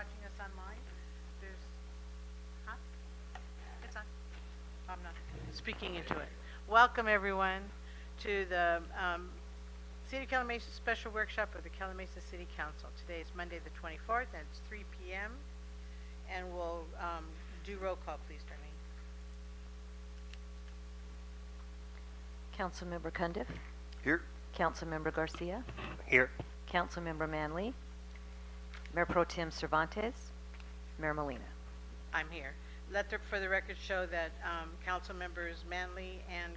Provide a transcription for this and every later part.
watching us online. There's, huh? It's on. I'm not speaking into it. Welcome, everyone, to the City of Calimesa Special Workshop of the Calimesa City Council. Today is Monday the 24th, and it's 3 p.m. And we'll do roll call, please, Darlene. Councilmember Cundiff, Here. Councilmember Garcia, Here. Councilmember Manley, Mayor Pro Tem Cervantes, Mayor Molina. I'm here. For the record show that council members Manley and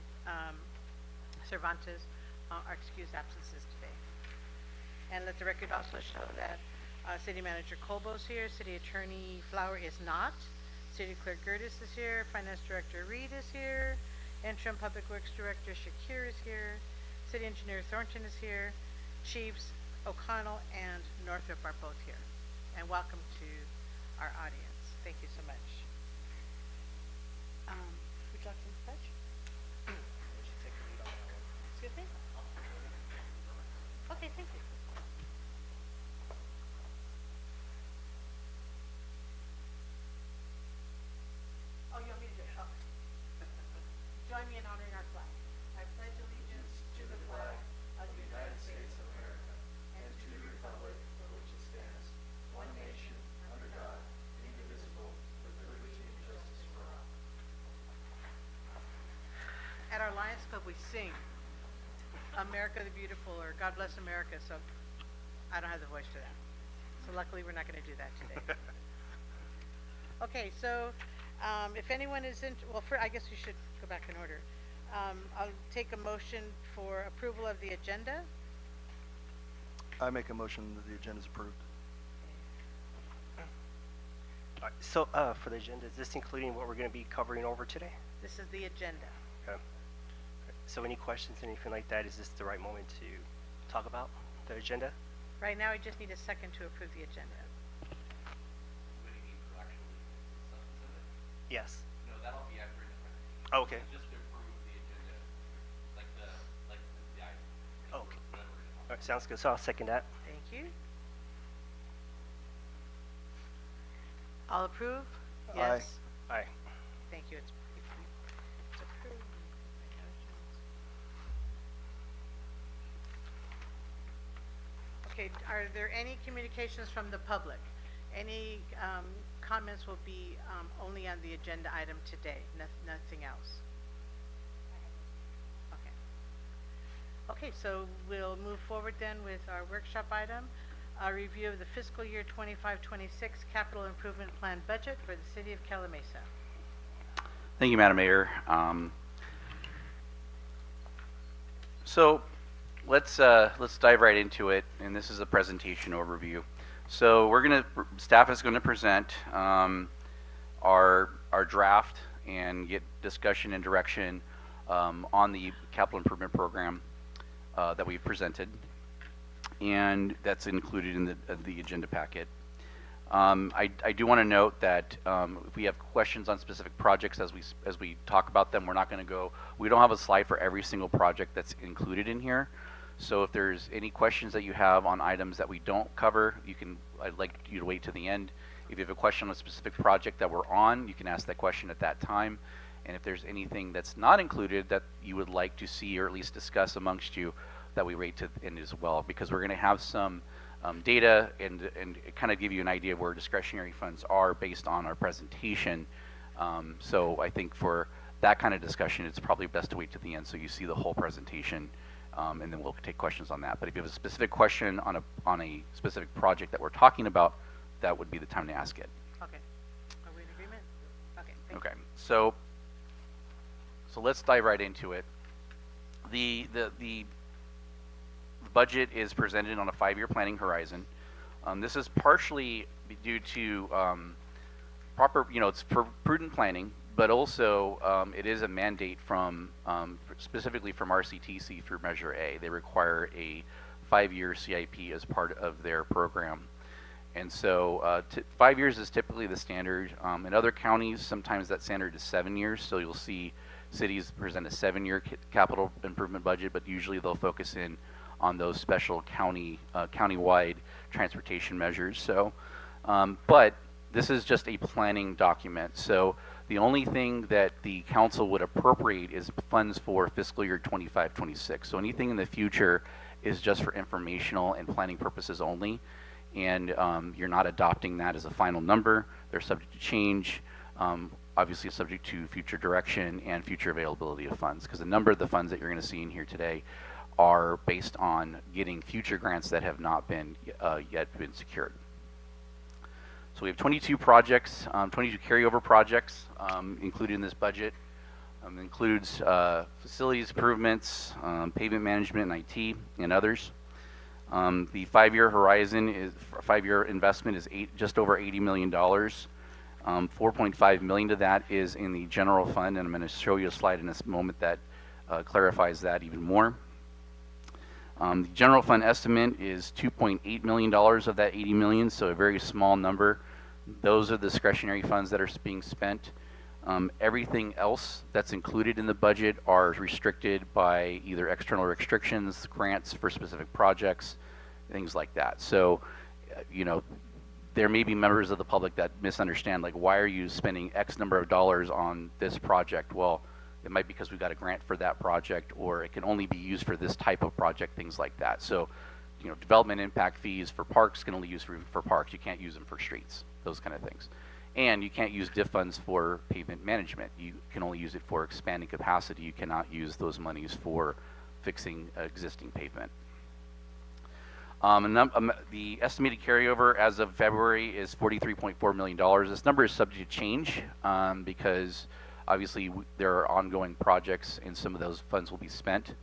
Cervantes are excused absences today. And let the record also show that City Manager Colbo's here, City Attorney Flower is not, City Clerk Gertis is here, Finance Director Reed is here, Interim Public Works Director Shakir is here, City Engineer Thornton is here, Chiefs O'Connell and Northrop are both here. And welcome to our audience. Thank you so much. Would you like some touch? Excuse me? Okay, thank you. Oh, you want me to do it? Okay. Join me in honoring our flag. I pledge allegiance to the flag of the United States of America and to the republic for which it stands, one nation, under God, indivisible, with liberty and justice for all. At our Lions Club, we sing America the Beautiful or God Bless America, so I don't have the voice for that. So luckily, we're not going to do that today. Okay, so if anyone is I guess we should go back in order. I'll take a motion for approval of the agenda. I make a motion that the agenda is approved. So for the agenda, is this including what we're going to be covering over today? This is the agenda. Okay. So any questions, anything like that, is this the right moment to talk about the agenda? Right now, I just need a second to approve the agenda. Yes. No, that'll be after the presentation. Oh, okay. Just to approve the agenda, like the item. Oh, okay. All right, sounds good. So I'll second that. Thank you. All approve? Aye. Yes. Aye. Thank you. It's approved. Okay, are there any communications from the public? Any comments will be only on the agenda item today, nothing else? Okay. Okay, so we'll move forward then with our workshop item, a review of the fiscal year 25-26 capital improvement plan budget for the city of Calimesa. Thank you, Madam Mayor. So let's dive right into it, and this is a presentation overview. So staff is gonna present our draft and get discussion and direction on the capital improvement program that we've presented, and that's included in the agenda packet. I do want to note that if we have questions on specific projects as we talk about them, we don't have a slide for every single project that's included in here. So if there's any questions that you have on items that we don't cover, I'd like you to wait to the end. If you have a question on a specific project that we're on, you can ask that question at that time. And if there's anything that's not included that you would like to see or at least discuss amongst you, that we wait to the end as well, because we're going to have some data and kind of give you an idea of where discretionary funds are based on our presentation. So I think for that kind of discussion, it's probably best to wait to the end so you see the whole presentation, and then we'll take questions on that. But if you have a specific question on a specific project that we're talking about, that would be the time to ask it. Okay. Are we in agreement? Okay. Thank Okay. So let's dive right into it. The budget is presented on a 5-year planning horizon. This is partially due to it's for prudent planning, but also it is a mandate from specifically from RCTC through Measure A. They require a 5-year CIP as part of their program. And so 5 years is typically the standard. In other counties, sometimes that standard is 7 years. So you'll see cities present a 7-year capital improvement budget, but usually they'll focus in on those special countywide transportation measures. So But this is just a planning document. So the only thing that the council would appropriate is funds for fiscal year 25-26. So anything in the future is just for informational and planning purposes only. And you're not adopting that as a final number. They're subject to change, obviously subject to future direction and future availability of funds, because a number of the funds that you're going to see in here today are based on getting future grants that have not been yet been secured. So we have 22 projects, 22 carryover projects included in this budget. Includes facilities improvements, pavement management and IT, and others. The 5-year horizon is 5-year investment is just over $80 million. 4.5 million of that is in the general fund, and I'm going to show you a slide in this moment that clarifies that even more. The general fund estimate is $2.8 million of that 80 million, so a very small number. Those are the discretionary funds that are being spent. Everything else that's included in the budget are restricted by either external restrictions, grants for specific projects, things like that. So, you know, there may be members of the public that misunderstand, like, why are you spending X number of dollars on this project? Well, it might be because we've got a grant for that project, or it can only be used for this type of project, things like that. So, you know, development impact fees for parks can only use for parks. You can't use them for streets, those kind of things. And you can't use DIF funds for pavement management. You can only use it for expanding capacity. You cannot use those monies for fixing existing pavement. The estimated carryover as of February is $43.4 million. This number is subject to change because obviously there are ongoing projects and some of those funds will be spent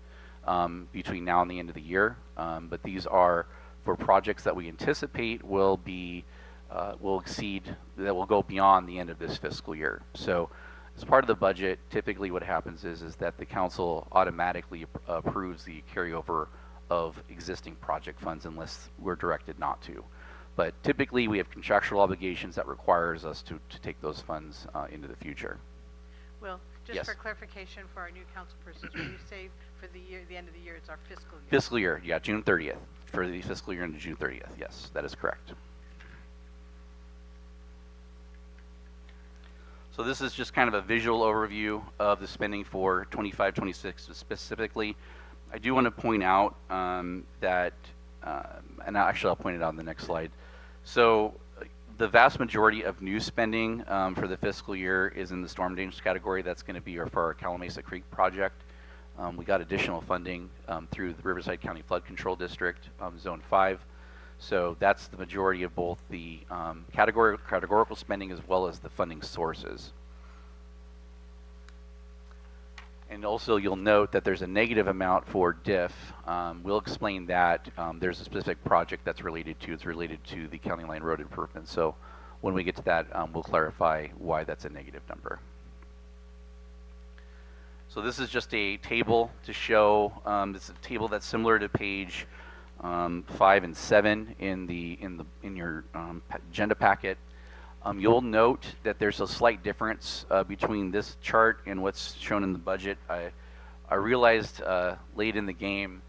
between now and the end of the year. But these are for projects that we anticipate will exceed, that will go beyond the end of this fiscal year. So as part of the budget, typically what happens is that the council automatically approves the carryover of existing project funds unless we're directed not to. But typically we have contractual obligations that requires us to take those funds into the future. Will, just Yes. for clarification for our new council persons, when you say for the year, the end of the year, it's our fiscal year? Fiscal year, yeah, June 30th. For the fiscal year into June 30th, yes, that is correct. So this is just kind of a visual overview of the spending for 25-26 specifically. I do want to point out that, and actually I'll point it out on the next slide. So the vast majority of new spending for the fiscal year is in the storm damage category. That's going to be for our Calamasa Creek project. We got additional funding through the Riverside County Flood Control District, Zone 5. So that's the majority of both the categorical spending as well as the funding sources. And also you'll note that there's a negative amount for DIF. We'll explain that. There's a specific project that's related to, it's related to the County Line Road improvement. So when we get to that, we'll clarify why that's a negative number. So this is just a table to show, this is a table that's similar to page 5 and 7 in your agenda packet. You'll note that there's a slight difference between this chart and what's shown in the budget. I realized late in the game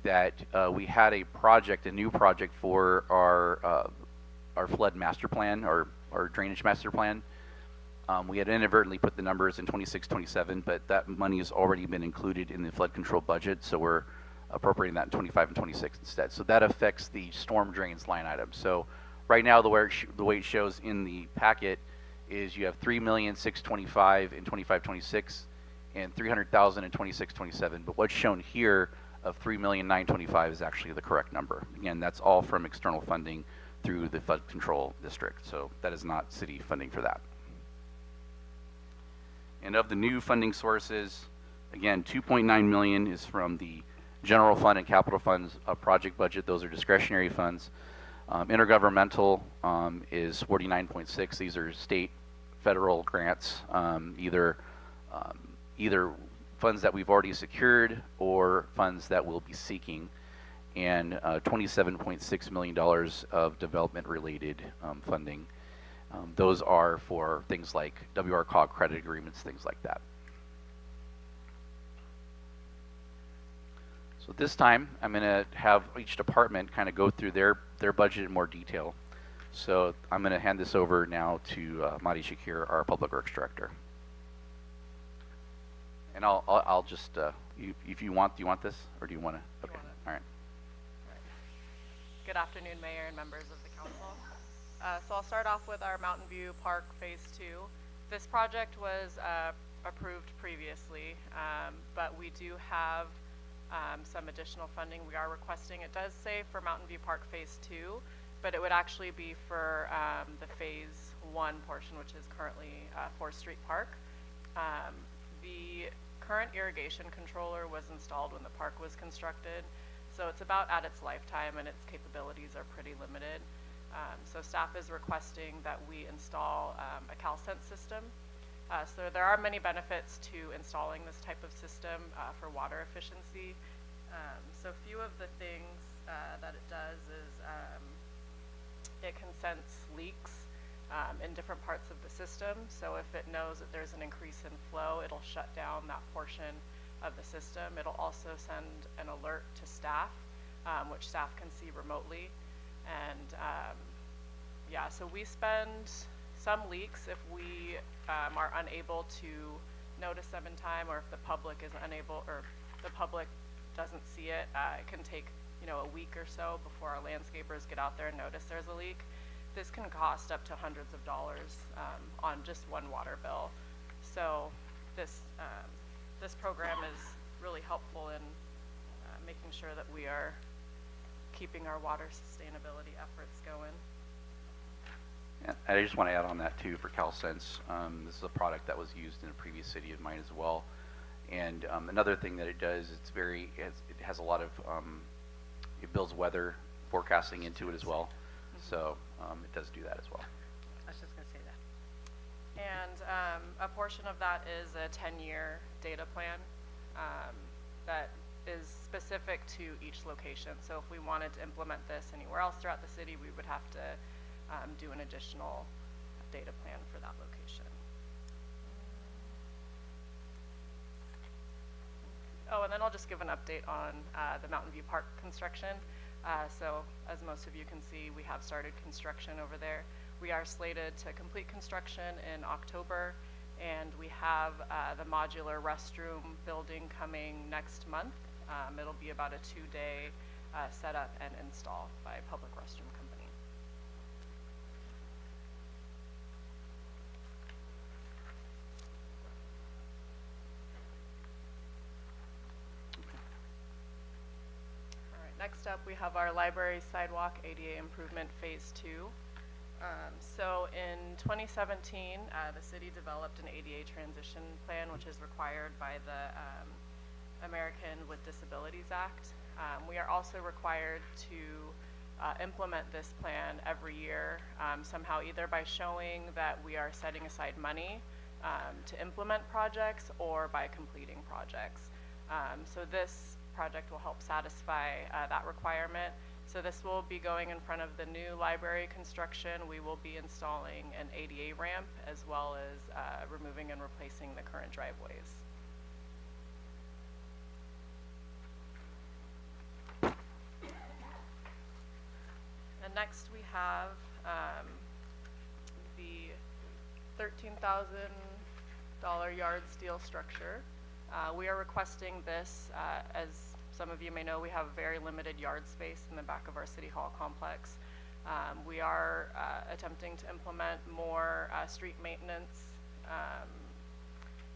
that we had a project, a new project for our flood master plan, or drainage master plan. We had inadvertently put the numbers in 26-27, but that money has already been included in the flood control budget, so we're appropriating that in 25 and 26 instead. So that affects the storm drains line item. So right now, the way it shows in the packet is you have $3,625,000 in 25-26 and $300,000 in 26-27. But what's shown here of $3,925,000 is actually the correct number. Again, that's all from external funding through the flood control district. So that is not city funding for that. And of the new funding sources, again, $2.9 million is from the general fund and capital funds project budget. Those are discretionary funds. Intergovernmental is 49.6. These are state, federal grants, either funds that we've already secured or funds that we'll be seeking, and $27.6 million of development-related funding. Those are for things like WRCOG credit agreements, things like that. So at this time, I'm going to have each department kind of go through their budget in more detail. So I'm going to hand this over now to Madi Shakir, our Public Works Director. And I'll just, if you want, do you want this, or do you want to? Okay, want it. all right. Good afternoon, Mayor and members of the council. So I'll start off with our Mountain View Park Phase 2. This project was approved previously, but we do have some additional funding we are requesting. It does say for Mountain View Park Phase 2, but it would actually be for the Phase 1 portion, which is currently 4th Street Park. The current irrigation controller was installed when the park was constructed, so it's about at its lifetime and its capabilities are pretty limited. So staff is requesting that we install a CalSense system. So there are many benefits to installing this type of system for water efficiency. So a few of the things that it does is it can sense leaks in different parts of the system. So if it knows that there's an increase in flow, it'll shut down that portion of the system. It'll also send an alert to staff, which staff can see remotely. And yeah, so we spend some leaks if we are unable to notice them in time, or if the public is unable, or the public doesn't see it. It can take, you know, a week or so before our landscapers get out there and notice there's a leak. This can cost up to hundreds of dollars on just one water bill. So this this program is really helpful in making sure that we are keeping our water sustainability efforts going. Yeah, I just want to add on that too for CalSense. This is a product that was used in a previous city of mine as well. And another thing that it does, it has a lot of, it builds weather forecasting into it as well. So it does do that as well. I was just going to say that. And a portion of that is a 10-year data plan that is specific to each location. So if we wanted to implement this anywhere else throughout the city, we would have to do an additional data plan for that location. Oh, and then I'll just give an update on the Mountain View Park construction. So as most of you can see, we have started construction over there. We are slated to complete construction in October, and we have the modular restroom building coming next month. It'll be about a 2-day setup and install by a public restroom company. Next up, we have our library sidewalk ADA improvement phase 2. So in 2017, the city developed an ADA transition plan, which is required by the American with Disabilities Act. We are also required to implement this plan every year, somehow either by showing that we are setting aside money to implement projects or by completing projects. So this project will help satisfy that requirement. So this will be going in front of the new library construction. We will be installing an ADA ramp as well as removing and replacing the current driveways. And next we have the $13,000 yard steel structure. We are requesting this, as some of you may know, we have very limited yard space in the back of our City Hall complex. We are attempting to implement more street maintenance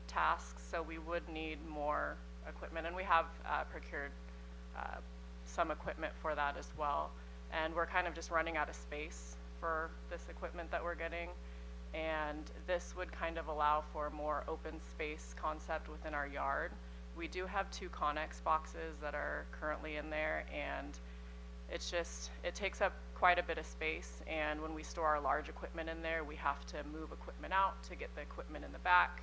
tasks, so we would need more equipment, and we have procured some equipment for that as well. And we're kind of just running out of space for this equipment that we're getting. And this would kind of allow for a more open space concept within our yard. We do have 2 Connex boxes that are currently in there, and it's just, it takes up quite a bit of space, and when we store our large equipment in there, we have to move equipment out to get the equipment in the back.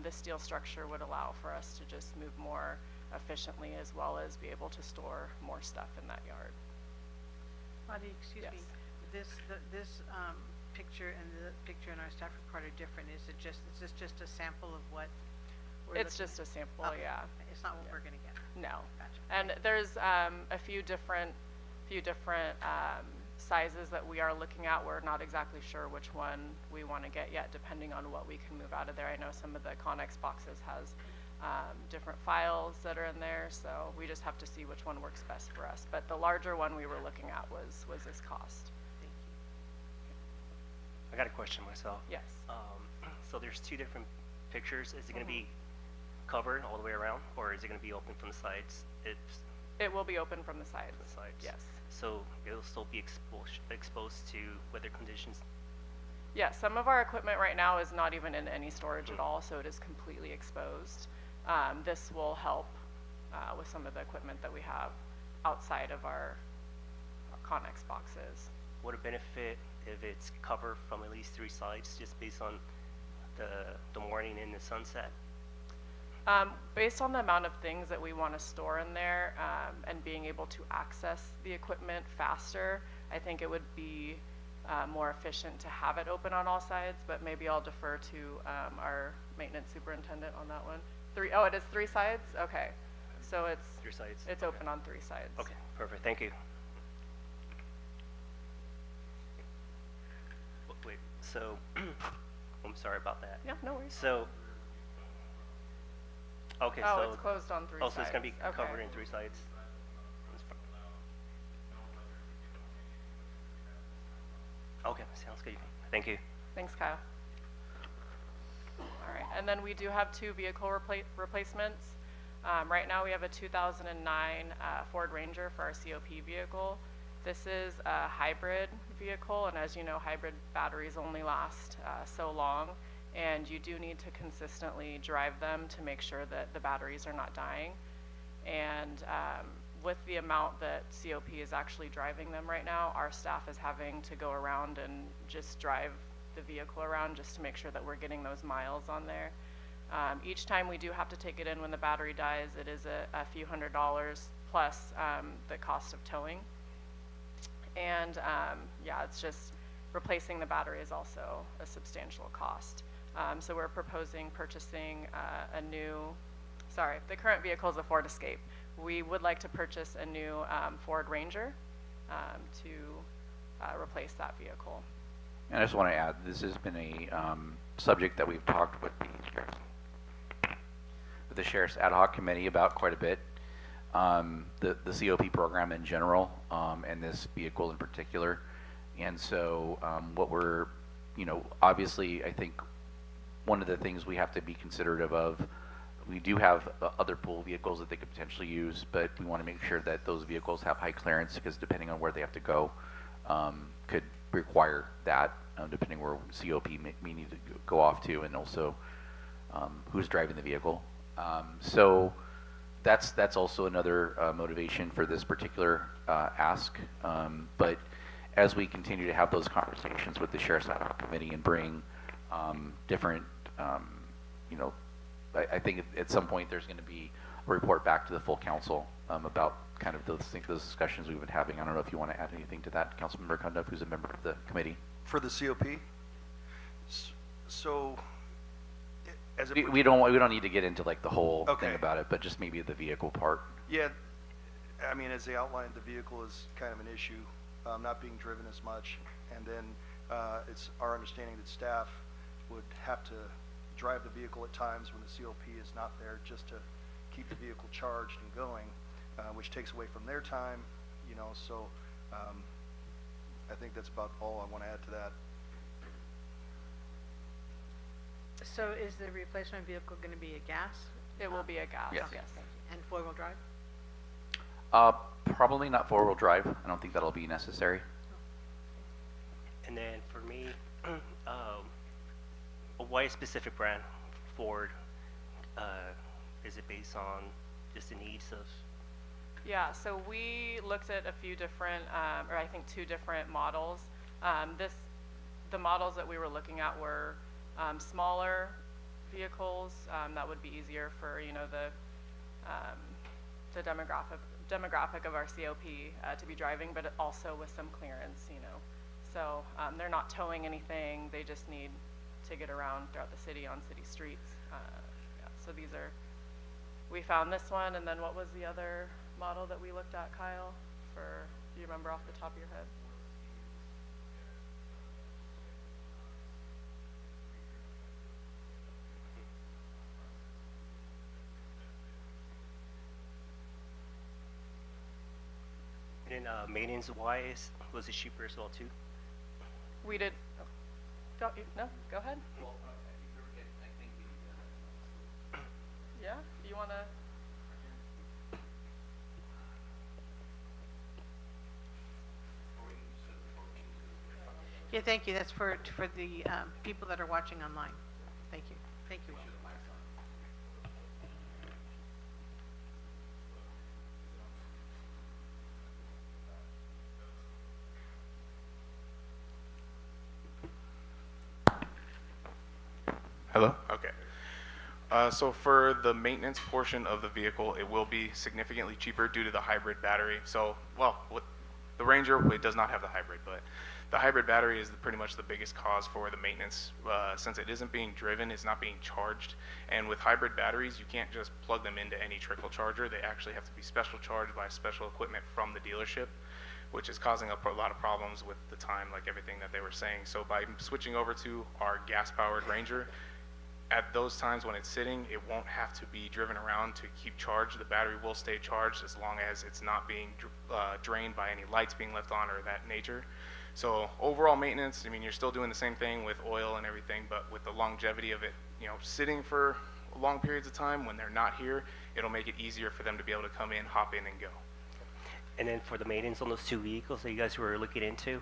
This steel structure would allow for us to just move more efficiently, as well as be able to store more stuff in that yard. Madi, excuse Yes. me. This picture and the picture in our staff report are different. Is this just a sample of what we're It's looking just at? a sample, Okay. yeah. It's not what Yeah. we're going to get. No. Gotcha. And there's a few different sizes that we are looking at, we're not exactly sure which one we want to get yet, depending on what we can move out of there. I know some of the Connex boxes has different files that are in there, so we just have to see which one works best for us. But the larger one we were looking at was this cost. Thank you. I got a question myself. Yes. So there's two different pictures. Is it going to be covered all the way around, or is it going to be open from the sides? It will be open from the sides. The sides. Yes. So it'll still be exposed to weather conditions. Yeah, some of our equipment right now is not even in any storage at all, so it is completely exposed. This will help with some of the equipment that we have outside of our Connex boxes. Would it benefit if it's covered from at least 3 sides, just based on the morning and the sunset? Based on the amount of things that we want to store in there and being able to access the equipment faster, I think it would be more efficient to have it open on all sides, but maybe I'll defer to our maintenance superintendent on that one. Oh, it is 3 sides? Okay. So it's 3 sides? It's open on 3 sides. Okay, perfect. Thank you. Wait, so, I'm sorry about that. Yeah, no worries. So, okay, Oh, so. it's closed on 3 Oh, sides. so it's going to be covered Okay. in 3 sides? Okay, sounds good. Thank you. Thanks, Kyle. All right, and then we do have 2 vehicle replacements. Right now we have a 2009 Ford Ranger for our COP vehicle. This is a hybrid vehicle, and as you know, hybrid batteries only last so long, and you do need to consistently drive them to make sure that the batteries are not dying. And with the amount that COP is actually driving them right now, our staff is having to go around and just drive the vehicle around just to make sure that we're getting those miles on there. Each time we do have to take it in when the battery dies, it is a few $100s plus the cost of towing. And yeah, it's just replacing the battery is also a substantial cost. So we're proposing purchasing the current vehicle is a Ford Escape. We would like to purchase a new Ford Ranger to replace that vehicle. And I just want to add, this has been a subject that we've talked with the Sheriff's Ad Hoc Committee about quite a bit. The COP program in general, and this vehicle in particular. And so what we're, obviously I think one of the things we have to be considerate of, we do have other pool vehicles that they could potentially use, but we want to make sure that those vehicles have high clearance, because depending on where they have to go, could require that, depending where COP may need to go off to, and also who's driving the vehicle. So that's also another motivation for this particular ask. But as we continue to have those conversations with the Sheriff's Ad Hoc Committee and bring different, I think at some point there's going to be a report back to the full council about kind of those discussions we've been having. I don't know if you want to add anything to that, Councilmember Cundiff, who's a member of the committee. For the COP? So, as it We don't need to get into like the whole Okay. thing about it, but just maybe the vehicle part. Yeah, I mean, as they outlined, the vehicle is kind of an issue, not being driven as much. And then it's our understanding that staff would have to drive the vehicle at times when the COP is not there, just to keep the vehicle charged and going, which takes away from their time, so I think that's about all I want to add to that. So is the replacement vehicle going to be a gas It will be a gas, Yes. yes. and 4-wheel drive? Probably not 4-wheel drive. I don't think that'll be necessary. And then for me, why a specific brand, Ford? Is it based on just the needs of? Yeah, so we looked at a few different, or I think 2 different models. The models that we were looking at were smaller vehicles that would be easier for the demographic of our COP to be driving, but also with some clearance, So they're not towing anything; they just need to get around throughout the city on city streets. Yeah, so we found this one, and then what was the other model that we looked at, Kyle? Do you remember off the top of your head? And then maintenance-wise, was it cheaper as well too? We did, no, go ahead. Well, I think we were getting, I think Yeah, you wanna? Yeah, thank you. That's for the people that are watching online. Thank you. Thank you. Hello? Okay. So for the maintenance portion of the vehicle, it will be significantly cheaper due to the hybrid battery. So, well, with the Ranger, it does not have the hybrid, but the hybrid battery is pretty much the biggest cause for the maintenance. Since it isn't being driven, it's not being charged. And with hybrid batteries, you can't just plug them into any trickle charger. They actually have to be special charged by special equipment from the dealership, which is causing a lot of problems with the time, like everything that they were saying. So by switching over to our gas-powered Ranger, at those times when it's sitting, it won't have to be driven around to keep charged. The battery will stay charged as long as it's not being drained by any lights being left on or that nature. So overall maintenance, I mean, you're still doing the same thing with oil and everything, but with the longevity of it, you know, sitting for long periods of time when they're not here, it'll make it easier for them to be able to come in, hop in, and go. And then for the maintenance on those two vehicles that you guys were looking into,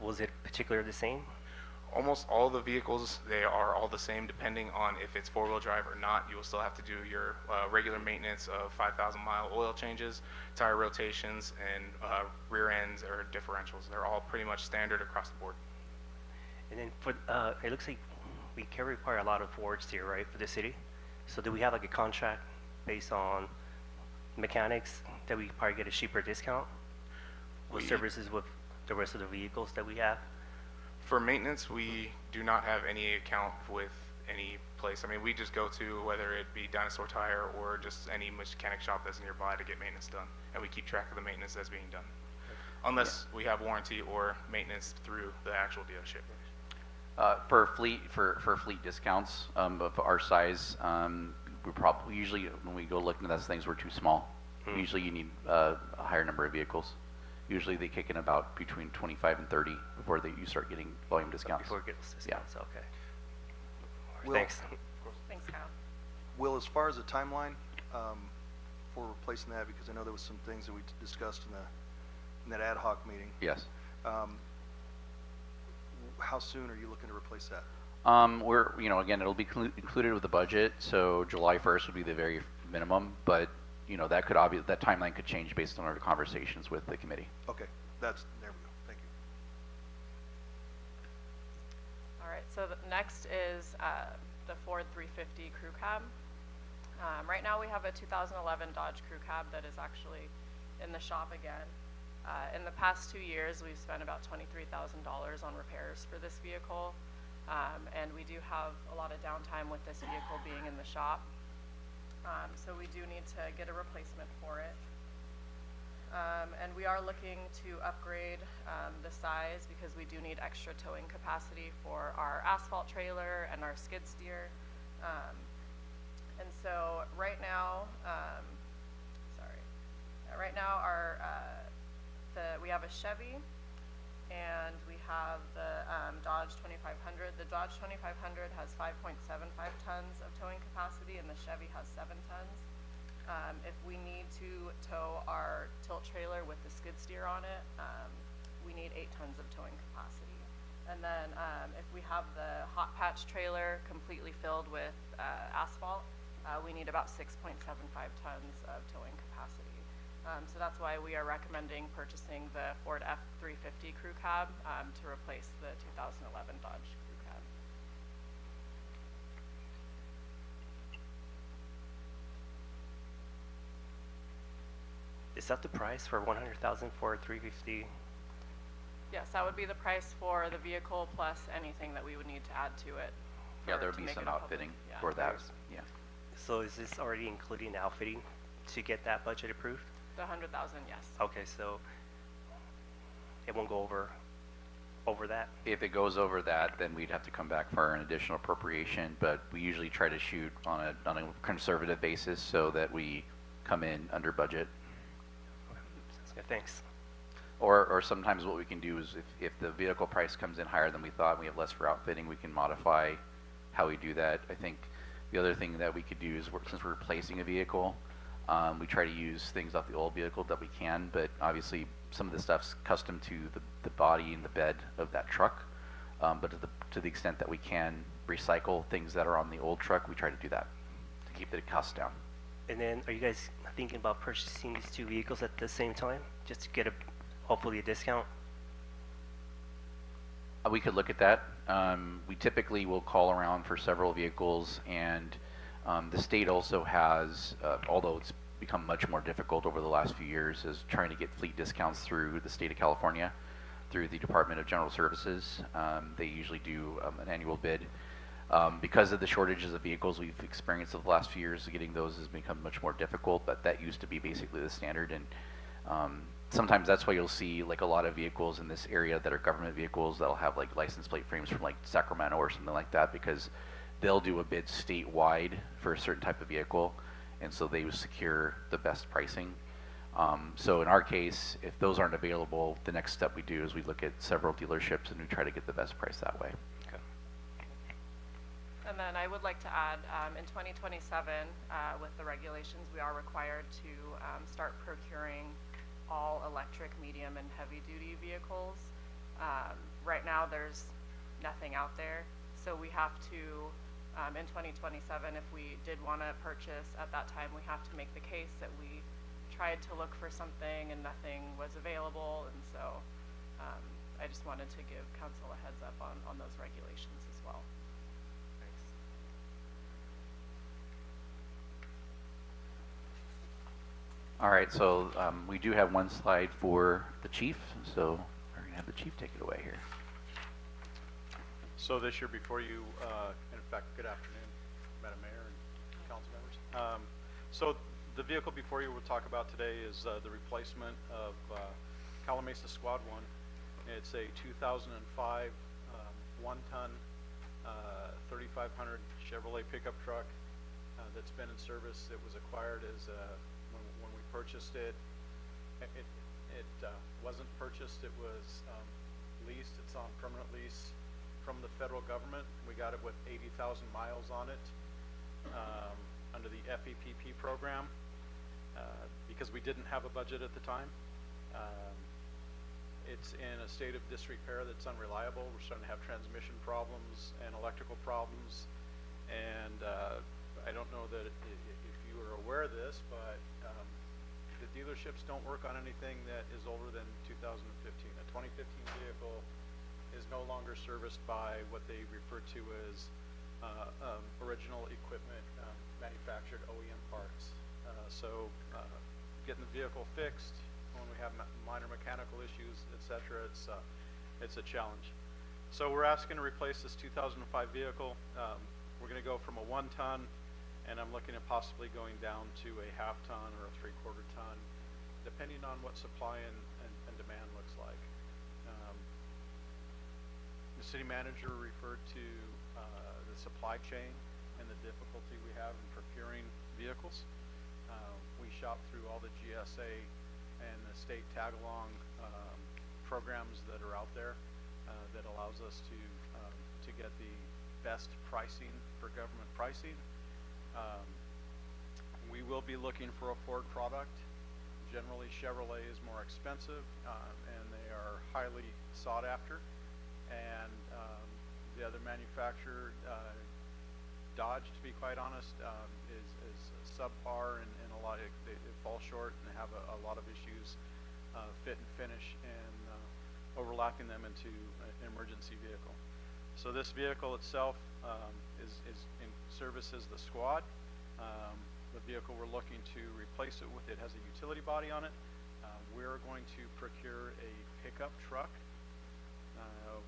was it particularly the same? Almost all the vehicles, they are all the same depending on if it's four-wheel drive or not. You will still have to do your regular maintenance of 5,000-mile oil changes, tire rotations, and rear ends or differentials. They're all pretty much standard across the board. And then for, it looks like we can require a lot of Fords here, right, for the city? So do we have like a contract based on mechanics that we probably get a cheaper discount with services with the rest of the vehicles that we have? For maintenance, we do not have any account with any place. I mean, we just go to whether it be Dinosaur Tire or just any mechanic shop that's nearby to get maintenance done, and we keep track of the maintenance that's being done, unless we have warranty or maintenance through the actual dealership. For fleet discounts of our size, we probably usually when we go looking at those things, we're too small. Usually you need a higher number of vehicles. Usually they kick in about between 25 and 30 before you start getting volume discounts. Before it gets discounts, okay. All right, Will- thanks. Thanks, Kyle. Will, as far as the timeline for replacing that, because I know there was some things that we discussed in that ad hoc meeting. Yes. How soon are you looking to replace that? We're, you know, again, it'll be included with the budget, so July 1st would be the very minimum, but, you know, that timeline could change based on our conversations with the committee. Okay, there we go. Thank you. All right, so the next is the Ford 350 Crew Cab. Right now we have a 2011 Dodge Crew Cab that is actually in the shop again. In the past 2 years, we've spent about $23,000 on repairs for this vehicle, and we do have a lot of downtime with this vehicle being in the shop. So we do need to get a replacement for it. And we are looking to upgrade the size because we do need extra towing capacity for our asphalt trailer and our skid steer. And so right now, right now we have a Chevy and we have the Dodge 2500. The Dodge 2500 has 5.75 tons of towing capacity and the Chevy has 7 tons. If we need to tow our tilt trailer with the skid steer on it, we need 8 tons of towing capacity. And then if we have the hot patch trailer completely filled with asphalt, we need about 6.75 tons of towing capacity. So that's why we are recommending purchasing the Ford F-350 Crew Cab to replace the 2011 Dodge Crew Cab. Is that the price for 100,000 for 350? Yes, that would be the price for the vehicle plus anything that we would need to add to it. Yeah, there to would be make some it a public- outfitting yeah. for that, yeah. So is this already including the outfitting to get that budget approved? The 100,000, yes. Okay, so it won't go over that? If it goes over that, then we'd have to come back for an additional appropriation, but we usually try to shoot on a conservative basis so that we come in under budget. Okay, sounds good. thanks. Or sometimes what we can do is if the vehicle price comes in higher than we thought and we have less for outfitting, we can modify how we do that. I think the other thing that we could do is since we're replacing a vehicle, we try to use things off the old vehicle that we can, but obviously some of the stuff's custom to the body and the bed of that truck. But to the extent that we can recycle things that are on the old truck, we try to do that to keep the cost down. And then, are you guys thinking about purchasing these two vehicles at the same time, just to get hopefully a discount? We could look at that. We typically will call around for several vehicles, and the state also has, although it's become much more difficult over the last few years, is trying to get fleet discounts through the state of California, through the Department of General Services. They usually do an annual bid. Because of the shortages of vehicles we've experienced over the last few years, getting those has become much more difficult, but that used to be basically the standard. And sometimes that's why you'll see like a lot of vehicles in this area that are government vehicles that'll have like license plate frames from like Sacramento or something like that, because they'll do a bid statewide for a certain type of vehicle, and so they would secure the best pricing. So in our case, if those aren't available, the next step we do is we look at several dealerships and we try to get the best price that way. Okay. And then I would like to add, in 2027, with the regulations, we are required to start procuring all electric, medium, and heavy-duty vehicles. Right now, there's nothing out there, so we have to, in 2027, if we did want to purchase at that time, we have to make the case that we tried to look for something and nothing was available, and so I just wanted to give council a heads up on those regulations as well. All right, so we do have one slide for the chief, so we're gonna have the chief take it away here. So this year before you, in fact, good afternoon, Madam Mayor and council members. So the vehicle before you we'll talk about today is the replacement of Calamasa Squad 1. It's a 2005 one-ton 3500 Chevrolet pickup truck that's been in service. It was acquired as when we purchased it. It wasn't purchased. It was leased. It's on permanent lease from the federal government. We got it with 80,000 miles on it under the FEPP program because we didn't have a budget at the time. It's in a state of disrepair that's unreliable. We're starting to have transmission problems and electrical problems. And I don't know that if you are aware of this, but the dealerships don't work on anything that is older than 2015. A 2015 vehicle is no longer serviced by what they refer to as original equipment manufactured OEM parts. So getting the vehicle fixed when we have minor mechanical issues, etc., it's a challenge. So we're asking to replace this 2005 vehicle. We're going to go from a 1-ton, and I'm looking at possibly going down to a half-ton or a 3/4 ton, depending on what supply and demand looks like. The city manager referred to the supply chain and the difficulty we have in procuring vehicles. We shop through all the GSA and the state tag-along programs that are out there that allows us to get the best pricing for government pricing. We will be looking for a Ford product. Generally, Chevrolet is more expensive and they are highly sought after. And the other manufacturer, Dodge, to be quite honest, is subpar and a lot. They fall short and have a lot of issues, fit and finish, and overlapping them into an emergency vehicle. So this vehicle itself is in service as the Squad. The vehicle we're looking to replace it with, it has a utility body on it. We're going to procure a pickup truck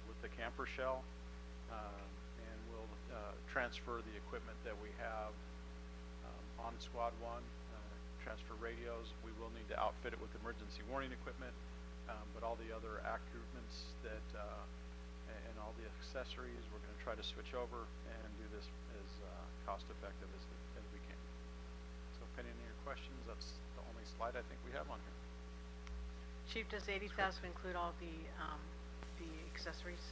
with the camper shell, and we'll transfer the equipment that we have on Squad 1, transfer radios. We will need to outfit it with emergency warning equipment, but all the other accoutrements that and all the accessories, we're going to try to switch over and do this as cost effective as we can. So if any of your questions, that's the only slide I think we have on here. Chief, does the 80,000 include all the accessories?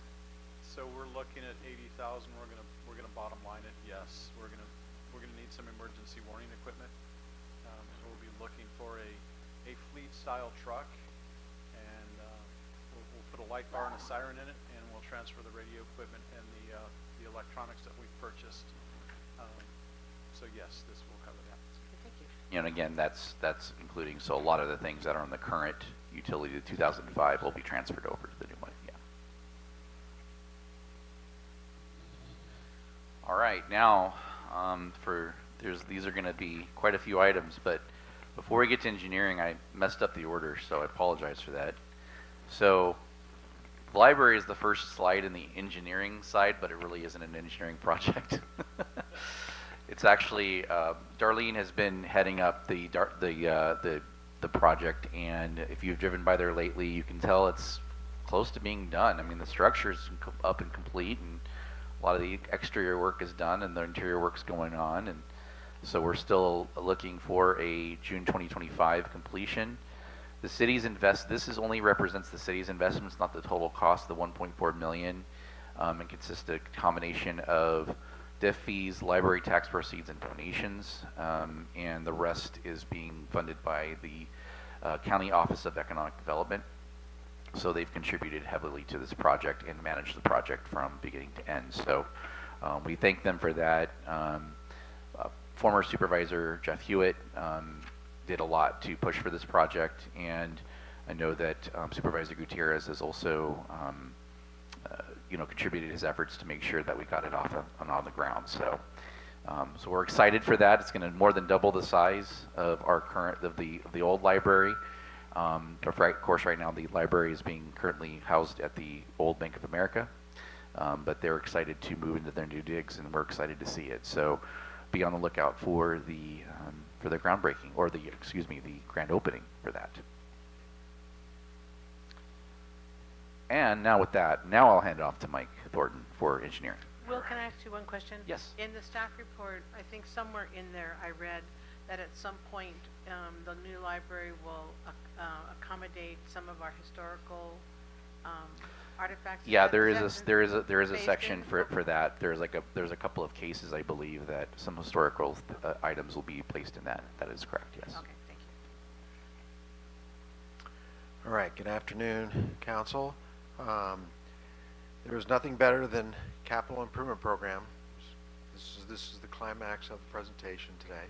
So we're looking at 80,000. We're gonna bottom line it. Yes, we're gonna need some emergency warning equipment. We'll be looking for a fleet style truck, and we'll put a light bar and a siren in it, and we'll transfer the radio equipment and the electronics that we've purchased. So yes, this will cover that. Thank you. And again, that's including, so a lot of the things that are on the current utility, the 2005, will be transferred over to the new one, yeah. All right, now, these are gonna be quite a few items, but before we get to engineering, I messed up the order, so I apologize for that. So, the library is the first slide in the engineering side, but it really isn't an engineering project. It's actually, Darlene has been heading up the project, and if you've driven by there lately, you can tell it's close to being done. I mean, the structure's up and complete, and a lot of the exterior work is done, and the interior work's going on, and so we're still looking for a June 2025 completion. The city's this only represents the city's investments, not the total cost, the 1.4 million, and consists of a combination of DIF fees, library tax proceeds, and donations, and the rest is being funded by the County Office of Economic Development. So they've contributed heavily to this project and managed the project from beginning to end. So we thank them for that. Former Supervisor Jeff Hewitt did a lot to push for this project, and I know that Supervisor Gutierrez has also contributed his efforts to make sure that we got it off on the ground. So, so we're excited for that. It's going to more than double the size of our of the old library. Of course, right now the library is being currently housed at the old Bank of America, but they're excited to move into their new digs, and we're excited to see it. So, be on the lookout for the groundbreaking, or the grand opening for that. And now with that, now I'll hand it off to Mike Thornton for engineering. Will, can I ask you one question? Yes. In the staff report, I think somewhere in there I read that at some point the new library will accommodate some of our historical artifacts. Yeah, Is there that is a phased section in? for that. There's a couple of cases, I believe, that some historical items will be placed in that. That is correct. Yes. Okay, thank you. All right, good afternoon, Council. There is nothing better than capital improvement program. This is the climax of the presentation today.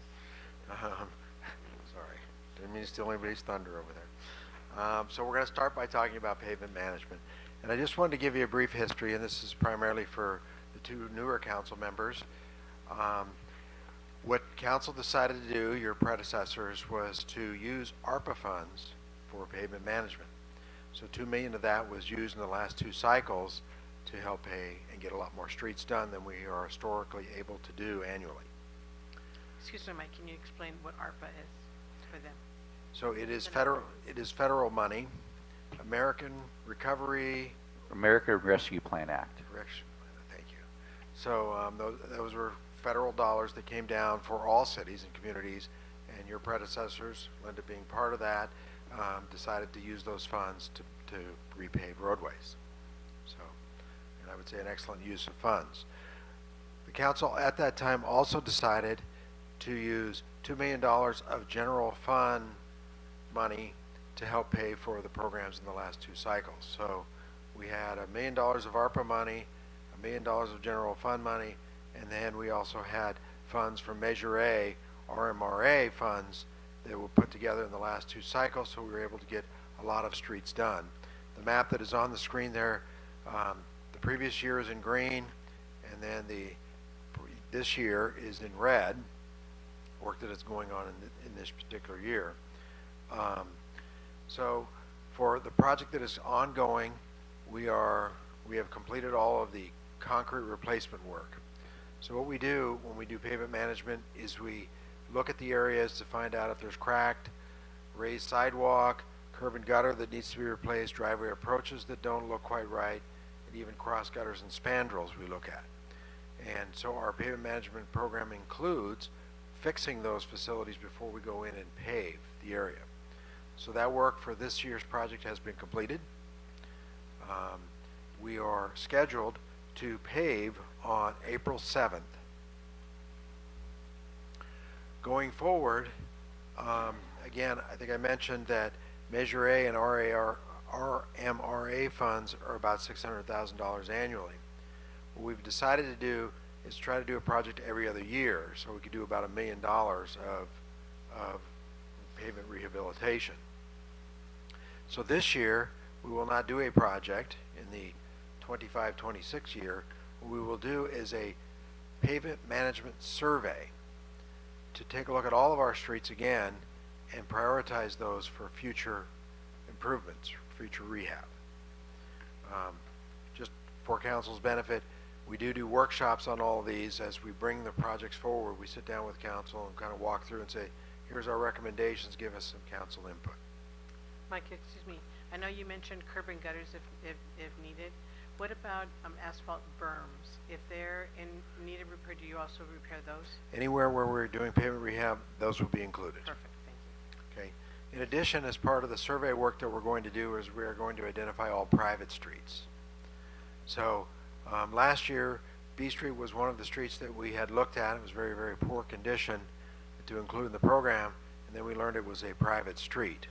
Sorry, didn't mean to steal anybody's thunder over there. So we're going to start by talking about pavement management. And I just wanted to give you a brief history, and this is primarily for the two newer council members. What council decided to do, your predecessors, was to use ARPA funds for pavement management. So $2 million of that was used in the last 2 cycles to help pay and get a lot more streets done than we are historically able to do annually. Excuse me, Mike, can you explain what ARPA is for them? So it is federal. It is federal money, American Recovery. American Rescue Plan Act. Thank you. So those were federal dollars that came down for all cities and communities, and your predecessors, Linda being part of that, decided to use those funds to repave roadways. So, and I would say an excellent use of funds. The council at that time also decided to use $2 million of general fund money to help pay for the programs in the last 2 cycles. So we had $1 million of ARPA money, $1 million of general fund money, and then we also had funds from Measure A, RMRA funds, that were put together in the last 2 cycles, so we were able to get a lot of streets done. The map that is on the screen there, the previous year is in green, and then this year is in red, work that is going on in this particular year. So for the project that is ongoing, we have completed all of the concrete replacement work. So what we do when we do pavement management is we look at the areas to find out if there's cracked, raised sidewalk, curb and gutter that needs to be replaced, driveway approaches that don't look quite right, and even cross gutters and spandrels we look at. And so our pavement management program includes fixing those facilities before we go in and pave the area. So that work for this year's project has been completed. We are scheduled to pave on April 7th. Going forward, again, I think I mentioned that Measure A and RMRA funds are about $600,000 annually. What we've decided to do is try to do a project every other year, so we could do about $1 million of pavement rehabilitation. So this year, we will not do a project in the 25-26 year. What we will do is a pavement management survey to take a look at all of our streets again and prioritize those for future improvements, future rehab. Just for council's benefit, we do workshops on all of these. As we bring the projects forward, we sit down with council and kind of walk through and say, here's our recommendations, give us some council input. Mike, excuse me, I know you mentioned curb and gutters if needed. What about asphalt berms? If they're in need of repair, do you also repair those? Anywhere where we're doing pavement rehab, those will be included. Perfect, thank you. Okay. In addition, as part of the survey work that we're going to do, is we are going to identify all private streets. So last year, B Street was one of the streets that we had looked at. It was very, very poor condition to include in the program, and then we learned it was a private street.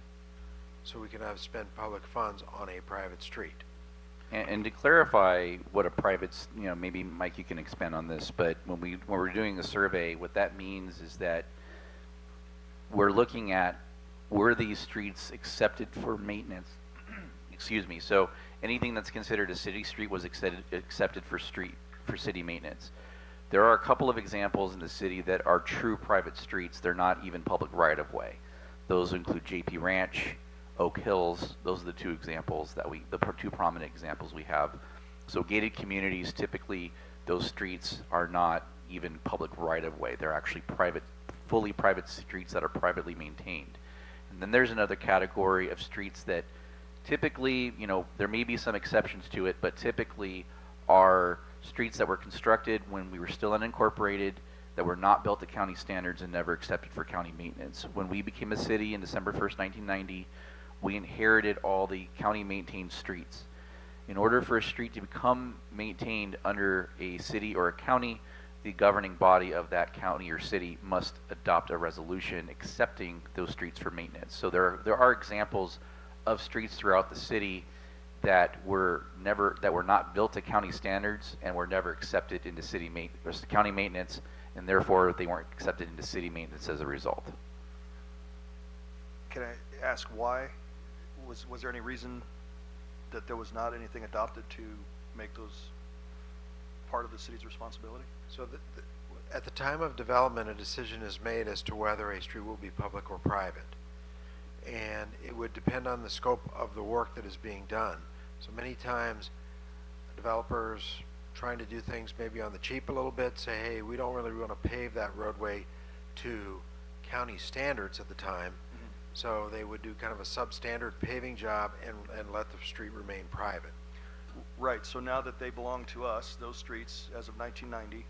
So we can have spend public funds on a private street. And to clarify what a private, maybe Mike, you can expand on this, but when we're doing a survey, what that means is that we're looking at, were these streets accepted for maintenance? Excuse me. So anything that's considered a city street was accepted for city maintenance. There are a couple of examples in the city that are true private streets. They're not even public right-of-way. Those include JP Ranch, Oak Hills. Those are the two examples that the two prominent examples we have. So gated communities, typically those streets are not even public right-of-way. They're actually fully private streets that are privately maintained. And then there's another category of streets that typically, there may be some exceptions to it, but typically are streets that were constructed when we were still unincorporated, that were not built to county standards and never accepted for county maintenance. When we became a city in December 1st, 1990, we inherited all the county maintained streets. In order for a street to become maintained under a city or a county, the governing body of that county or city must adopt a resolution accepting those streets for maintenance. So there are examples of streets throughout the city that were not built to county standards and were never accepted into county maintenance, and therefore they weren't accepted into city maintenance as a result. Can I ask why? Was there any reason that there was not anything adopted to make those part of the city's responsibility? So at the time of development, a decision is made as to whether a street will be public or private. And it would depend on the scope of the work that is being done. So many times, developers trying to do things maybe on the cheap a little bit say, hey, we don't really want to pave that roadway to county standards at the time. So they would do kind of a substandard paving job and let the street remain private. Right, so now that they belong to us, those streets, as of 1990,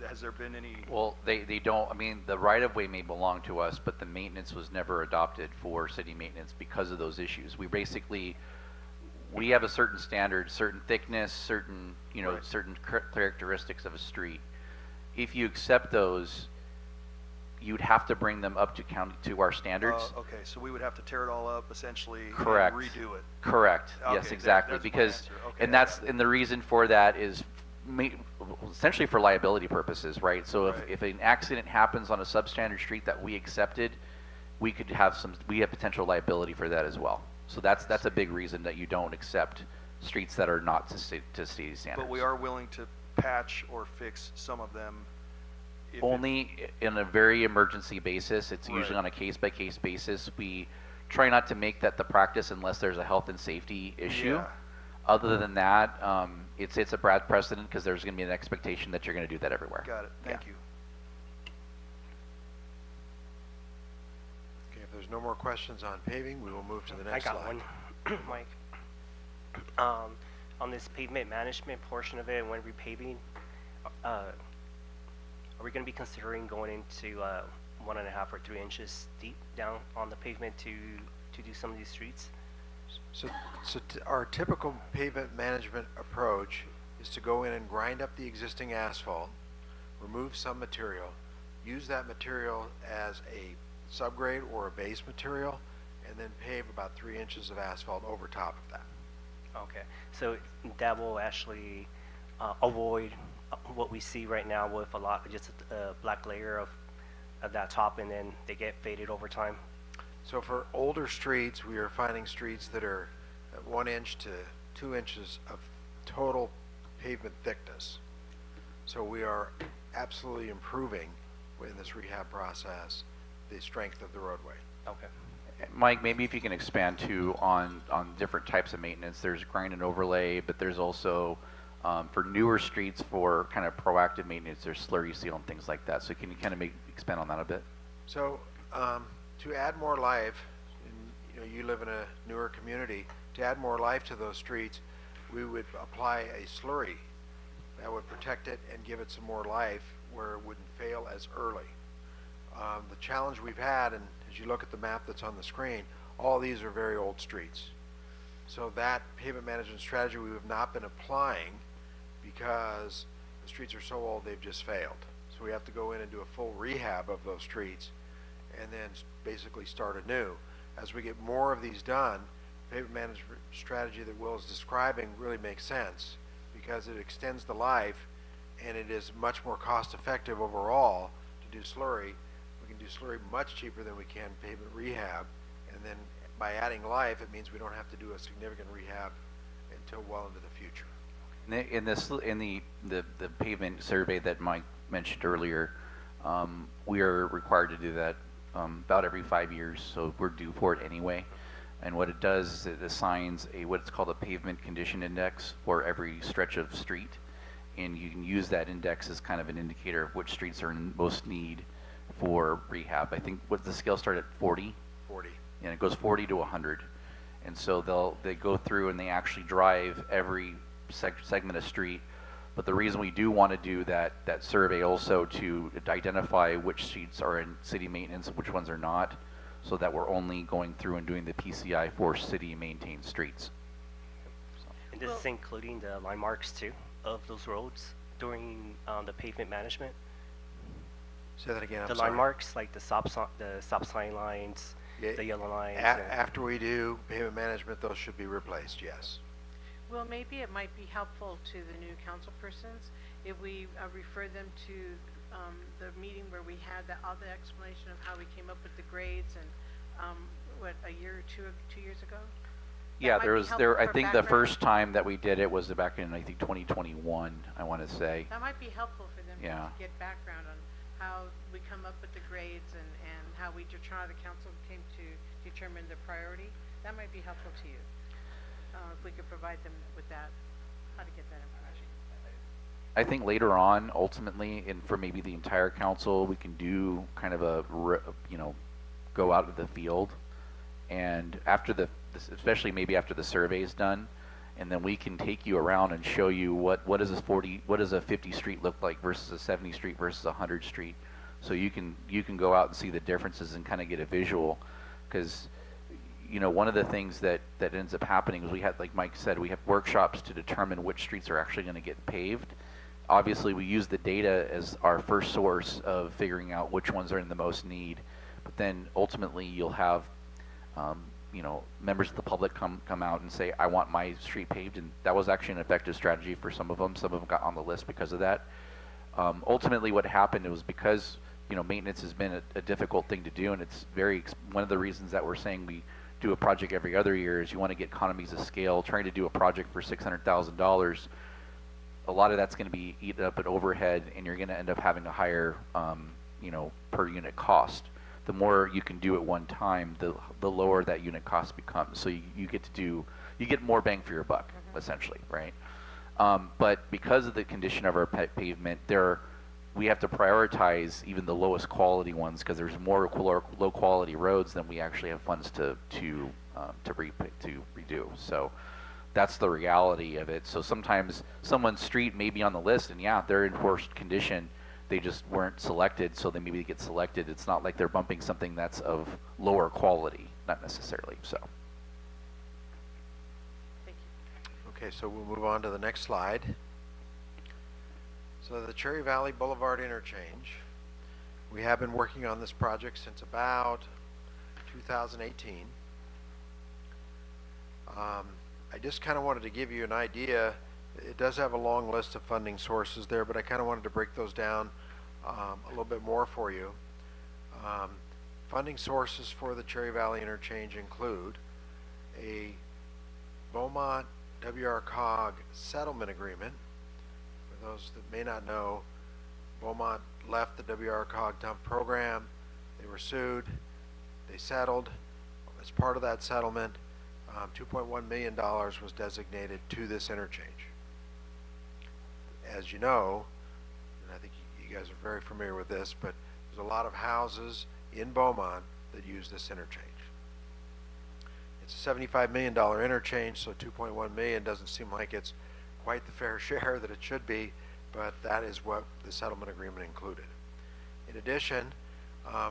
has there been any? Well, they don't, the right-of-way may belong to us, but the maintenance was never adopted for city maintenance because of those issues. We have a certain standard, certain thickness, certain, Right. certain characteristics of a street. If you accept those, you'd have to bring them up to our standards. Okay, so we would have to tear it all up essentially. Correct. And redo it. Correct. Okay, Yes, exactly. that's my Because, answer. Okay, and I got it. and the reason for that is essentially for liability purposes, right? So Right. if an accident happens on a substandard street that we accepted, we have potential liability for that as well. So that's a big reason that you don't accept streets that are not to city standards. But we are willing to patch or fix some of them. If it- Only in a very emergency basis. It's usually Right. on a case-by-case basis. We try not to make that the practice unless there's a health and safety issue. Yeah. Other than that, it's a bad precedent because there's going to be an expectation that you're going to do that everywhere. Got it, thank you. Okay, if there's no more questions on paving, we will move to the next I got slide. one, Mike. On this pavement management portion of it, when repaving, are we going to be considering going into 1.5 or 3 inches deep down on the pavement to to do some of these streets? Our typical pavement management approach is to go in and grind up the existing asphalt, remove some material, use that material as a subgrade or a base material, and then pave about 3 inches of asphalt over top of that. Okay, so that will actually avoid what we see right now with just a black layer of that top, and then they get faded over time. So for older streets, we are finding streets that are at 1 inch to 2 inches of total pavement thickness. So we are absolutely improving in this rehab process the strength of the roadway. Okay. Mike, maybe if you can expand too on different types of maintenance. There's grind and overlay, but there's also for newer streets for kind of proactive maintenance, there's slurry seal and things like that. So can you kind of expand on that a bit? So to add more life, and you live in a newer community, to add more life to those streets, we would apply a slurry that would protect it and give it some more life where it wouldn't fail as early. The challenge we've had, and as you look at the map that's on the screen, all these are very old streets. So that pavement management strategy we have not been applying because the streets are so old they've just failed. So we have to go in and do a full rehab of those streets and then basically start anew. As we get more of these done, the pavement management strategy that Will is describing really makes sense because it extends the life and it is much more cost effective overall to do slurry. We can do slurry much cheaper than we can pavement rehab, and then by adding life it means we don't have to do a significant rehab until well into the future. In the pavement survey that Mike mentioned earlier, we are required to do that about every 5 years, so we're due for it anyway. And what it does is it assigns what's called a pavement condition index for every stretch of street, and you can use that index as kind of an indicator of which streets are in most need for rehab. I think what the scale started at 40. 40. And it goes 40 to 100, and so they go through and they actually drive every segment of street. But the reason we do want to do that survey also to identify which streets are in city maintenance and which ones are not, so that we're only going through and doing the PCI for city maintained streets. So. And this is including the line marks too of those roads during the pavement management. Say that again. The line marks, like the stop sign lines, Yeah, the yellow lines. After we do pavement management, those should be replaced, yes. Well, maybe it might be helpful to the new council persons if we refer them to the meeting where we had all the explanation of how we came up with the grades and a year or two years ago? Yeah, might there be was helpful I for think the background. first time that we did it was back in I think 2021, I want to say. That might be helpful for them Yeah. to get background on how we come up with the grades and how the council came to determine the priority. That might be helpful to you. If we could provide them with that, how to get that information. I think later on, ultimately, and for maybe the entire council, we can do kind of go out to the field, and especially maybe after the survey is done, and then we can take you around and show you what does a 50 street look like versus a 70 street versus a 100 street, so you can go out and see the differences and kind of get a visual, because one of the things that ends up happening is we had, like Mike said, we have workshops to determine which streets are actually going to get paved. Obviously, we use the data as our first source of figuring out which ones are in the most need, but then ultimately you'll have members of the public come out and say, I want my street paved, and that was actually an effective strategy for some of them. Some of them got on the list because of that. Ultimately, what happened was because maintenance has been a difficult thing to do, and it's one of the reasons that we're saying we do a project every other year is you want to get economies of scale. Trying to do a project for $600,000, a lot of that's going to be eaten up in overhead, and you're going to end up having a higher per unit cost. The more you can do at one time, the lower that unit cost becomes. So you get more bang for your buck, essentially, right? But because of the condition of our pavement, we have to prioritize even the lowest quality ones because there's more low quality roads than we actually have funds to redo. So that's the reality of it. So sometimes someone's street may be on the list, and yeah, they're in worse condition. They just weren't selected, so they maybe get selected. It's not like they're bumping something that's of lower quality. not necessarily, so. Thank you. Okay, so we'll move on to the next slide. So the Cherry Valley Boulevard interchange, we have been working on this project since about 2018. I just kind of wanted to give you an idea. It does have a long list of funding sources there, but I kind of wanted to break those down a little bit more for you. Funding sources for the Cherry Valley interchange include a Beaumont WRCOG settlement agreement. For those that may not know, Beaumont left the WRCOG dump program. They were sued. They settled. As part of that settlement, $2.1 million was designated to this interchange. As you know, and I think you guys are very familiar with this, but there's a lot of houses in Beaumont that use this interchange. It's a $75 million interchange, so $2.1 million doesn't seem like it's quite the fair share that it should be, but that is what the settlement agreement included. In addition,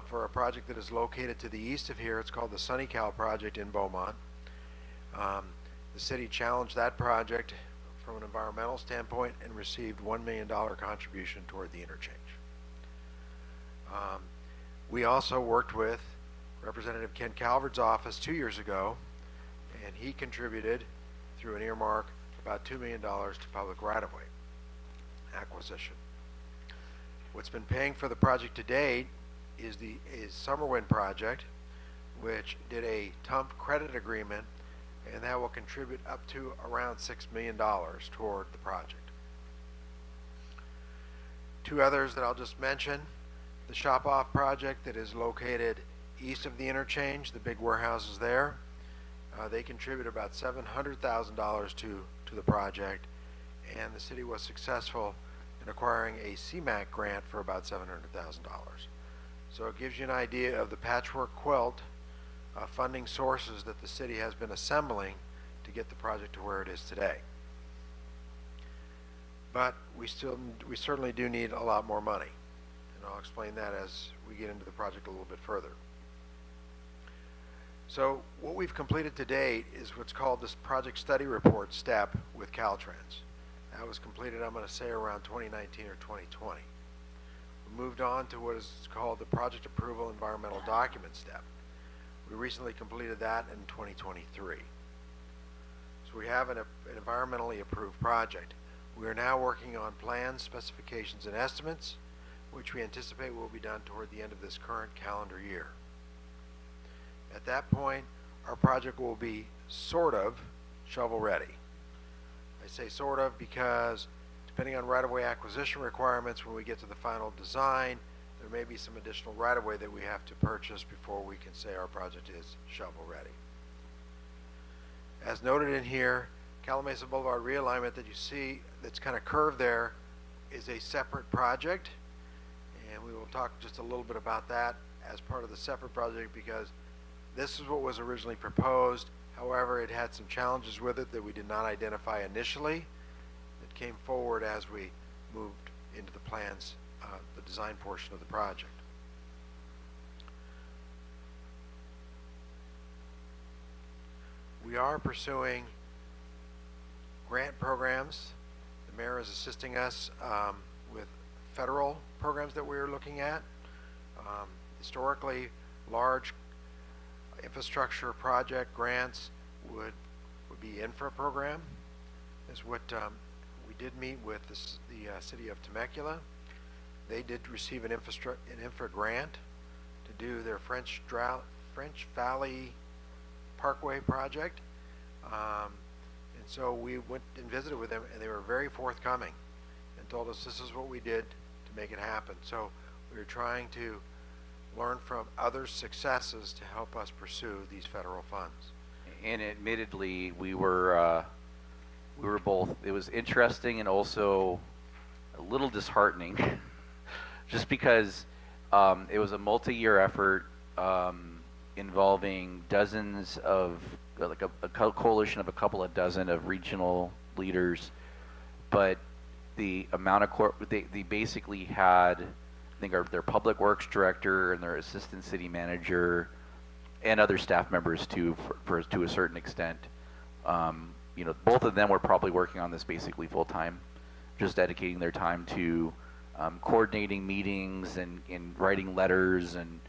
for a project that is located to the east of here, it's called the Sunny Cal project in Beaumont. The city challenged that project from an environmental standpoint and received $1 million contribution toward the interchange. We also worked with Representative Ken Calvert's office 2 years ago, and he contributed through an earmark about $2 million to public right-of-way acquisition. What's been paying for the project to date is Summerwind project, which did a TUMP credit agreement, and that will contribute up to around $6 million toward the project. Two others that I'll just mention: the Shop Off project that is located east of the interchange, the big warehouses there. They contribute about $700,000 to the project, and the city was successful in acquiring a CMAQ grant for about $700,000. So it gives you an idea of the patchwork quilt funding sources that the city has been assembling to get the project to where it is today. But we certainly do need a lot more money, and I'll explain that as we get into the project a little bit further. So what we've completed to date is what's called this project study report step with Caltrans. That was completed, I'm going to say, around 2019 or 2020. We moved on to what is called the project approval environmental document step. We recently completed that in 2023. So we have an environmentally approved project. We are now working on plans, specifications, and estimates, which we anticipate will be done toward the end of this current calendar year. At that point, our project will be sort of shovel ready. I say sort of because depending on right-of-way acquisition requirements, when we get to the final design, there may be some additional right-of-way that we have to purchase before we can say our project is shovel ready. As noted in here, Calamasa Boulevard realignment that you see that's kind of curved there is a separate project, and we will talk just a little bit about that as part of the separate project because this is what was originally proposed. However, it had some challenges with it that we did not identify initially that came forward as we moved into the plans, the design portion of the project. We are pursuing grant programs. The mayor is assisting us with federal programs that we're looking at. Historically, large infrastructure project grants would be infra program. Is what we did meet with the city of Temecula. They did receive an infra grant to do their French Valley Parkway project, and so we went and visited with them, and they were very forthcoming and told us this is what we did to make it happen. So we were trying to learn from others' successes to help us pursue these federal funds. And admittedly, we were both. It was interesting and also a little disheartening, just because it was a multi-year effort involving dozens of, like a coalition of a couple of dozen of regional leaders, but the amount of they basically had, I think, their public works director and their assistant city manager and other staff members too, to a certain extent. You know, both of them were probably working on this basically full time, just dedicating their time to coordinating meetings and writing letters and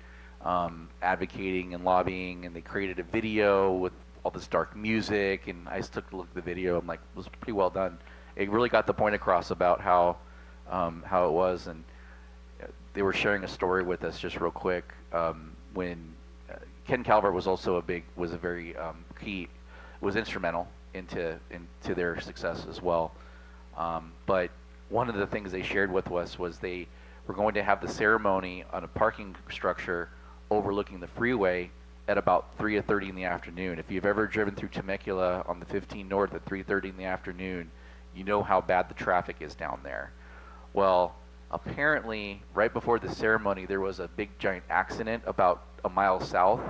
advocating and lobbying. And they created a video with all this dark music, and I just took a look at the video. I'm like, it was pretty well done. It really got the point across about how it was, and they were sharing a story with us just real quick. When Ken Calvert was also was instrumental into their success as well. But one of the things they shared with us was they were going to have the ceremony on a parking structure overlooking the freeway at about 3:30 in the afternoon. If you've ever driven through Temecula on the 15 North at 3:30 in the afternoon, you know how bad the traffic is down there. Well, apparently, right before the ceremony, there was a big giant accident about a mile south,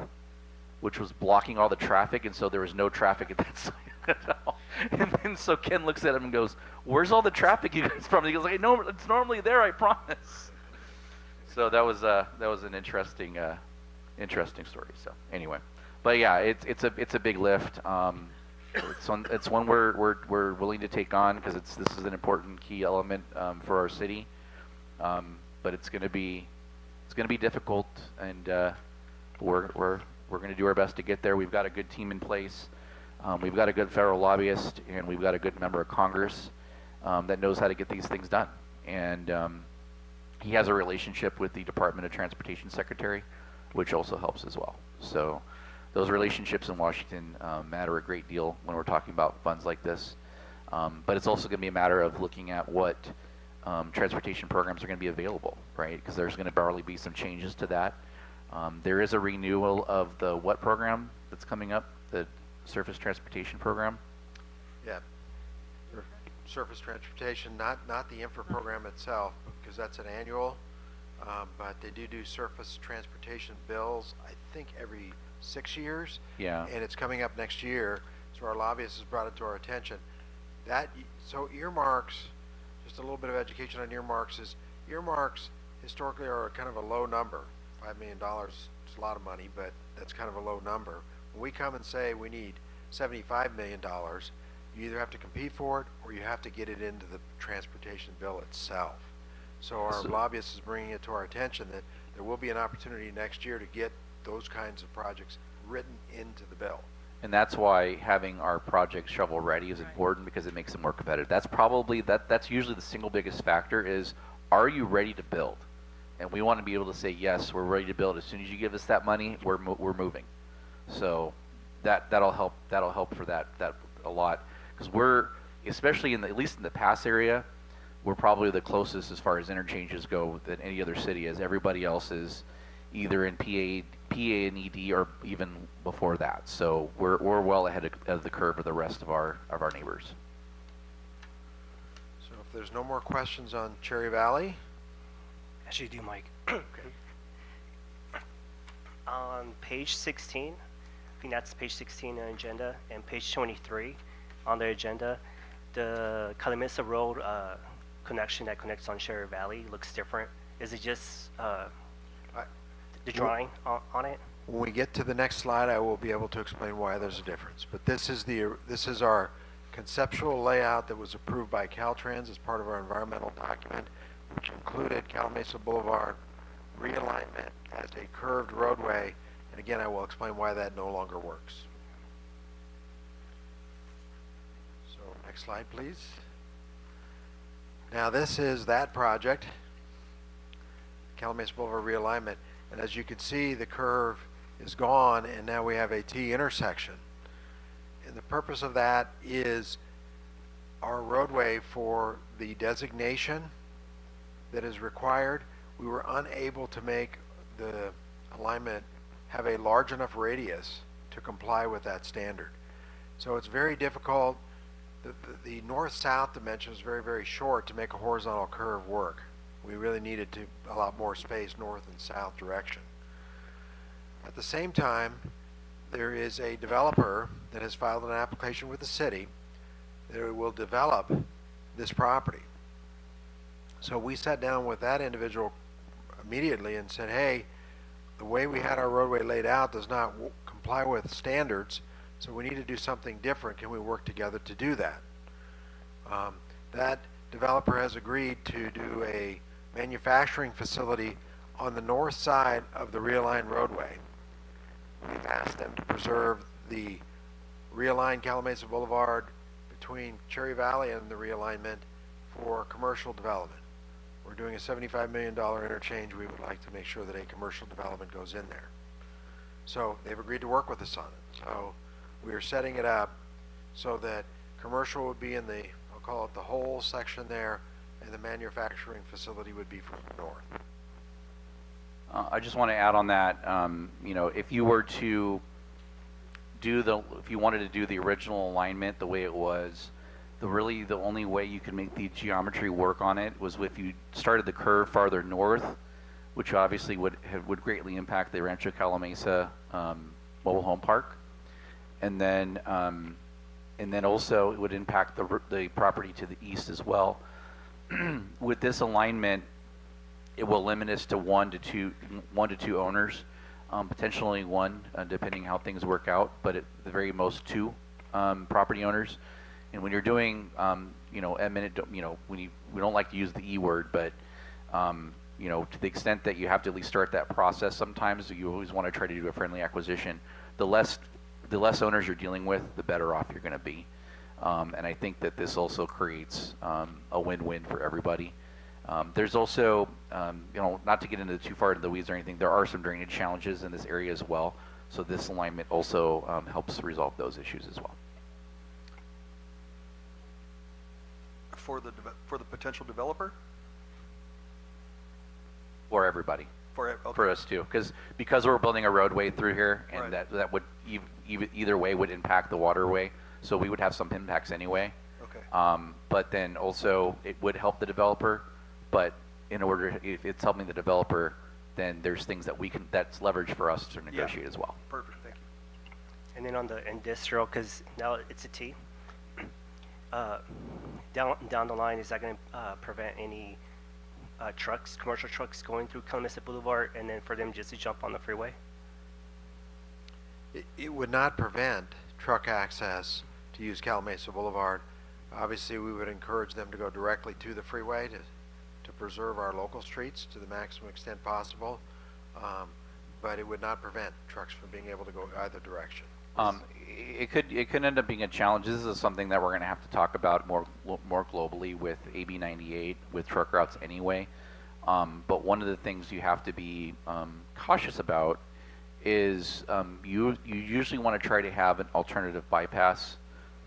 which was blocking all the traffic, and so there was no traffic at that site at all. And then so Ken looks at him and goes, "Where's all the traffic you guys from?" And he goes, "Like, no, it's normally there, I promise." So that was an interesting story. So anyway, but yeah, it's a big lift. It's one we're willing to take on because this is an important key element for our city. But it's gonna be difficult, and we're gonna do our best to get there. We've got a good team in place. We've got a good federal lobbyist, and we've got a good member of Congress that knows how to get these things done. And he has a relationship with the Department of Transportation Secretary, which also helps as well. So those relationships in Washington matter a great deal when we're talking about funds like this. But it's also going to be a matter of looking at what transportation programs are going to be available, right? Because there's going to probably be some changes to that. There is a renewal of the what program that's coming up, the Surface Transportation Program. Yeah. Surface transportation, not the infra program itself, because that's an annual, but they do surface transportation bills, I think every 6 years. Yeah. And it's coming up next year, so our lobbyist has brought it to our attention. So earmarks, just a little bit of education on earmarks is, earmarks historically are kind of a low number. $5 million is a lot of money, but that's kind of a low number. When we come and say we need $75 million, you either have to compete for it or you have to get it into the transportation bill itself. So our lobbyist is bringing it to our attention that there will be an opportunity next year to get those kinds of projects written into the bill. And that's why having our projects shovel ready is important, because it makes them more competitive. That's probably, that's usually the single biggest factor is, are you ready to build? And we want to be able to say, yes, we're ready to build. As soon as you give us that money, we're moving. So that'll help for that a lot. Because we're, especially at least in the pass area, we're probably the closest as far as interchanges go than any other city is. Everybody else is either in PA and ED or even before that. So we're well ahead of the curve of the rest of our neighbors. So if there's no more questions on Cherry Valley, Actually, do Mike. On page 16, I think that's page 16 on the agenda, and page 23 on the agenda, the Calimesa Road connection that connects on Cherry Valley looks different. Is it just the drawing on it? when we get to the next slide, I will be able to explain why there's a difference. But this is our conceptual layout that was approved by Caltrans as part of our environmental document, which included Calimesa Boulevard realignment as a curved roadway. And again, I will explain why that no longer works. So next slide, please. Now this is that project, Calimesa Boulevard realignment. And as you can see, the curve is gone, and now we have a T intersection. And the purpose of that is our roadway for the designation that is required. We were unable to make the alignment have a large enough radius to comply with that standard. So it's very difficult. The north-south dimension is very, very short to make a horizontal curve work. We really needed to a lot more space north and south direction. At the same time, there is a developer that has filed an application with the city that will develop this property. So we sat down with that individual immediately and said, hey, the way we had our roadway laid out does not comply with standards, so we need to do something different. Can we work together to do that? That developer has agreed to do a manufacturing facility on the north side of the realigned roadway. We've asked them to preserve the realigned Calamasa Boulevard between Cherry Valley and the realignment for commercial development. We're doing a $75 million interchange. We would like to make sure that a commercial development goes in there. So they've agreed to work with us on it. So we are setting it up so that commercial would be in the, I'll call it the whole section there, and the manufacturing facility would be from the north. I just want to add on that, you know, if you were to if you wanted to do the original alignment the way it was, the only way you could make the geometry work on it was if you started the curve farther north, which obviously would greatly impact the Rancho Calamasa mobile home park, and then also it would impact the property to the east as well. With this alignment, it will limit us to one to two owners, potentially one, depending how things work out, but at the very most two property owners. And when you're doing, you know, eminent, you know, we don't like to use the E word, but you know, to the extent that you have to at least start that process, sometimes you always want to try to do a friendly acquisition. The less owners you're dealing with, the better off you're going to be. And I think that this also creates a win-win for everybody. There's also, you know, not to get into too far into the weeds or anything, there are some drainage challenges in this area as well. So this alignment also helps resolve those issues as well. For the potential developer? For everybody. Okay. For us too, because we're building a roadway through here, and Right. that would either way would impact the waterway. So we would have some impacts anyway. Okay. But then also it would help the developer. But if it's helping the developer, then there's things that that's leverage for us to negotiate as well. Perfect, thank you. And then on the industrial, because now it's a T, down the line, is that going to prevent any commercial trucks going through Calamasa Boulevard, and then for them just to jump on the freeway? It would not prevent truck access to use Calamasa Boulevard. Obviously, we would encourage them to go directly to the freeway to preserve our local streets to the maximum extent possible. But it would not prevent trucks from being able to go either direction. It could end up being a challenge. This is something that we're going to have to talk about more globally with AB 98 with truck routes anyway. But one of the things you have to be cautious about is you usually want to try to have an alternative bypass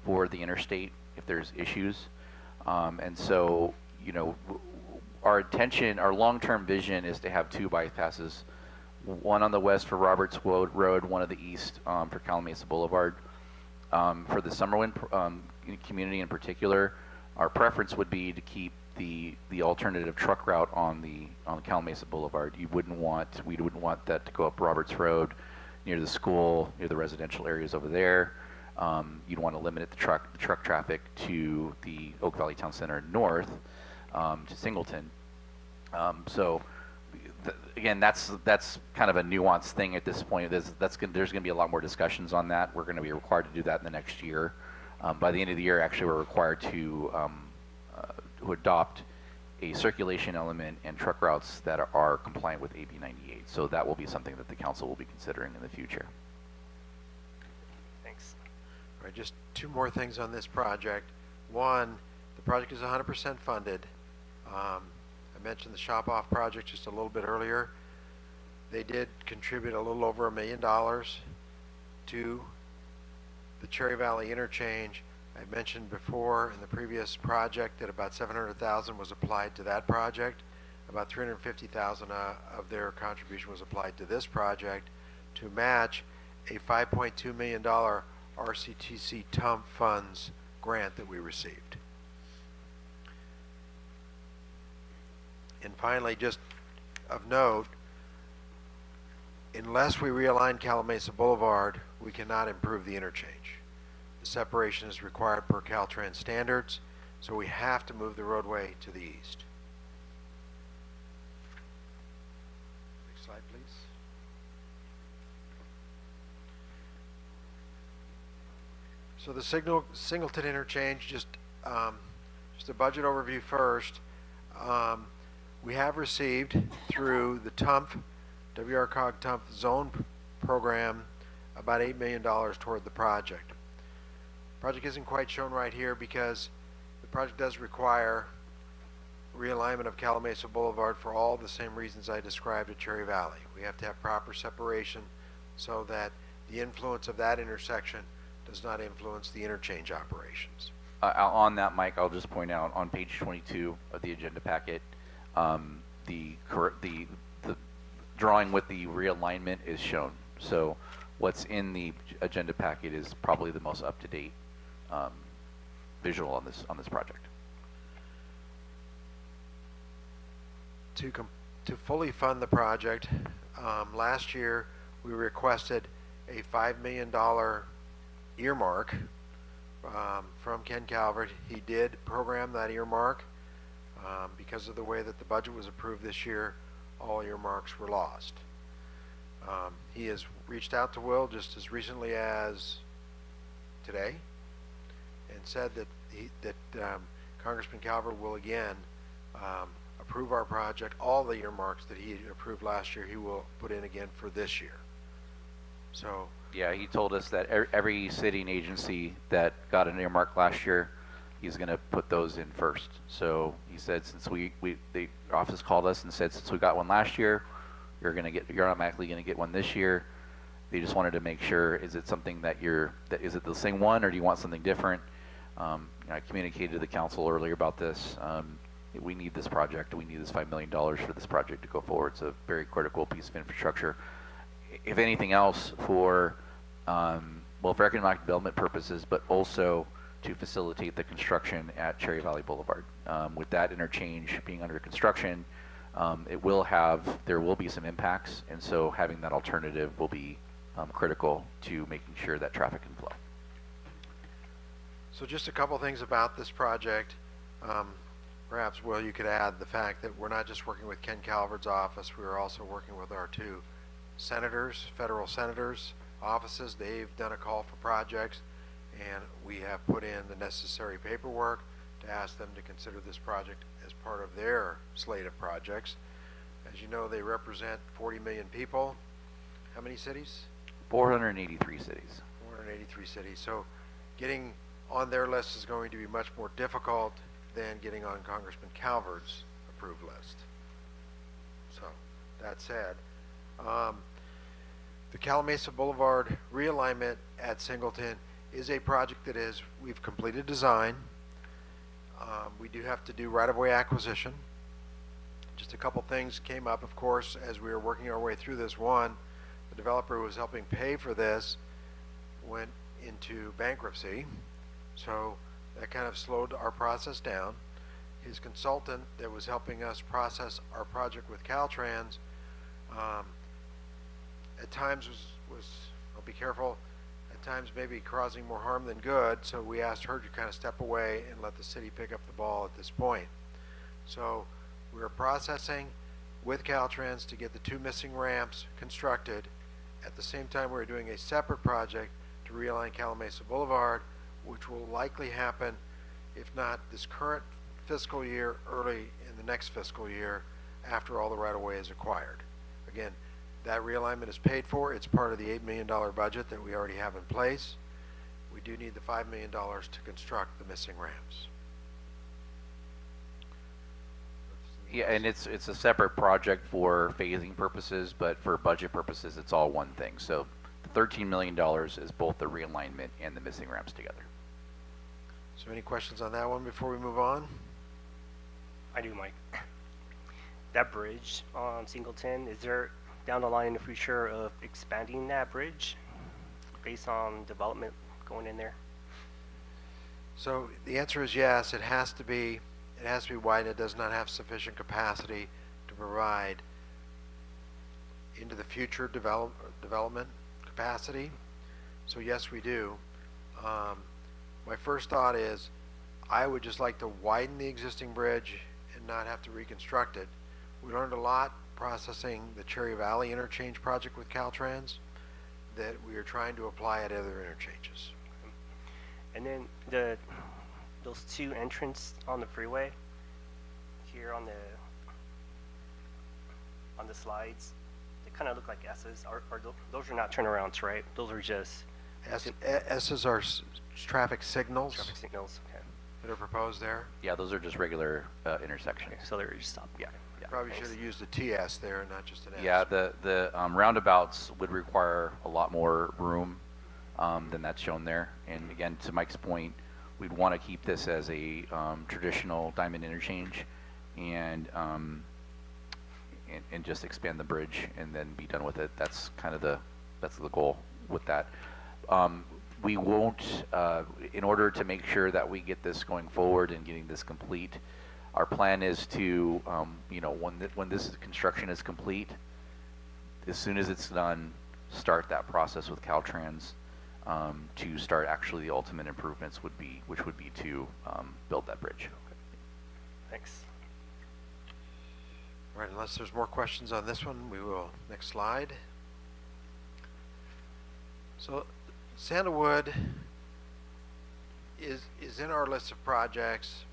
for the interstate if there's issues. And so, you know, our long-term vision is to have two bypasses. One on the west for Roberts Road, one on the east for Calamasa Boulevard. For the Summerlin community in particular, our preference would be to keep the alternative truck route on Calamasa Boulevard. We wouldn't want that to go up Roberts Road near the school, near the residential areas over there. You'd want to limit the truck traffic to the Oak Valley Town Center north to Singleton. Again, that's kind of a nuanced thing at this point. There's going to be a lot more discussions on that. We're going to be required to do that in the next year. By the end of the year, actually, we're required to adopt a circulation element and truck routes that are compliant with AB 98. So that will be something that the council will be considering in the future. Thanks. All right, just two more things on this project. One, the project is 100% funded. I mentioned the Shop-Off project just a little bit earlier. They did contribute a little over $1 million to the Cherry Valley interchange. I mentioned before in the previous project that about $700,000 was applied to that project. About $350,000 of their contribution was applied to this project to match a $5.2 million RCTC TUMP funds grant that we received. And finally, just of note, unless we realign Calamasa Boulevard, we cannot improve the interchange. The separation is required per Caltrans standards, so we have to move the roadway to the east. Next slide, please. So the Singleton interchange, just a budget overview first. We have received through the TUMF, WRCOG TUMF zone program, about $8 million toward the project. Project isn't quite shown right here because the project does require realignment of Calamasa Boulevard for all the same reasons I described at Cherry Valley. We have to have proper separation so that the influence of that intersection does not influence the interchange operations. On that, Mike, I'll just point out on page 22 of the agenda packet, the drawing with the realignment is shown. So what's in the agenda packet is probably the most up-to-date visual on this project. To fully fund the project, last year we requested a $5 million earmark from Ken Calvert. He did program that earmark. Because of the way that the budget was approved this year, all earmarks were lost. He has reached out to Will just as recently as today and said that Congressman Calvert will again approve our project. All the earmarks that he approved last year, he will put in again for this year. So Yeah, he told us that every city and agency that got an earmark last year, he's going to put those in first. So he said, since the office called us and said, since we got one last year, you're automatically going to get one this year. They just wanted to make sure, is it something is it the same one, or do you want something different? I communicated to the council earlier about this. We need this project. We need this $5 million for this project to go forward. It's a very critical piece of infrastructure. If anything else, for economic development purposes, but also to facilitate the construction at Cherry Valley Boulevard. With that interchange being under construction, there will be some impacts, and so having that alternative will be critical to making sure that traffic can flow. So just a couple things about this project. Perhaps, Will, you could add the fact that we're not just working with Ken Calvert's office, we are also working with our two senators, federal senators' offices. They've done a call for projects, and we have put in the necessary paperwork to ask them to consider this project as part of their slate of projects. As you know, they represent 40 million people. How many cities? 483 cities. 483 cities. So getting on their list is going to be much more difficult than getting on Congressman Calvert's approved list. So that said, the Calamasa Boulevard realignment at Singleton is a project that we've completed design. We do have to do right-of-way acquisition. Just a couple things came up, of course, as we were working our way through this. One, the developer who was helping pay for this went into bankruptcy, so that kind of slowed our process down. His consultant that was helping us process our project with Caltrans at times was, I'll be careful, at times maybe causing more harm than good, so we asked her to kind of step away and let the city pick up the ball at this point. So we're processing with Caltrans to get the 2 missing ramps constructed. At the same time, we're doing a separate project to realign Calamasa Boulevard, which will likely happen, if not this current fiscal year, early in the next fiscal year, after all the right-of-way is acquired. Again, that realignment is paid for. It's part of the $8 million budget that we already have in place. We do need the $5 million to construct the missing ramps. Yeah, and it's a separate project for phasing purposes, but for budget purposes, it's all one thing. So the $13 million is both the realignment and the missing ramps together. So any questions on that one before we move on? I do, Mike. That bridge on Singleton, is there down the line in the future of expanding that bridge based on development going in there? So the answer is yes. It has to be widened. It does not have sufficient capacity to provide into the future development capacity. So yes, we do. My first thought is I would just like to widen the existing bridge and not have to reconstruct it. We learned a lot processing the Cherry Valley interchange project with Caltrans that we are trying to apply at other interchanges. And then those two entrance on the freeway here on the slides, they kind of look like S's. Those are not turnarounds, right? Those are just S's are traffic signals traffic signals. Okay. that are proposed there. Yeah, those are just regular intersections. Okay, so they're just stop. Yeah, yeah. Probably Thanks. should have used a TS there and not just an S. Yeah, the roundabouts would require a lot more room than that's shown there. And again, to Mike's point, we'd want to keep this as a traditional diamond interchange and just expand the bridge and then be done with it. That's kind of the goal with that. We won't, in order to make sure that we get this going forward and getting this complete, our plan is to, when this construction is complete, as soon as it's done, start that process with Caltrans to start actually the ultimate improvements which would be to build that bridge. Thanks. All right, unless there's more questions on this one, we will, next slide. So Sandalwood is in our list of projects.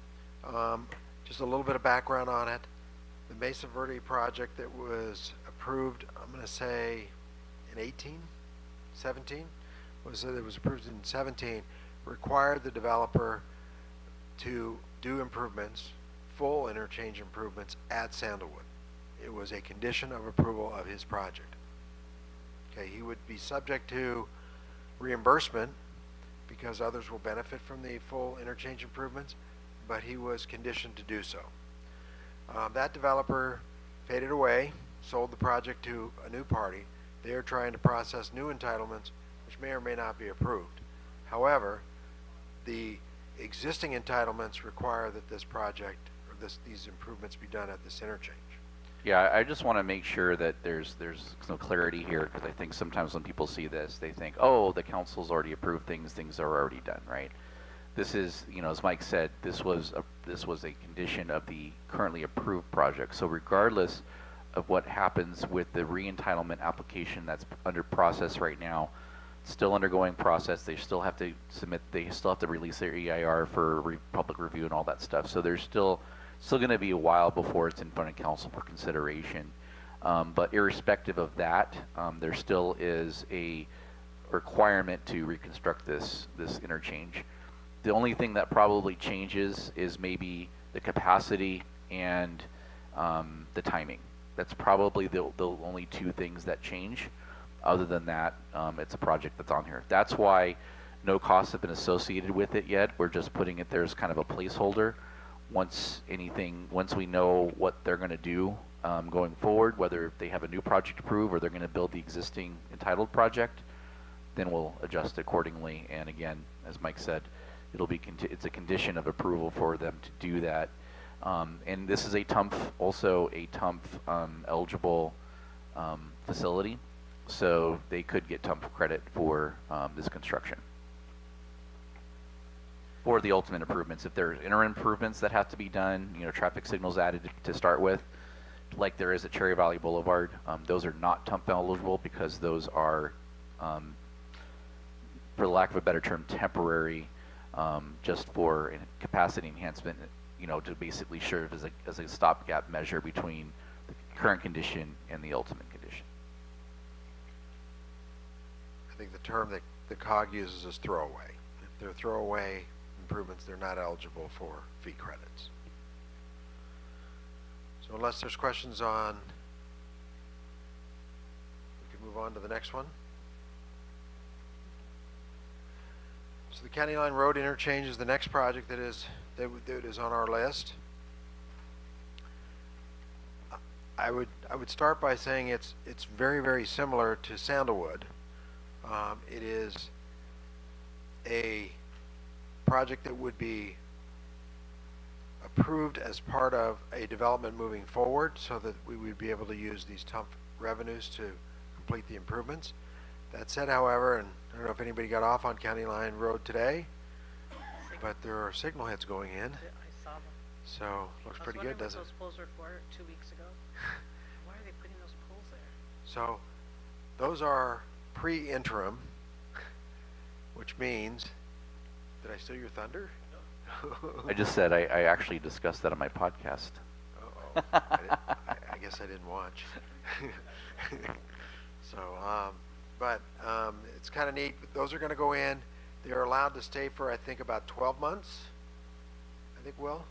Just a little bit of background on it. The Mesa Verde project that was approved, I'm going to say in 17, it was approved in 17, required the developer to do improvements, full interchange improvements at Sandalwood. It was a condition of approval of his project. Okay, he would be subject to reimbursement because others will benefit from the full interchange improvements, but he was conditioned to do so. That developer faded away, sold the project to a new party. They are trying to process new entitlements, which may or may not be approved. However, the existing entitlements require that this project or these improvements be done at this interchange. Yeah, I just want to make sure that there's some clarity here, because I think sometimes when people see this, they think, oh, the council's already approved things are already done, right? This is, as Mike said, this was a condition of the currently approved project. So regardless of what happens with the re-entitlement application that's under process right now, still undergoing process, they still have to submit, they still have to release their EIR for public review and all that stuff. So there's still going to be a while before it's in front of council for consideration. But irrespective of that, there still is a requirement to reconstruct this interchange. The only thing that probably changes is maybe the capacity and the timing. That's probably the only two things that change. Other than that, it's a project that's on here. That's why no costs have been associated with it yet. We're just putting it there as kind of a placeholder. Once we know what they're going to do going forward, whether they have a new project approved or they're going to build the existing entitled project, then we'll adjust accordingly. And again, as Mike said, it's a condition of approval for them to do that. And this is also a TUMF eligible facility, so they could get TUMF credit for this construction. For the ultimate improvements, if there's interim improvements that have to be done, traffic signals added to start with, like there is at Cherry Valley Boulevard, those are not TUMF eligible because those are, for lack of a better term, temporary, just for capacity enhancement, to basically serve as a stopgap measure between the current condition and the ultimate condition. I think the term that the COG uses is throwaway. If they're throwaway improvements, they're not eligible for fee credits. So unless there's questions on, we can move on to the next one. So the County Line Road interchange is the next project that is on our list. I would start by saying it's very, very similar to Sandalwood. It is a project that would be approved as part of a development moving forward so that we would be able to use these TUMF revenues to complete the improvements. That said, however, and I don't know if anybody got off on County Line Road today, but there are signal hits going in, I saw them. so looks pretty good, doesn't it? I was wondering what those poles were for 2 weeks ago. Why are they putting those poles there? So those are pre-interim, which means Did I steal your thunder? I just said I actually discussed that on my podcast. Uh-oh. I guess I didn't watch. So, it's kind of neat. Those are going to go in. They're allowed to stay for, I think, about 12 months. I think, Will?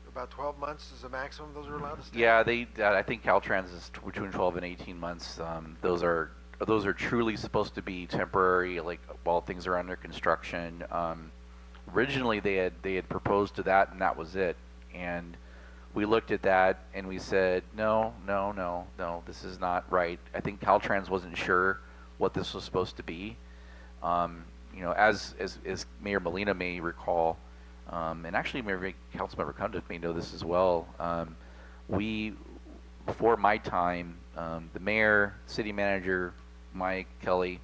About 12 months is the maximum those are allowed to stay? Yeah, I think Caltrans is between 12 and 18 months. Those are truly supposed to be temporary, like while things are under construction. Originally, they had proposed to that, and that was it. And we looked at that and we said, no, this is not right. I think Caltrans wasn't sure what this was supposed to be. You know, as Mayor Molina may recall, and actually Councilmember Cundiff may know this as well. We, before my time, the mayor, city manager, Mike, Kelly,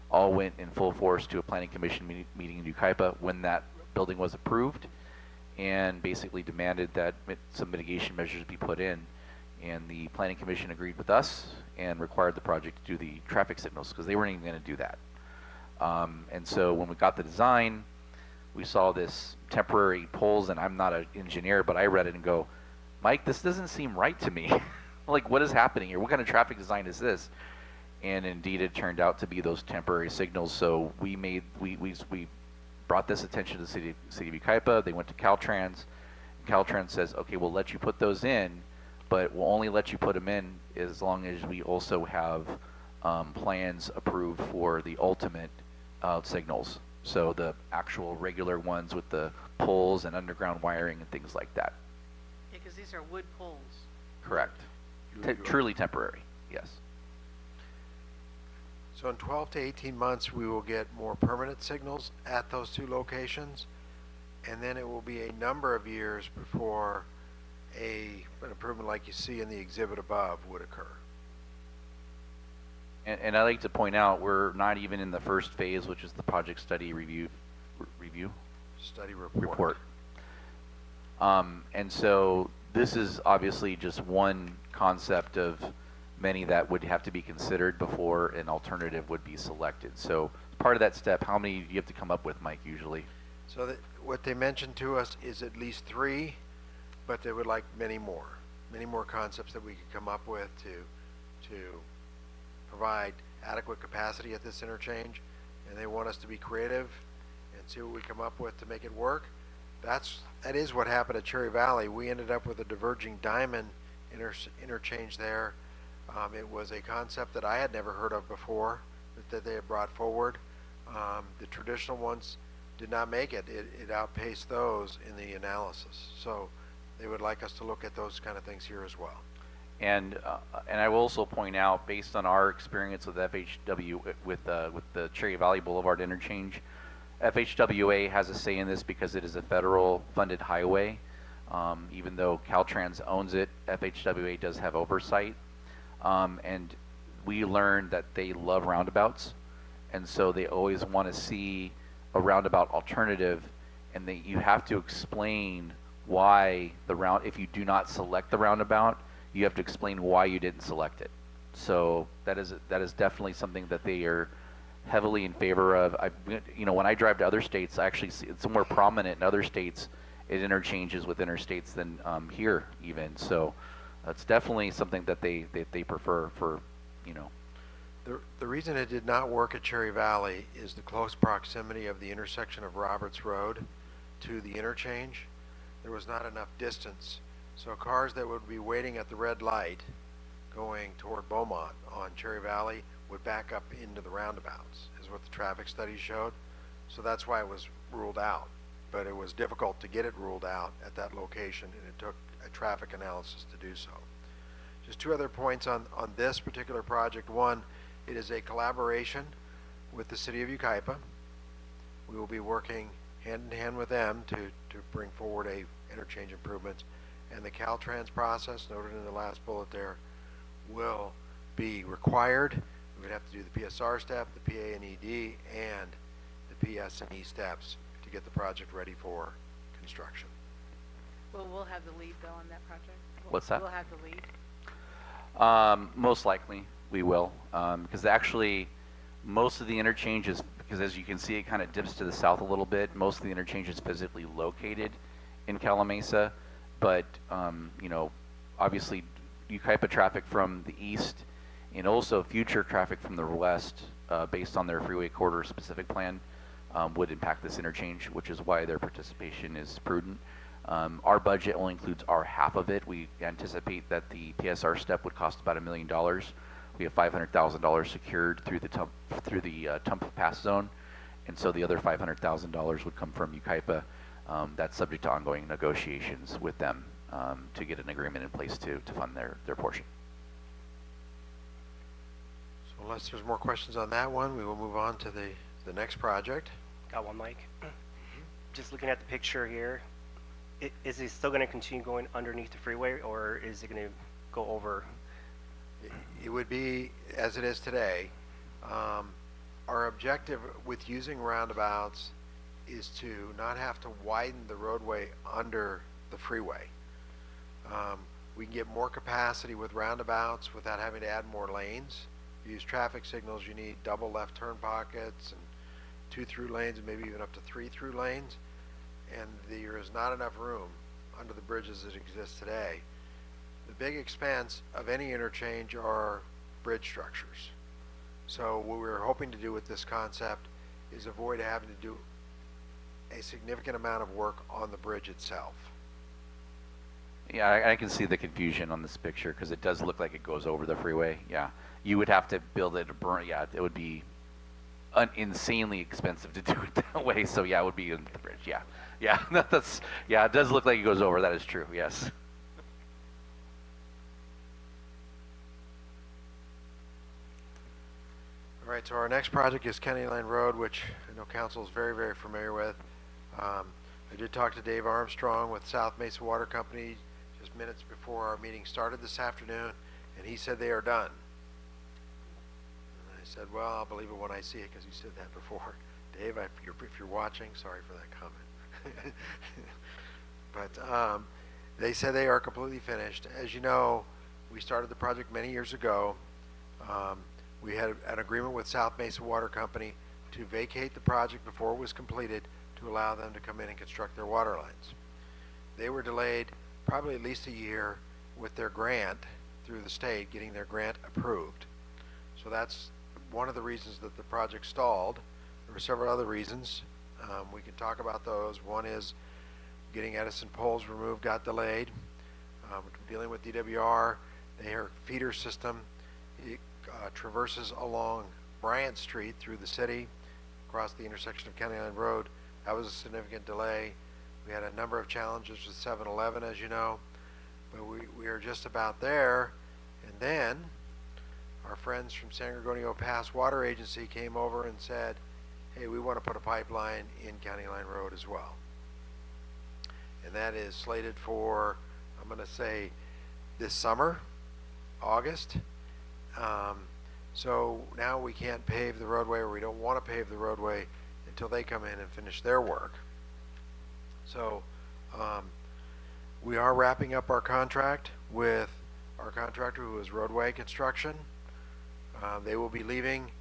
all went in full force to a planning commission meeting in Yucaipa when that building was approved, and basically demanded that some mitigation measures be put in. And the planning commission agreed with us and required the project to do the traffic signals because they weren't even going to do that. And so when we got the design, we saw this temporary poles, and I'm not an engineer, but I read it and go, Mike, this doesn't seem right to me. Like, what is happening here? What kind of traffic design is this? And indeed, it turned out to be those temporary signals. So we brought this attention to the city of Yucaipa. They went to Caltrans. Caltrans says, okay, we'll let you put those in, but we'll only let you put them in as long as we also have plans approved for the ultimate signals. So the actual regular ones with the poles and underground wiring and things like that. Yeah, because these are wood poles. Correct. Truly temporary, yes. So in 12 to 18 months, we will get more permanent signals at those two locations, and then it will be a number of years before an improvement like you see in the exhibit above would occur. And I like to point out, we're not even in the first phase, which is the project study review Study report. And so this is obviously just one concept of many that would have to be considered before an alternative would be selected. So part of that step, how many do you have to come up with, Mike, usually? So what they mentioned to us is at least 3, but they would like many more concepts that we could come up with to provide adequate capacity at this interchange, and they want us to be creative and see what we come up with to make it work. That is what happened at Cherry Valley. We ended up with a diverging diamond interchange there. It was a concept that I had never heard of before that they had brought forward. The traditional ones did not make it. It outpaced those in the analysis. So they would like us to look at those kind of things here as well. And I will also point out, based on our experience with FHW, with the Cherry Valley Boulevard interchange, FHWA has a say in this because it is a federal funded highway. Even though Caltrans owns it, FHWA does have oversight. And we learned that they love roundabouts, and so they always want to see a roundabout alternative, and you have to explain why if you do not select the roundabout, you have to explain why you didn't select it. So that is definitely something that they are heavily in favor of. When I drive to other states, I actually see it's more prominent in other states. It interchanges with interstates than here even. So it's definitely something that they prefer for, The reason it did not work at Cherry Valley is the close proximity of the intersection of Roberts Road to the interchange. There was not enough distance. So cars that would be waiting at the red light going toward Beaumont on Cherry Valley would back up into the roundabouts, is what the traffic study showed. So that's why it was ruled out. But it was difficult to get it ruled out at that location, and it took a traffic analysis to do so. Just 2 other points on this particular project. One, it is a collaboration with the city of Yucaipa. We will be working hand in hand with them to bring forward a interchange improvements. And the Caltrans process, noted in the last bullet there, will be required. We would have to do the PSR step, the PA and ED, and the PS&E steps to get the project ready for construction. Well, we'll have the lead, though, on that project. What's that? We'll have the lead. most likely we will, because actually most of the interchange is because as you can see, it kind of dips to the south a little bit. Most of the interchange is physically located in Calamasa, but you know, obviously Yucaipa traffic from the east and also future traffic from the west, based on their freeway corridor specific plan, would impact this interchange, which is why their participation is prudent. Our budget only includes our half of it. We anticipate that the PSR step would cost about $1 million. We have $500,000 secured through the Tump Pass zone, and so the other $500,000 would come from Yucaipa. That's subject to ongoing negotiations with them to get an agreement in place to fund their portion. So unless there's more questions on that one, we will move on to the next project. Got one, Mike? Just looking at the picture here, is it still going to continue going underneath the freeway, or is it going to go over? It would be as it is today. Our objective with using roundabouts is to not have to widen the roadway under the freeway. We can get more capacity with roundabouts without having to add more lanes. If you use traffic signals, you need double left turn pockets and 2 through lanes and maybe even up to 3 through lanes. And there is not enough room under the bridges that exist today. The big expense of any interchange are bridge structures. So what we're hoping to do with this concept is avoid having to do a significant amount of work on the bridge itself. Yeah, I can see the confusion on this picture because it does look like it goes over the freeway. Yeah, you would have to build it. Yeah, it would be insanely expensive to do it that way. So yeah, it would be in the bridge. Yeah, yeah, yeah. It does look like it goes over. That is true. Yes. All right, so our next project is County Line Road, which I know council is very, very familiar with. I did talk to Dave Armstrong with South Mesa Water Company just minutes before our meeting started this afternoon, and he said they are done. And I said, well, I'll believe it when I see it, because you said that before. Dave, if you're watching, sorry for that comment. But they said they are completely finished. As you know, we started the project many years ago. We had an agreement with South Mesa Water Company to vacate the project before it was completed to allow them to come in and construct their water lines. They were delayed probably at least a year with their grant through the state, getting their grant approved. So that's one of the reasons that the project stalled. There were several other reasons. We can talk about those. One is getting Edison poles removed got delayed. Dealing with DWR, their feeder system traverses along Bryant Street through the city, across the intersection of County Line Road. That was a significant delay. We had a number of challenges with 7-Eleven, as you know, but we are just about there. And then our friends from San Gorgonio Pass Water Agency came over and said, hey, we want to put a pipeline in County Line Road as well. And that is slated for, I'm going to say, this summer, August. So now we can't pave the roadway, or we don't want to pave the roadway until they come in and finish their work. So we are wrapping up our contract with our contractor, who is Roadway Construction. They will be leaving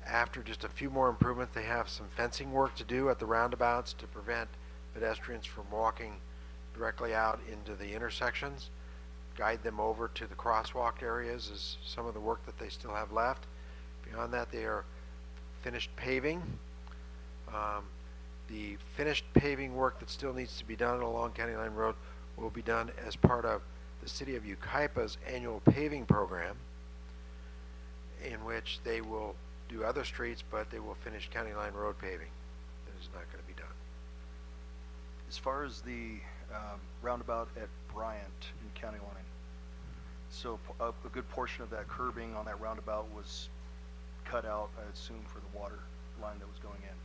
after just a few more improvements. They have some fencing work to do at the roundabouts to prevent pedestrians from walking directly out into the intersections. Guide them over to the crosswalk areas is some of the work that they still have left. Beyond that, they are finished paving. The finished paving work that still needs to be done along County Line Road will be done as part of the City of Yucaipa's annual paving program, in which they will do other streets, but they will finish County Line Road paving. That is not going to be done. As far as the roundabout at Bryant in County Line, so a good portion of that curbing on that roundabout was cut out, I assume, for the water line that was going in.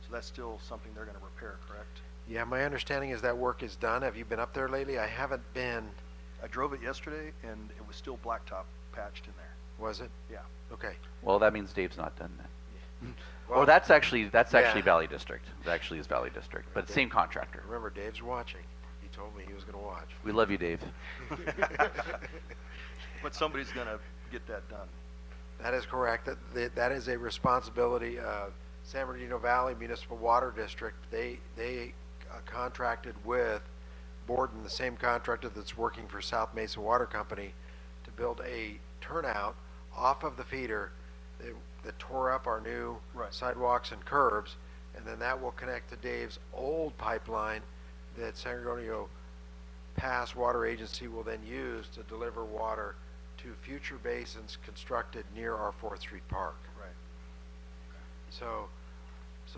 So that's still something they're going to repair, correct? Yeah, my understanding is that work is done. Have you been up there lately? I haven't been. I drove it yesterday, and it was still blacktop patched in there. Was it? Yeah. Okay. Well, that means Dave's not done then. Well, Or that's actually yeah. Valley District. It actually is Valley District, but same contractor. Remember, Dave's watching. He told me he was going to watch. We love you, Dave. But somebody's going to get that done. That is correct. That is a responsibility of San Bernardino Valley Municipal Water District, they contracted with Borden, the same contractor that's working for South Mesa Water Company, to build a turnout off of the feeder that tore up our new Right. sidewalks and curbs, and then that will connect to Dave's old pipeline that San Antonio Pass Water Agency will then use to deliver water to future basins constructed near our 4th Street Park. Right. So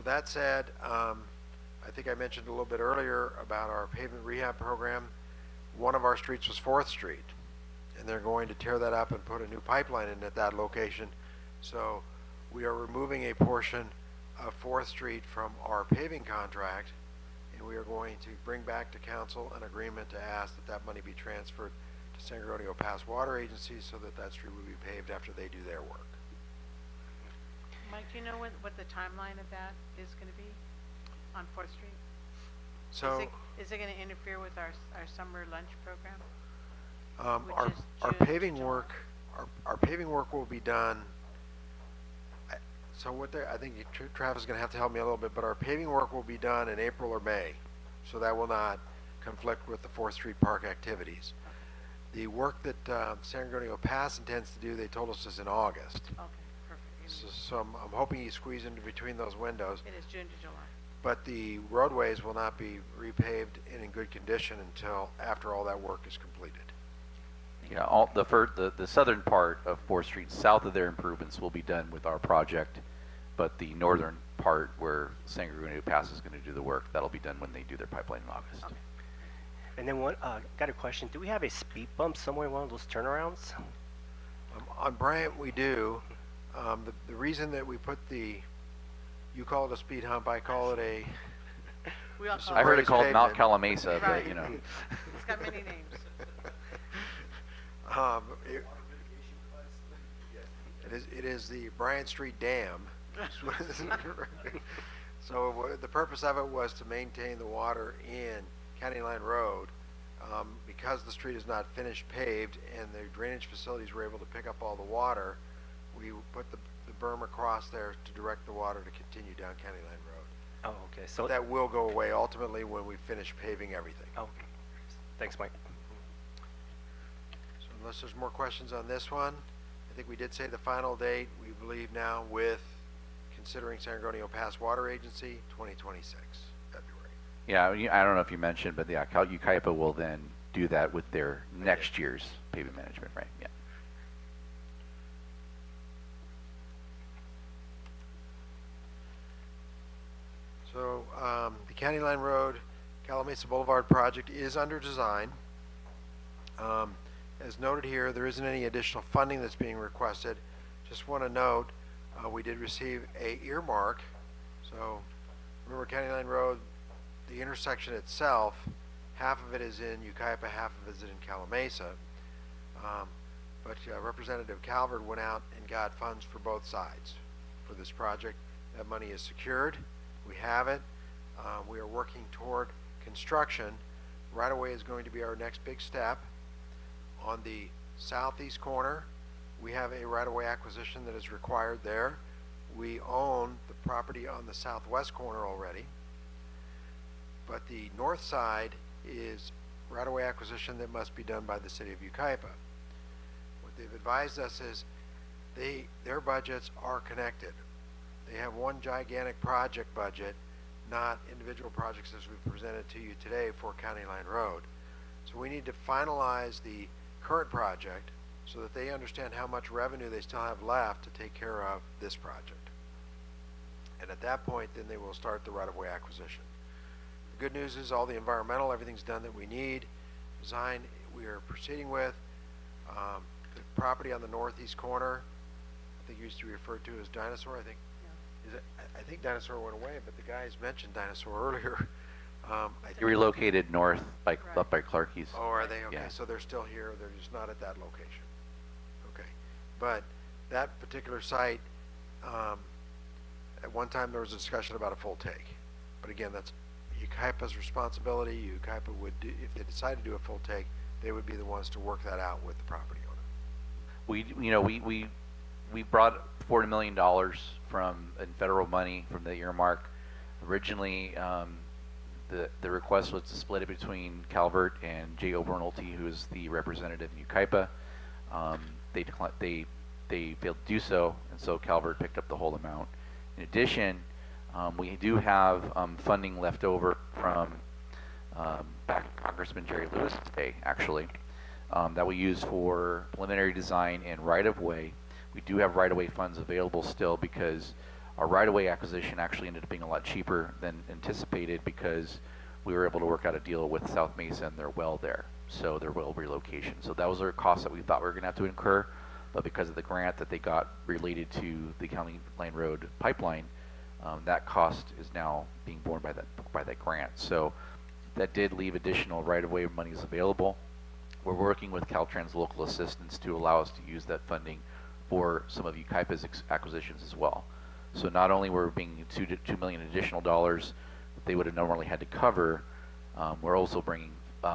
that said, I think I mentioned a little bit earlier about our pavement rehab program. One of our streets was 4th Street, and they're going to tear that up and put a new pipeline in at that location. So we are removing a portion of 4th Street from our paving contract, and we are going to bring back to council an agreement to ask that that money be transferred to San Antonio Pass Water Agency so that that street will be paved after they do their work. Mike, do you know what the timeline of that is gonna be on 4th Street? So Is it gonna interfere with our summer lunch program? which our is our June to paving July. work, our paving work will be done. So I think Travis is going to have to help me a little bit, but our paving work will be done in April or May, so that will not conflict with the 4th Street Park activities. The work that San Antonio Pass intends to do, they told us, is in August. Okay, perfect. So I'm hoping you squeeze into between those windows. It is June to July. But the roadways will not be repaved and in good condition until after all that work is completed. Yeah, all, the southern part of 4th Street, south of their improvements will be done with our project, but the northern part where San Gregorio Pass is going to do the work, that'll be done when they do their pipeline in August. Okay. And then got a question. Do we have a speed bump somewhere in one of those turnarounds? On Bryant, we do. The reason that we put you call it a speed hump, I call it a, We all call I heard it raised called Mount pavement. Calamasa, Right. but you know. It's got many names. it- it is the Bryant Street Dam. So the purpose of it was to maintain the water in County Line Road. Because the street is not finished paved and the drainage facilities were able to pick up all the water, we put the berm across there to direct the water to continue down County Line Road. Oh, okay. So That will go away ultimately when we finish paving everything. Oh, thanks, Mike. So unless there's more questions on this one, I think we did say the final date, we believe now with considering San Antonio Pass Water Agency, 2026, February. Yeah, I don't know if you mentioned, but yeah, Ukaipa will then do that with their next year's pavement management, right? Yeah. So the County Line Road, Calamasa Boulevard project is under design. As noted here, there isn't any additional funding that's being requested. Just want to note, we did receive a earmark. So remember County Line Road, the intersection itself, half of it is in Ukaipa, half of it is in Calamasa. But Representative Calvert went out and got funds for both sides for this project. That money is secured. We have it. We are working toward construction. Right away is going to be our next big step. On the southeast corner, we have a right-of-way acquisition that is required there. We own the property on the southwest corner already. But the north side is right-of-way acquisition that must be done by the city of Ukaipa. What they've advised us is their budgets are connected. They have one gigantic project budget, not individual projects as we presented to you today for County Line Road. So we need to finalize the current project so that they understand how much revenue they still have left to take care of this project. And at that point, then they will start the right-of-way acquisition. The good news is all the environmental, everything's done that we need. Design, we are proceeding with. The property on the northeast corner, I think used to be referred to as Dinosaur. I think Dinosaur went away, but the guys mentioned Dinosaur earlier. They relocated north up by Clarkey's. Oh, are they? Okay, Yeah. so they're still here, they're just not at that location. Okay, but that particular site, at one time there was a discussion about a full take. But again, that's Ukaipa's responsibility. Ukaipa would, if they decide to do a full take, they would be the ones to work that out with the property owner. We we brought $40 million in federal money from the earmark. Originally, the request was to split it between Calvert and Jay Obernolte, who is the representative in Ukaipa. They declined. They failed to do so, and so Calvert picked up the whole amount. In addition, we do have funding left over from back to Congressman Jerry Lewis today, actually, that we use for preliminary design and right-of-way. We do have right-of-way funds available still because our right-of-way acquisition actually ended up being a lot cheaper than anticipated because we were able to work out a deal with South Mesa and their well there, so their well relocation. So that was a cost that we thought we were going to have to incur, but because of the grant that they got related to the County Line Road pipeline, that cost is now being borne by that grant. So that did leave additional right-of-way monies available. We're working with Caltrans local assistance to allow us to use that funding for some of Ukaipa's acquisitions as well. So not only were we being $2 million additional dollars that they would have normally had to cover, we're also bringing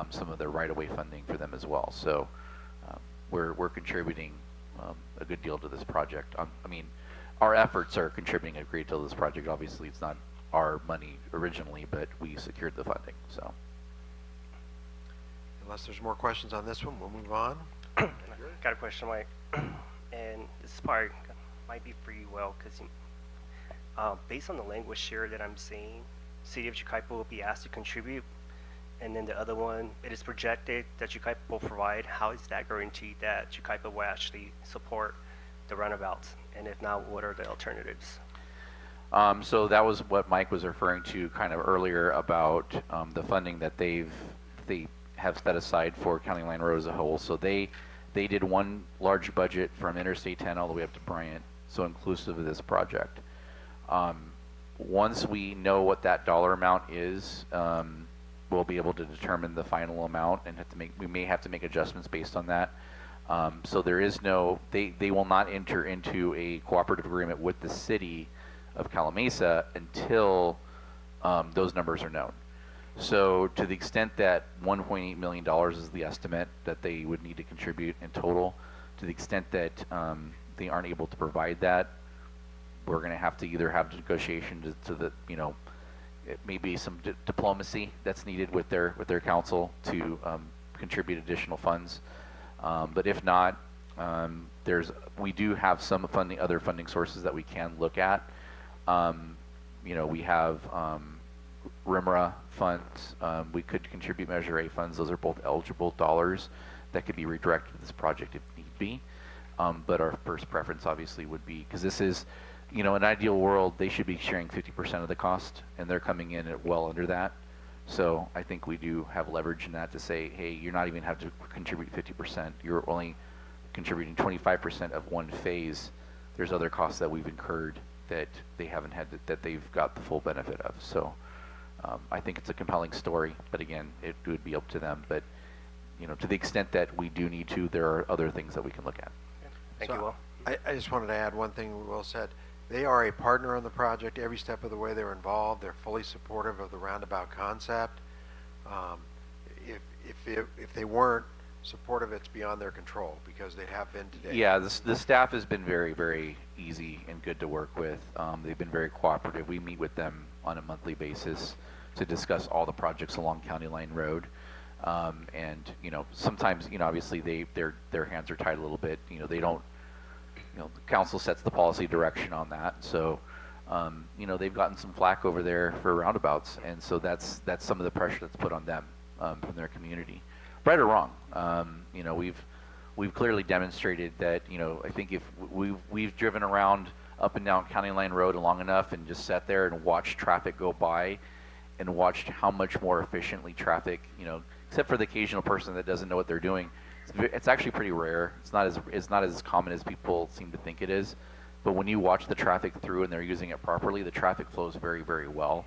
some of their right-of-way funding for them as well. So we're contributing a good deal to this project. I mean, our efforts are contributing a great deal to this project. Obviously, it's not our money originally, but we secured the funding. So, Unless there's more questions on this one, we'll move on. Got a question, Mike, and this part might be for you, Will, because based on the language here that I'm seeing, City of Ukaipa will be asked to contribute, and then the other one, it is projected that Ukaipa will provide. How is that guaranteed that Ukaipa will actually support the runabouts? And if not, what are the alternatives? so that was what Mike was referring to kind of earlier about the funding that they have set aside for County Line Road as a whole. So they did one large budget from Interstate 10 all the way up to Bryant, so inclusive of this project. Once we know what that dollar amount is, we'll be able to determine the final amount and we may have to make adjustments based on that. So there is no, they will not enter into a cooperative agreement with the city of Calamasa until those numbers are known. So to the extent that $1.8 million is the estimate that they would need to contribute in total, to the extent that they aren't able to provide that, we're going to have to either have negotiation to the, it may be some diplomacy that's needed with their council to contribute additional funds. But if not, we do have some other funding sources that we can look at. We have RIMRA funds. We could contribute Measure A funds. Those are both eligible dollars that could be redirected to this project if need be. But our first preference obviously would be, because this is, in an ideal world, they should be sharing 50% of the cost, and they're coming in at well under that. So I think we do have leverage in that to say, hey, you're not even have to contribute 50%. You're only contributing 25% of one phase. There's other costs that we've incurred that they haven't had, that they've got the full benefit of. So I think it's a compelling story, but again, it would be up to them. But to the extent that we do need to, there are other things that we can look at. Thank you, Will. I just wanted to add one thing Will said. They are a partner on the project every step of the way. They're involved. They're fully supportive of the roundabout concept. If they weren't supportive, it's beyond their control because they have been today. Yeah, the staff has been very, very easy and good to work with. They've been very cooperative. We meet with them on a monthly basis to discuss all the projects along County Line Road. And sometimes obviously their hands are tied a little bit. They don't. The council sets the policy direction on that. So, they've gotten some flack over there for roundabouts, and so that's some of the pressure that's put on them from their community, right or wrong. We've clearly demonstrated that. I think if we've driven around up and down County Line Road long enough and just sat there and watched traffic go by, and watched how much more efficiently traffic, except for the occasional person that doesn't know what they're doing. It's actually pretty rare. It's not as common as people seem to think it is. But when you watch the traffic through and they're using it properly, the traffic flows very, very well.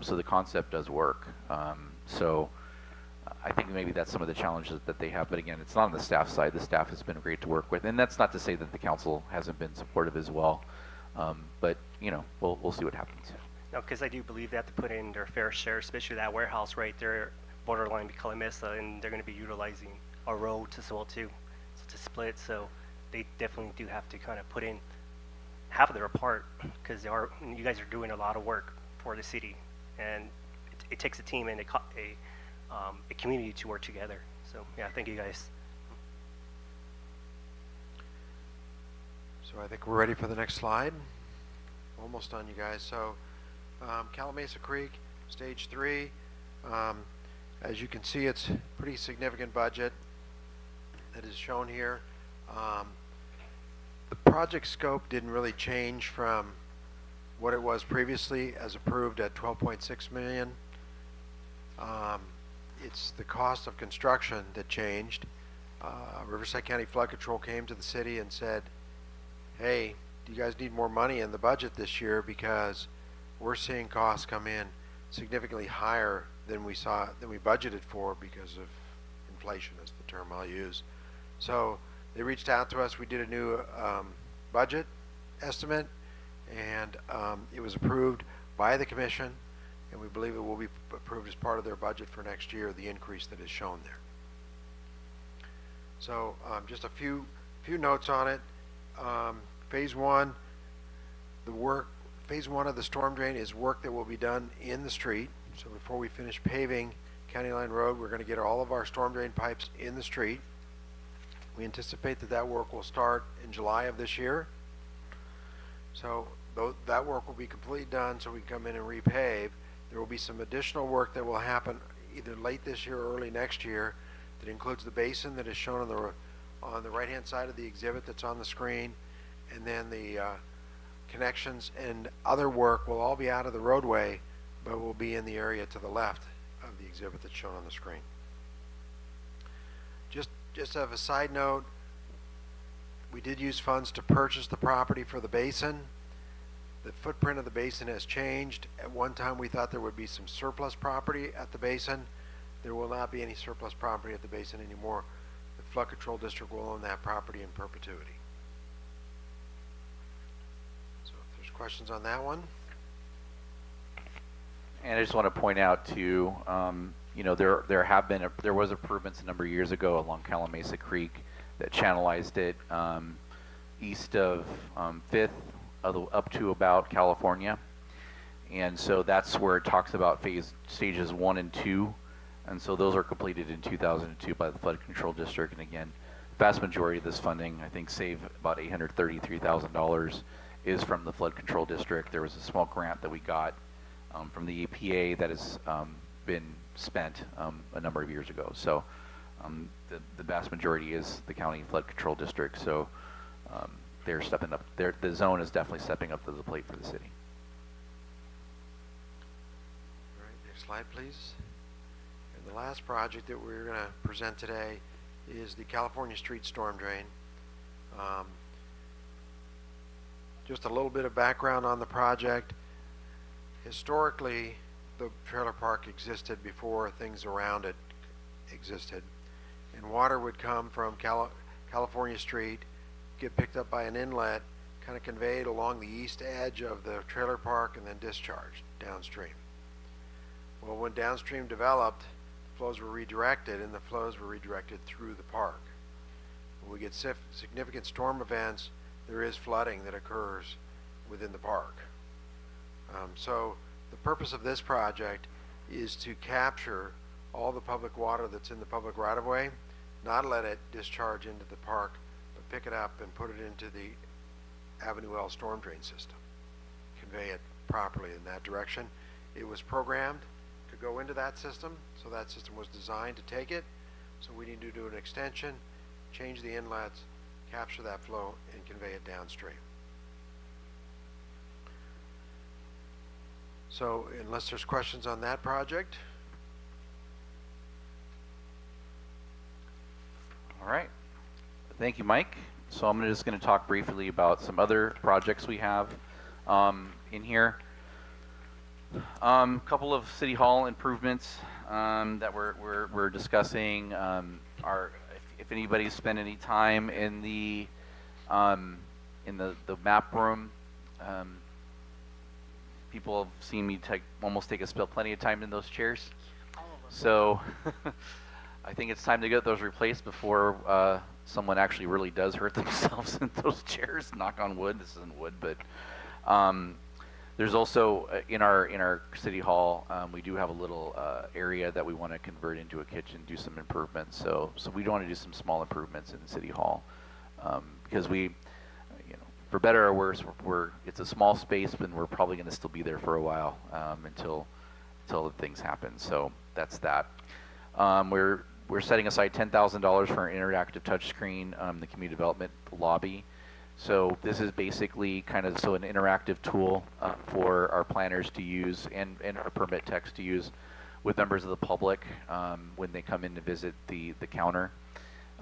So the concept does work. So I think maybe that's some of the challenges that they have. But again, it's not on the staff side. The staff has been great to work with, and that's not to say that the council hasn't been supportive as well. But we'll see what happens. No, because I do believe they have to put in their fair share, especially that warehouse right there, borderline with Calamasa, and they're going to be utilizing a road as well too, to split. So they definitely do have to kind of put in half of their part, because you guys are doing a lot of work for the city, and it takes a team and a community to work together. So yeah, thank you guys. So I think we're ready for the next slide. Almost done, you guys. So Calamasa Creek, stage 3. As you can see, it's a pretty significant budget that is shown here. The project scope didn't really change from what it was previously as approved at 12.6 million. It's the cost of construction that changed. Riverside County Flood Control came to the city and said, hey, do you guys need more money in the budget this year, because we're seeing costs come in significantly higher than we budgeted for because of inflation, is the term I'll use. So they reached out to us. We did a new budget estimate, and it was approved by the commission, and we believe it will be approved as part of their budget for next year, the increase that is shown there. So just a few notes on it. Phase 1, phase 1 of the storm drain is work that will be done in the street. So before we finish paving County Line Road, we're going to get all of our storm drain pipes in the street. We anticipate that work will start in July of this year. So that work will be completely done, so we can come in and repave. There will be some additional work that will happen either late this year or early next year that includes the basin that is shown on the right-hand side of the exhibit that's on the screen, and then the connections and other work will all be out of the roadway, but will be in the area to the left of the exhibit that's shown on the screen. Just as a side note, we did use funds to purchase the property for the basin. The footprint of the basin has changed. At one time we thought there would be some surplus property at the basin. There will not be any surplus property at the basin anymore. The Flood Control District will own that property in perpetuity. So if there's questions on that one. And I just want to point out too, you know, there was improvements a number of years ago along Calamasa Creek that channelized it east of 5th up to about California, and so that's where it talks about stages 1 and 2, and so those are completed in 2002 by the Flood Control District. And again, vast majority of this funding, I think, save about $833,000, is from the Flood Control District. There was a small grant that we got from the EPA that has been spent a number of years ago. So the vast majority is the county flood control district. So they're stepping up. The zone is definitely stepping up to the plate for the city. All right, next slide, please. And the last project that we're going to present today is the California Street Storm Drain. Just a little bit of background on the project. Historically, the trailer park existed before things around it existed, and water would come from California Street, get picked up by an inlet, kind of conveyed along the east edge of the trailer park, and then discharged downstream. Well, when downstream developed, flows were redirected, and the flows were redirected through the park. When we get significant storm events, there is flooding that occurs within the park. So the purpose of this project is to capture all the public water that's in the public right-of-way, not let it discharge into the park, but pick it up and put it into the Avenue L storm drain system, convey it properly in that direction. It was programmed to go into that system, so that system was designed to take it. So we need to do an extension, change the inlets, capture that flow, and convey it downstream. So unless there's questions on that project. All right. Thank you, Mike. So I'm just going to talk briefly about some other projects we have in here. Couple of City Hall improvements that we're discussing. If anybody's spent any time in the map room, people have seen me almost take a spill plenty of time in those chairs. So I think it's time to get those replaced before someone actually really does hurt themselves in those chairs. Knock on wood. This isn't wood, but there's also in our city hall, we do have a little area that we want to convert into a kitchen, do some improvements. So we want to do some small improvements in city hall because we, for better or worse, it's a small space, but we're probably going to still be there for a while until the things happen. So that's that. We're setting aside $10,000 for an interactive touchscreen in the community development lobby. So this is basically kind of an interactive tool for our planners to use and our permit techs to use with members of the public when they come in to visit the counter.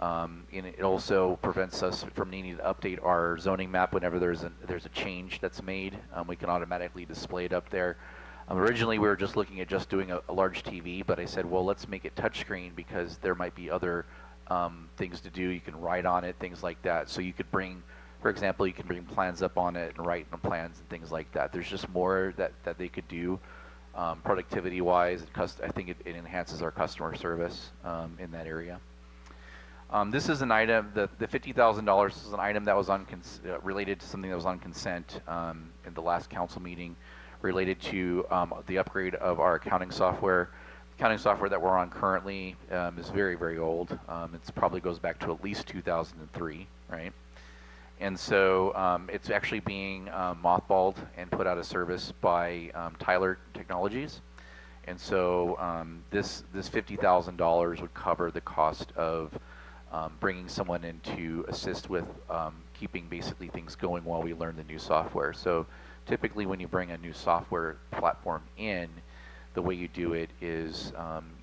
And it also prevents us from needing to update our zoning map whenever there's a change that's made. We can automatically display it up there. Originally, we were just looking at just doing a large TV, but I said, well, let's make it touchscreen because there might be other things to do. You can write on it, things like that. So you could bring, for example, you can bring plans up on it and write on plans and things like that. There's just more that they could do productivity-wise. I think it enhances our customer service in that area. This is an item, the $50,000 is an item that was related to something that was on consent in the last council meeting, related to the upgrade of our accounting software. Accounting software that we're on currently is very, very old. It probably goes back to at least 2003, right? And so it's actually being mothballed and put out of service by Tyler Technologies. And so this $50,000 would cover the cost of bringing someone in to assist with keeping basically things going while we learn the new software. So typically when you bring a new software platform in, the way you do it is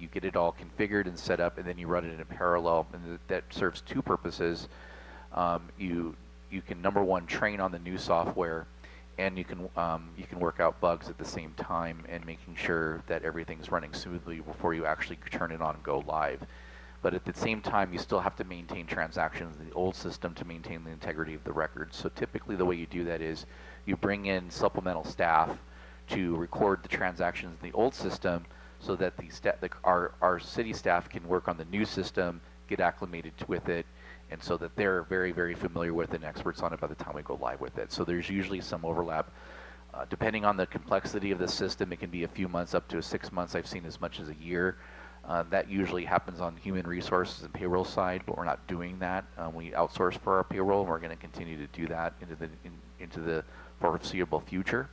you get it all configured and set up, and then you run it in parallel, and that serves two purposes. You can, number one, train on the new software, and you can work out bugs at the same time and making sure that everything's running smoothly before you actually turn it on and go live. But at the same time, you still have to maintain transactions in the old system to maintain the integrity of the records. So typically the way you do that is you bring in supplemental staff to record the transactions in the old system so that our city staff can work on the new system, get acclimated with it, and so that they're very, very familiar with it and experts on it by the time we go live with it. So there's usually some overlap. Depending on the complexity of the system, it can be a few months up to 6 months. I've seen as much as a year. That usually happens on human resources and payroll side, but we're not doing that. We outsource for our payroll, and we're going to continue to do that into the foreseeable future.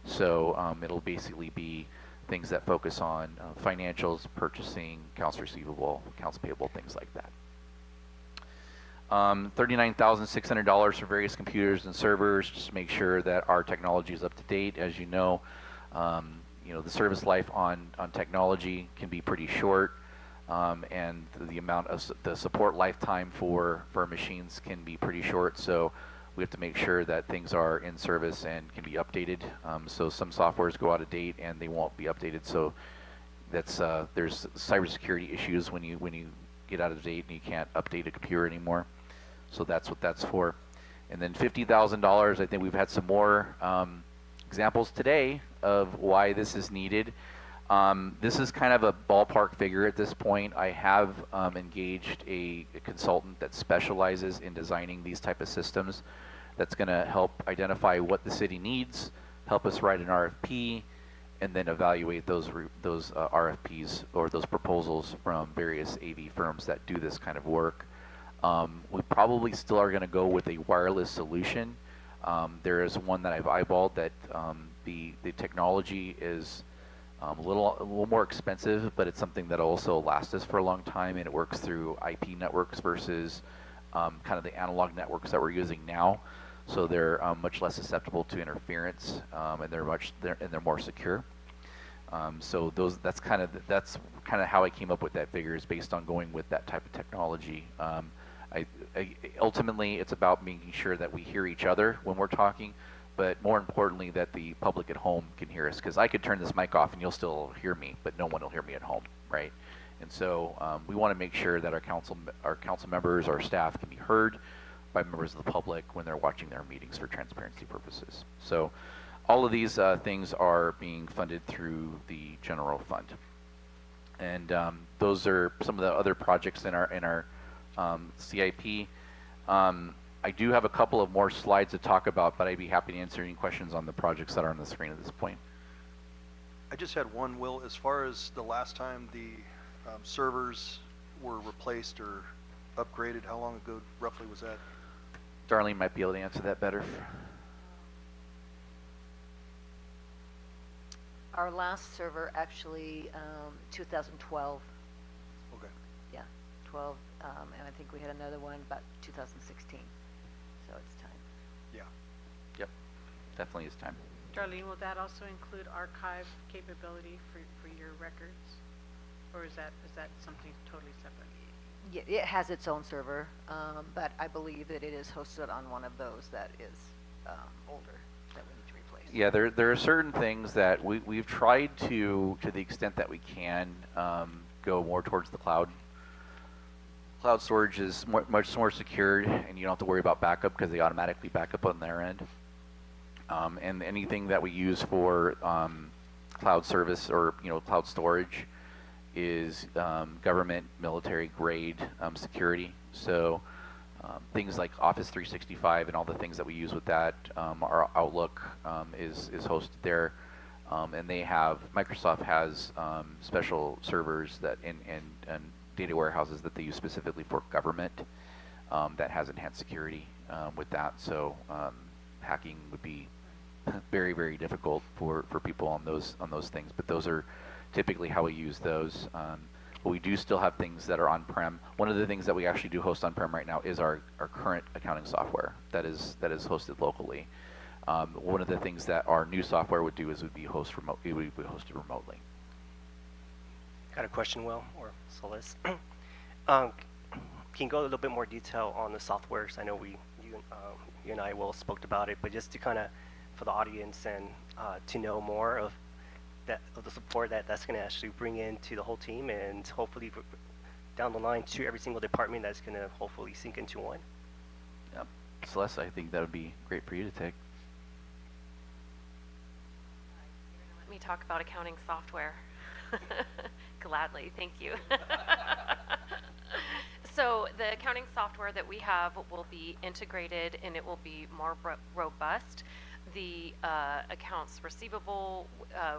So it'll basically be things that focus on financials, purchasing, accounts receivable, accounts payable, things like that. $39,600 for various computers and servers, just to make sure that our technology is up to date. As you know, the service life on technology can be pretty short, and the amount of the support lifetime for machines can be pretty short. So we have to make sure that things are in service and can be updated. So some softwares go out of date and they won't be updated. So that's there's cybersecurity issues when you get out of date and you can't update a computer anymore. So that's what that's for. And then $50,000. I think we've had some more examples today of why this is needed. This is kind of a ballpark figure at this point. I have engaged a consultant that specializes in designing these type of systems that's going to help identify what the city needs, help us write an RFP, and then evaluate those RFPs or those proposals from various AV firms that do this kind of work. We probably still are going to go with a wireless solution. There is one that I've eyeballed that the technology is a little more expensive, but it's something that also lasts us for a long time, and it works through IP networks versus kind of the analog networks that we're using now. So they're much less susceptible to interference, and they're more secure. So that's kind of how I came up with that figure, is based on going with that type of technology. Ultimately, it's about making sure that we hear each other when we're talking, but more importantly, that the public at home can hear us. Because I could turn this mic off and you'll still hear me, but no one will hear me at home, right? And so we want to make sure that our council members, our staff, can be heard by members of the public when they're watching their meetings for transparency purposes. So all of these things are being funded through the general fund. And those are some of the other projects in our CIP. I do have a couple of more slides to talk about, but I'd be happy to answer any questions on the projects that are on the screen at this point. I just had one, Will, as far as the last time the servers were replaced or upgraded, how long ago roughly was that? Darlene might be able to answer that better. Our last server actually, 2012, Okay. yeah, 12, and I think we had another one about 2016, so it's time. Yeah. Yep, definitely is time. Darlene, will that also include archive capability for your records? Or is that something totally separate? Yeah, it has its own server, but I believe that it is hosted on one of those that is older that we need to replace. Yeah, there are certain things that we've tried to the extent that we can, go more towards the cloud. Cloud storage is much more secured, and you don't have to worry about backup because they automatically back up on their end. And anything that we use for cloud service or cloud storage is government military grade security. So things like Office 365 and all the things that we use with that, our Outlook is hosted there, and Microsoft has special servers that and data warehouses that they use specifically for government that has enhanced security with that. So hacking would be very, very difficult for people on those things, but those are typically how we use those. But we do still have things that are on-prem. One of the things that we actually do host on-prem right now is our current accounting software that is hosted locally. One of the things that our new software would do is it would be hosted remotely. Got a question, Will, or Solis? Can you go a little bit more detail on the softwares? I know you and I, Will, spoke about it, but just to kind of, for the audience and to know more of the support that's going to actually bring into the whole team, and hopefully down the line to every single department that's going to hopefully sink into one. Yep. Celeste, I think that would be great for you to take. Let me talk about accounting software. Gladly, thank you. So the accounting software that we have will be integrated and it will be more robust. The accounts receivable,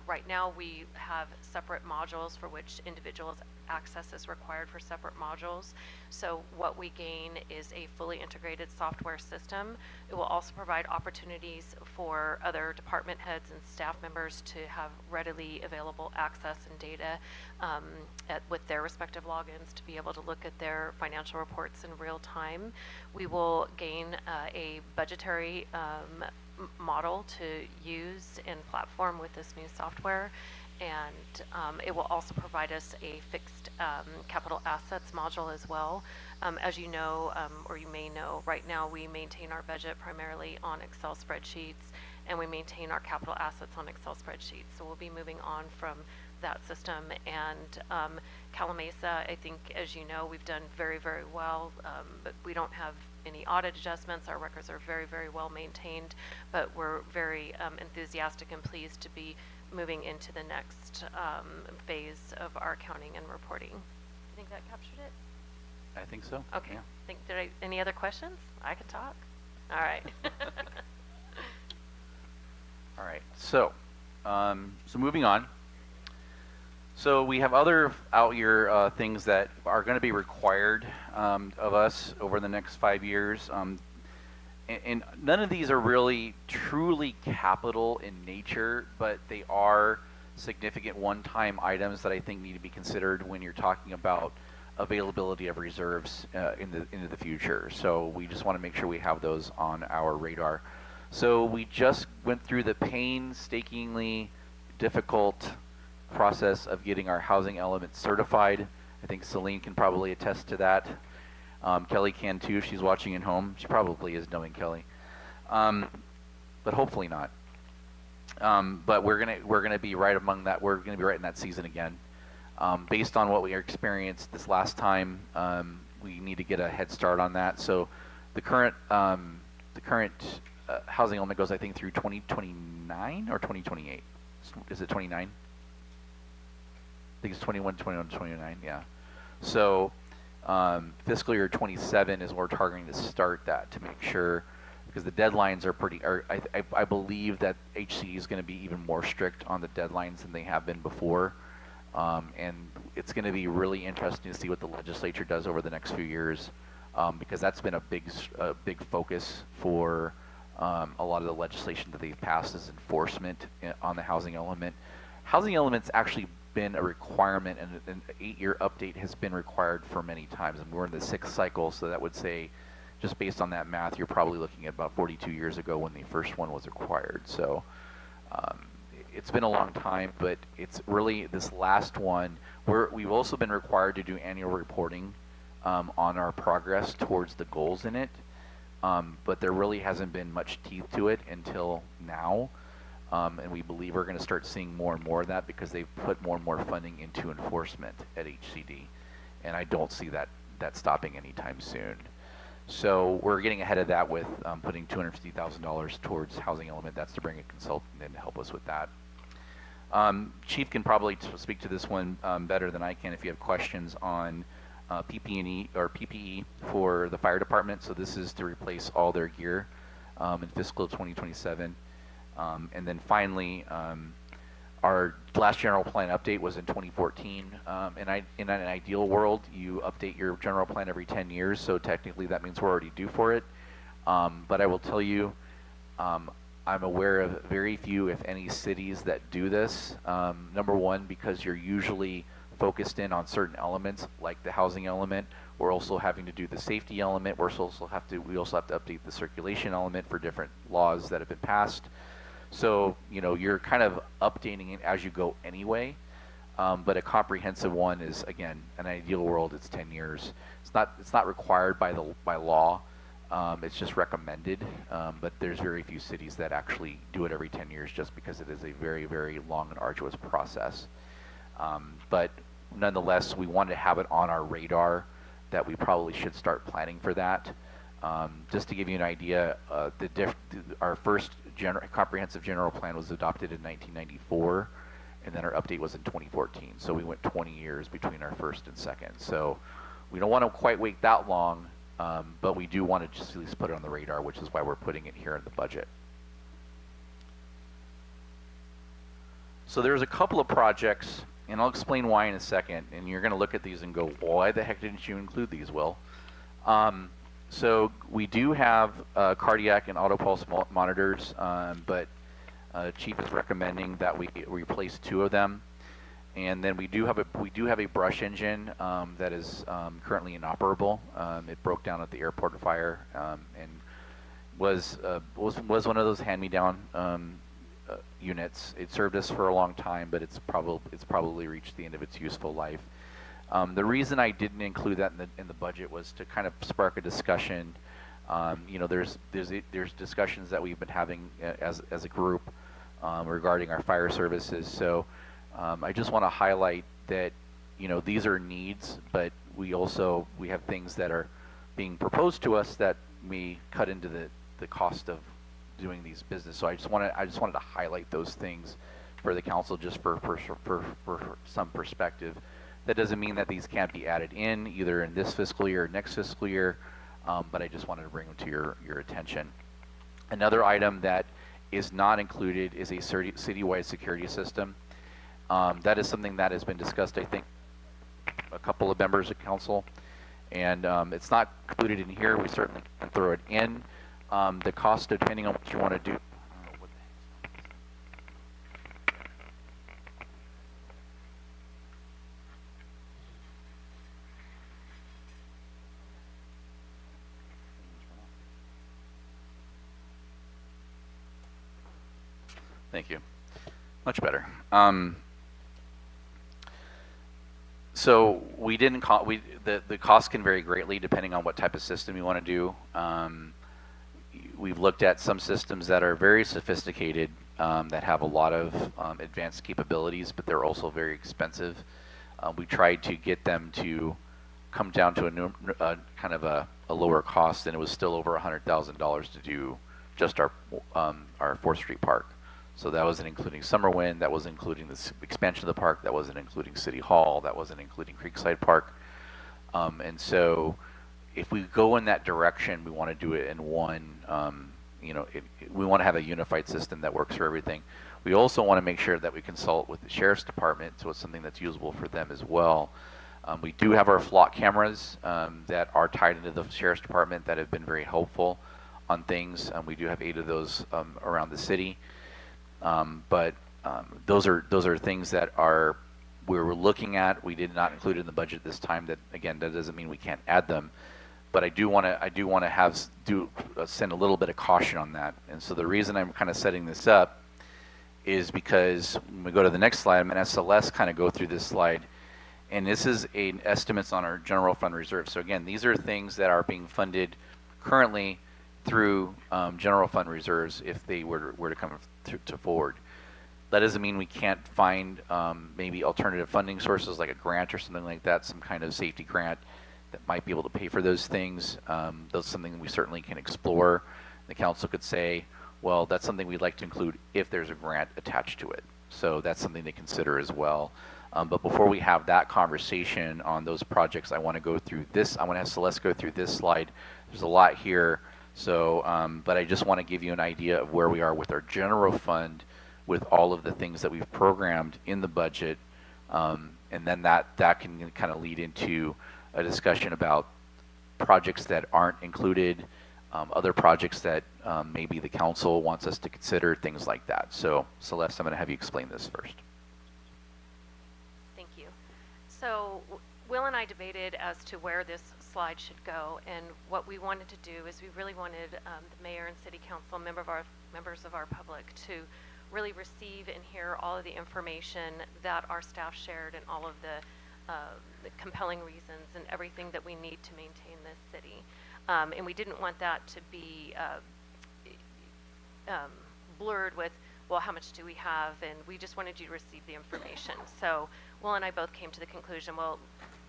right now we have separate modules for which individuals' access is required for separate modules. So what we gain is a fully integrated software system. It will also provide opportunities for other department heads and staff members to have readily available access and data with their respective logins to be able to look at their financial reports in real time. We will gain a budgetary model to use and platform with this new software, and it will also provide us a fixed capital assets module as well. As you know, or you may know, right now we maintain our budget primarily on Excel spreadsheets, and we maintain our capital assets on Excel spreadsheets. So we'll be moving on from that system. And Calamasa, I think, as you know, we've done very, very well, but we don't have any audit adjustments. Our records are very, very well maintained, but we're very enthusiastic and pleased to be moving into the next phase of our accounting and reporting. I think that captured it. I think so. Okay. Yeah. Any other questions? I can talk. All right. All right. So moving on. So we have other out-year things that are going to be required of us over the next 5 years. And none of these are really truly capital in nature, but they are significant one-time items that I think need to be considered when you're talking about availability of reserves into the future. So we just want to make sure we have those on our radar. So we just went through the painstakingly difficult process of getting our housing element certified. I think Celine can probably attest to that. Kelly can too if she's watching at home. She probably is, knowing Kelly, but hopefully not. But we're gonna be right among that. We're gonna be right in that season again. Based on what we experienced this last time, we need to get a head start on that. So the current housing element goes, I think, through 2029 or 2028. Is it 29? I think it's 21, 21, 29. Yeah. So Fiscal year 27 is when we're targeting to start that to make sure, because the deadlines are pretty, I believe that HCD is going to be even more strict on the deadlines than they have been before. And it's going to be really interesting to see what the legislature does over the next few years, because that's been a big focus for a lot of the legislation that they've passed is enforcement on the housing element. Housing element's actually been a requirement, and an 8-year update has been required for many times, and we're in the 6th cycle, so that would say, just based on that math, you're probably looking at about 42 years ago when the first one was required. So it's been a long time, but it's really this last one. We've also been required to do annual reporting on our progress towards the goals in it, but there really hasn't been much teeth to it until now. And we believe we're going to start seeing more and more of that because they've put more and more funding into enforcement at HCD. And I don't see that stopping anytime soon. So we're getting ahead of that with putting $250,000 towards housing element. That's to bring a consultant in to help us with that. Chief can probably speak to this one better than I can if you have questions on PP&E or PPE for the fire department. So this is to replace all their gear in fiscal 2027. And then finally, our last general plan update was in 2014. And in an ideal world, you update your general plan every 10 years. So technically that means we're already due for it. But I will tell you, I'm aware of very few, if any, cities that do this. Number one, because you're usually focused in on certain elements like the housing element. We're also having to do the safety element. We also have to update the circulation element for different laws that have been passed. So, you're kind of updating it as you go anyway, but a comprehensive one is, again, an ideal world, it's 10 years. It's not required by law, it's just recommended, but there's very few cities that actually do it every 10 years just because it is a very, very long and arduous process. But nonetheless, we wanted to have it on our radar that we probably should start planning for that. Just to give you an idea, our first comprehensive general plan was adopted in 1994, and then our update was in 2014. So we went 20 years between our first and second. So we don't want to quite wait that long, but we do want to just at least put it on the radar, which is why we're putting it here in the budget. So there's a couple of projects, and I'll explain why in a second, and you're going to look at these and go, why the heck didn't you include these, Will? So we do have cardiac and auto pulse monitors, but Chief is recommending that we replace 2 of them, and then we do have a brush engine that is currently inoperable. It broke down at the airport fire and was one of those hand-me-down units. It served us for a long time, but it's probably reached the end of its useful life. The reason I didn't include that in the budget was to kind of spark a discussion. There's discussions that we've been having as a group regarding our fire services. So I just want to highlight that these are needs, but we have things that are being proposed to us that may cut into the cost of doing these business. So I just wanted to highlight those things for the council, just for some perspective. That doesn't mean that these can't be added in either in this fiscal year or next fiscal year, but I just wanted to bring them to your attention. Another item that is not included is a citywide security system. That is something that has been discussed, I think, a couple of members of council, and it's not included in here. We certainly can throw it in. The cost, depending on what you want to do. Thank you. Much better. So we didn't the cost can vary greatly depending on what type of system you want to do. We've looked at some systems that are very sophisticated, that have a lot of advanced capabilities, but they're also very expensive. We tried to get them to come down to a kind of a lower cost, and it was still over $100,000 to do just our 4th Street Park. So that wasn't including Summerwind, that wasn't including the expansion of the park, that wasn't including City Hall, that wasn't including Creekside Park. And so if we go in that direction, we want to do it in one, we want to have a unified system that works for everything. We also want to make sure that we consult with the Sheriff's Department, so it's something that's usable for them as well. We do have our flock cameras that are tied into the Sheriff's Department that have been very helpful on things. We do have 8 of those around the city. But those are things that we're looking at. We did not include in the budget this time. That again, that doesn't mean we can't add them. But I do want to send a little bit of caution on that. And so the reason I'm kind of setting this up is because when we go to the next slide, I'm going to have Celeste kind of go through this slide. And this is estimates on our general fund reserve. So again, these are things that are being funded currently through general fund reserves if they were to come to forward. That doesn't mean we can't find maybe alternative funding sources like a grant or something like that, some kind of safety grant that might be able to pay for those things. That's something we certainly can explore. The council could say, well, that's something we'd like to include if there's a grant attached to it. So that's something to consider as well. But before we have that conversation on those projects, I want to go through this. I want to have Celeste go through this slide. There's a lot here. So, but I just want to give you an idea of where we are with our general fund, with all of the things that we've programmed in the budget. And then that can kind of lead into a discussion about projects that aren't included, other projects that maybe the council wants us to consider, things like that. So Celeste, I'm going to have you explain this first. Thank you. So Will and I debated as to where this slide should go, and what we wanted to do is we really wanted the mayor and city council, members of our public, to really receive and hear all of the information that our staff shared and all of the compelling reasons and everything that we need to maintain this city. And we didn't want that to be blurred with, well, how much do we have? And we just wanted you to receive the information. So Will and I both came to the conclusion, well,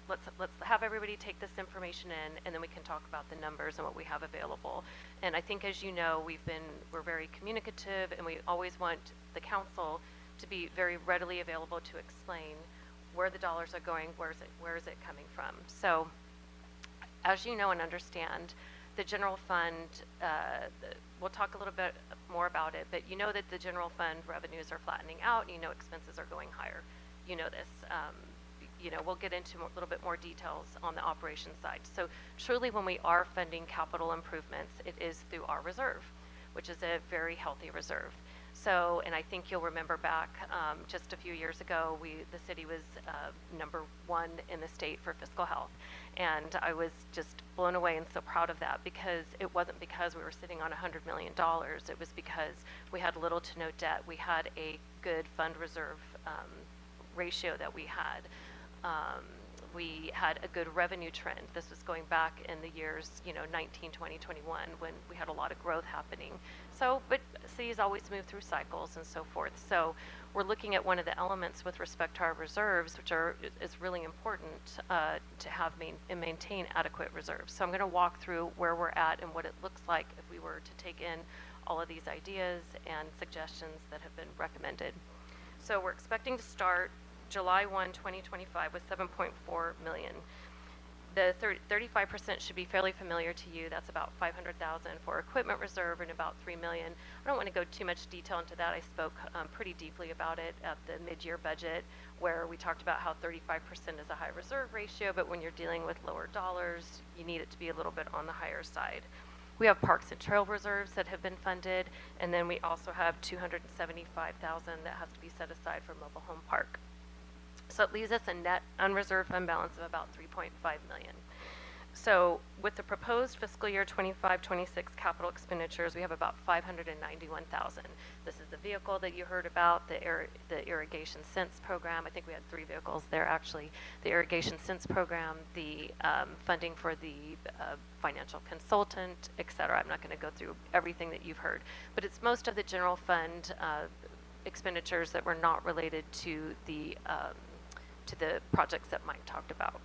let's have everybody take this information in, and then we can talk about the numbers and what we have available. And I think, as you know, we're very communicative, and we always want the council to be very readily available to explain where the dollars are going, where is it coming from. So, as you know and understand, the general fund, we'll talk a little bit more about it, but you know that the general fund revenues are flattening out, and you know expenses are going higher. You know this. We'll get into a little bit more details on the operations side. So truly, when we are funding capital improvements, it is through our reserve, which is a very healthy reserve. So, and I think you'll remember back just a few years ago, the city was #1 in the state for fiscal health. And I was just blown away and so proud of that, because it wasn't because we were sitting on $100 million. It was because we had little to no debt. We had a good fund reserve ratio that we had. We had a good revenue trend. This was going back in the years, 19, 20, 21, when we had a lot of growth happening. So, but cities always move through cycles and so forth. So we're looking at one of the elements with respect to our reserves, which is really important to have and maintain adequate reserves. So I'm going to walk through where we're at and what it looks like if we were to take in all of these ideas and suggestions that have been recommended. So we're expecting to start July 1, 2025 with $7.4 million. The 35% should be fairly familiar to you. That's about $500,000 for equipment reserve and about $3 million. I don't want to go too much detail into that. I spoke pretty deeply about it at the mid-year budget, where we talked about how 35% is a high reserve ratio, but when you're dealing with lower dollars, you need it to be a little bit on the higher side. We have parks and trail reserves that have been funded, and then we also have $275,000 that has to be set aside for mobile home park. So it leaves us a net unreserved fund balance of about $3.5 million. So with the proposed fiscal year 25-26 capital expenditures, we have about $591,000. This is the vehicle that you heard about, the irrigation sense program. I think we had 3 vehicles there actually. The irrigation sense program, the funding for the financial consultant, et cetera. I'm not going to go through everything that you've heard, but it's most of the general fund expenditures that were not related to the projects that Mike talked about.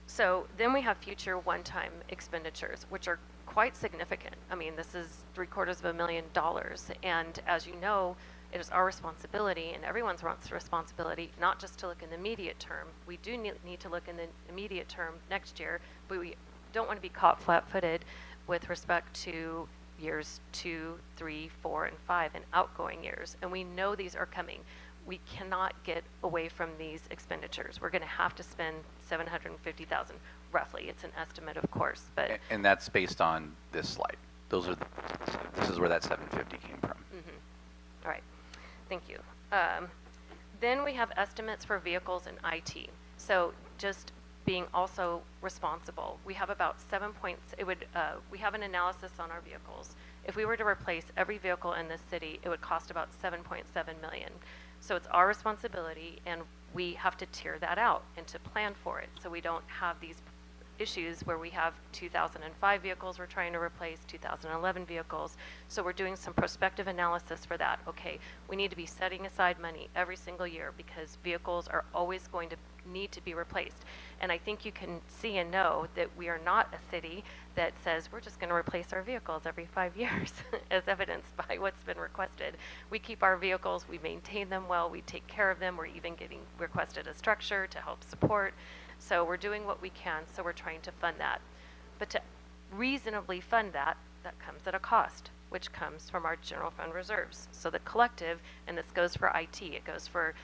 So then we have future one-time expenditures, which are quite significant. I mean, this is $750,000, and as you know, It is our responsibility and everyone's responsibility not just to look in the immediate term. We do need to look in the immediate term next year, but we don't want to be caught flat-footed with respect to years 2, 3, 4, and 5 and outgoing years. And we know these are coming. We cannot get away from these expenditures. We're going to have to spend $750,000 roughly. It's an estimate, of course, but And that's based on this slide. This is where that 750 came from. all right. Thank you. Then we have estimates for vehicles and IT. So just being also responsible. We have about we have an analysis on our vehicles. If we were to replace every vehicle in this city, it would cost about $7.7 million. So it's our responsibility, and we have to tier that out and to plan for it, so we don't have these issues where we have 2005 vehicles we're trying to replace, 2011 vehicles. So we're doing some prospective analysis for that. Okay, we need to be setting aside money every single year because vehicles are always going to need to be replaced. And I think you can see and know that we are not a city that says we're just going to replace our vehicles every 5 years, as evidenced by what's been requested. We keep our vehicles, we maintain them well, we take care of them, we're even getting requested a structure to help support. So we're doing what we can, so we're trying to fund that. But to reasonably fund that, that comes at a cost, which comes from our general fund reserves. So the collective, and this goes for IT, it goes for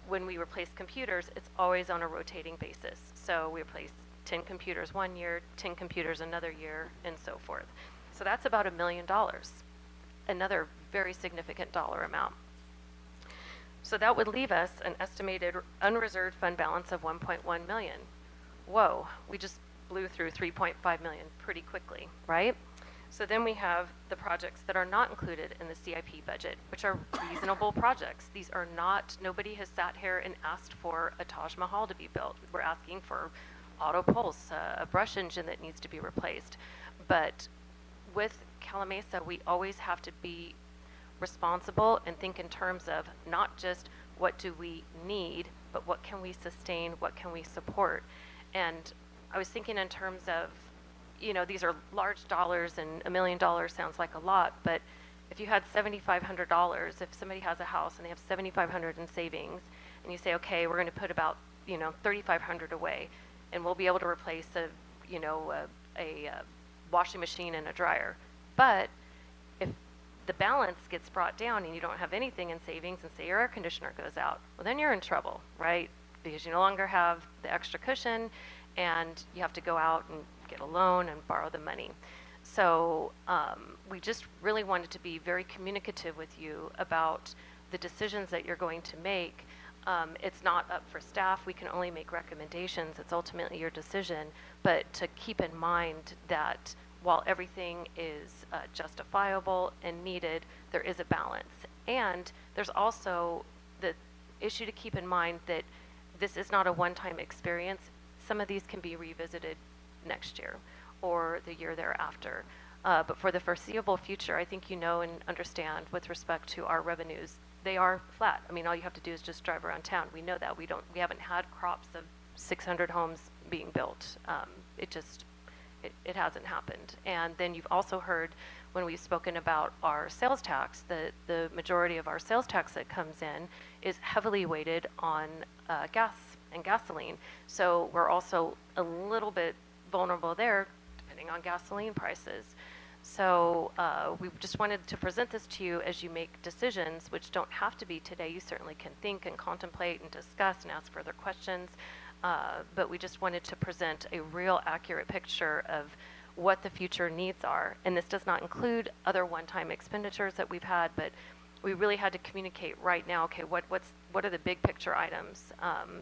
when we replace computers, it's always on a rotating basis. So we replace 10 computers one year, 10 computers another year, and so forth. So that's about $1 million, another very significant dollar amount. So that would leave us an estimated unreserved fund balance of $1.1 million. Whoa, we just blew through $3.5 million pretty quickly, right? So then we have the projects that are not included in the CIP budget, which are reasonable projects. These are not, nobody has sat here and asked for a Taj Mahal to be built. We're asking for auto pulse, a brush engine that needs to be replaced. But with Calamasa, we always have to be responsible and think in terms of not just what do we need, but what can we sustain, what can we support. And I was thinking in terms of, you know, these are large dollars, and $1 million sounds like a lot, but if you had $7,500, if somebody has a house and they have $7,500 in savings, and you say, okay, we're going to put about, you know, $3,500 away, and we'll be able to replace a washing machine and a dryer. But if the balance gets brought down and you don't have anything in savings, and say your air conditioner goes out, well, then you're in trouble, right? Because you no longer have the extra cushion, and you have to go out and get a loan and borrow the money. So we just really wanted to be very communicative with you about the decisions that you're going to make. It's not up for staff. We can only make recommendations. It's ultimately your decision. But to keep in mind that while everything is justifiable and needed, there is a balance. And there's also the issue to keep in mind that this is not a one-time experience. Some of these can be revisited next year or the year thereafter. But for the foreseeable future, I think you know and understand with respect to our revenues, they are flat. I mean, all you have to do is just drive around town. We know that. We haven't had crops of 600 homes being built. It hasn't happened. And then you've also heard when we've spoken about our sales tax, the majority of our sales tax that comes in is heavily weighted on gas and gasoline. So we're also a little bit vulnerable there, depending on gasoline prices. So we just wanted to present this to you as you make decisions, which don't have to be today. You certainly can think and contemplate and discuss and ask further questions. But we just wanted to present a real accurate picture of what the future needs are. And this does not include other one-time expenditures that we've had, but we really had to communicate right now, okay, what are the big picture items?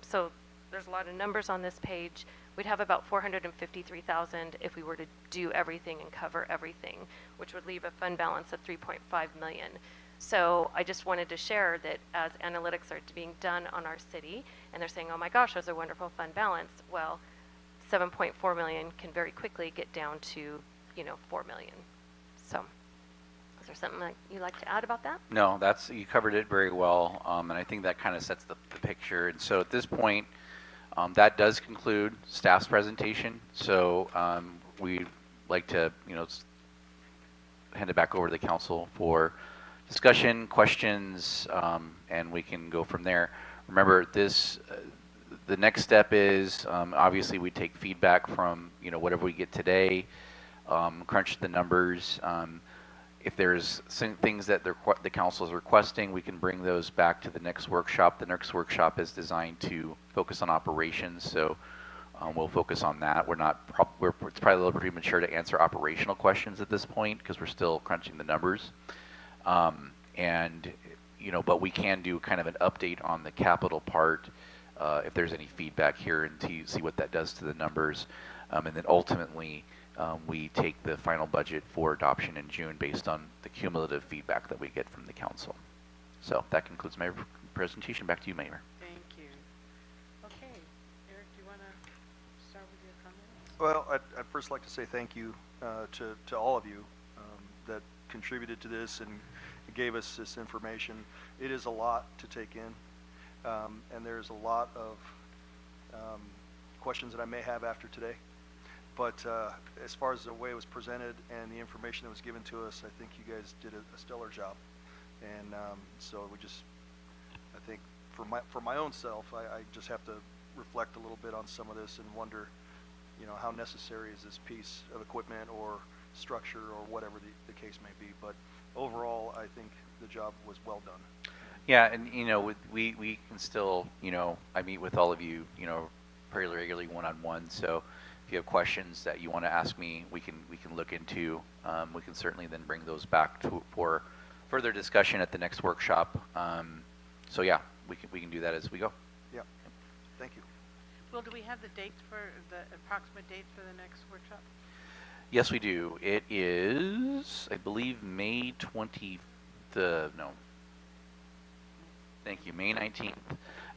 So there's a lot of numbers on this page. We'd have about $453,000 if we were to do everything and cover everything, which would leave a fund balance of $3.5 million. So I just wanted to share that as analytics are being done on our city, and they're saying, oh my gosh, there's a wonderful fund balance. Well, $7.4 million can very quickly get down to, $4 million. So is there something you'd like to add about that? No, you covered it very well, and I think that kind of sets the picture. And so at this point, that does conclude staff's presentation. So we'd like to, hand it back over to the council for discussion, questions, and we can go from there. Remember, this, the next step is, obviously we take feedback from, whatever we get today, crunch the numbers. If there's things that the council is requesting, we can bring those back to the next workshop. The next workshop is designed to focus on operations, so we'll focus on that. It's probably a little premature to answer operational questions at this point because we're still crunching the numbers. But we can do kind of an update on the capital part if there's any feedback here and to see what that does to the numbers. And then ultimately, we take the final budget for adoption in June based on the cumulative feedback that we get from the council. So that concludes my presentation. Back to you, Mayor. Thank you. Okay, Eric, do you want to start with your comments? Well, I'd first like to say thank you to all of you that contributed to this and gave us this information. It is a lot to take in, and there's a lot of questions that I may have after today. But as far as the way it was presented and the information that was given to us, I think you guys did a stellar job. And so I think for my own self, I just have to reflect a little bit on some of this and wonder, how necessary is this piece of equipment or structure or whatever the case may be. But overall, I think the job was well done. Yeah, and we can still, I meet with all of you, pretty regularly one-on-one. So if you have questions that you want to ask me, we can look into. We can certainly then bring those back for further discussion at the next workshop. So yeah, we can do that as we go. Yeah. Thank you. Well, do we have the dates for the approximate dates for the next workshop? Yes, we do. It is, I believe, May 20th. No. Thank you. May 19th.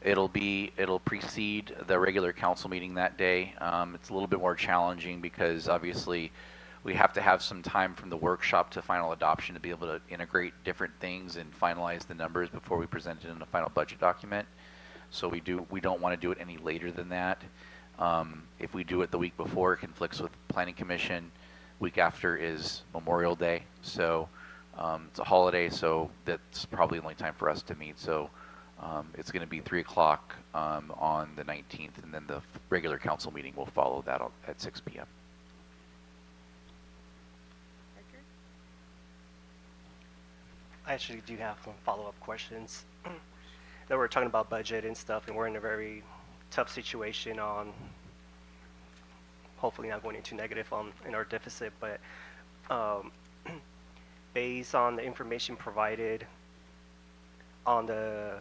It'll precede the regular council meeting that day. It's a little bit more challenging because obviously we have to have some time from the workshop to final adoption to be able to integrate different things and finalize the numbers before we present it in a final budget document. So we don't want to do it any later than that. If we do it the week before, it conflicts with Planning Commission. Week after is Memorial Day, so it's a holiday, so that's probably the only time for us to meet. So it's going to be 3 o'clock on the 19th, and then the regular council meeting will follow that at 6 p.m. Richard? I actually do have some follow-up questions. That we're talking about budget and stuff, and we're in a very tough situation on hopefully not going into negative in our deficit, but based on the information provided on the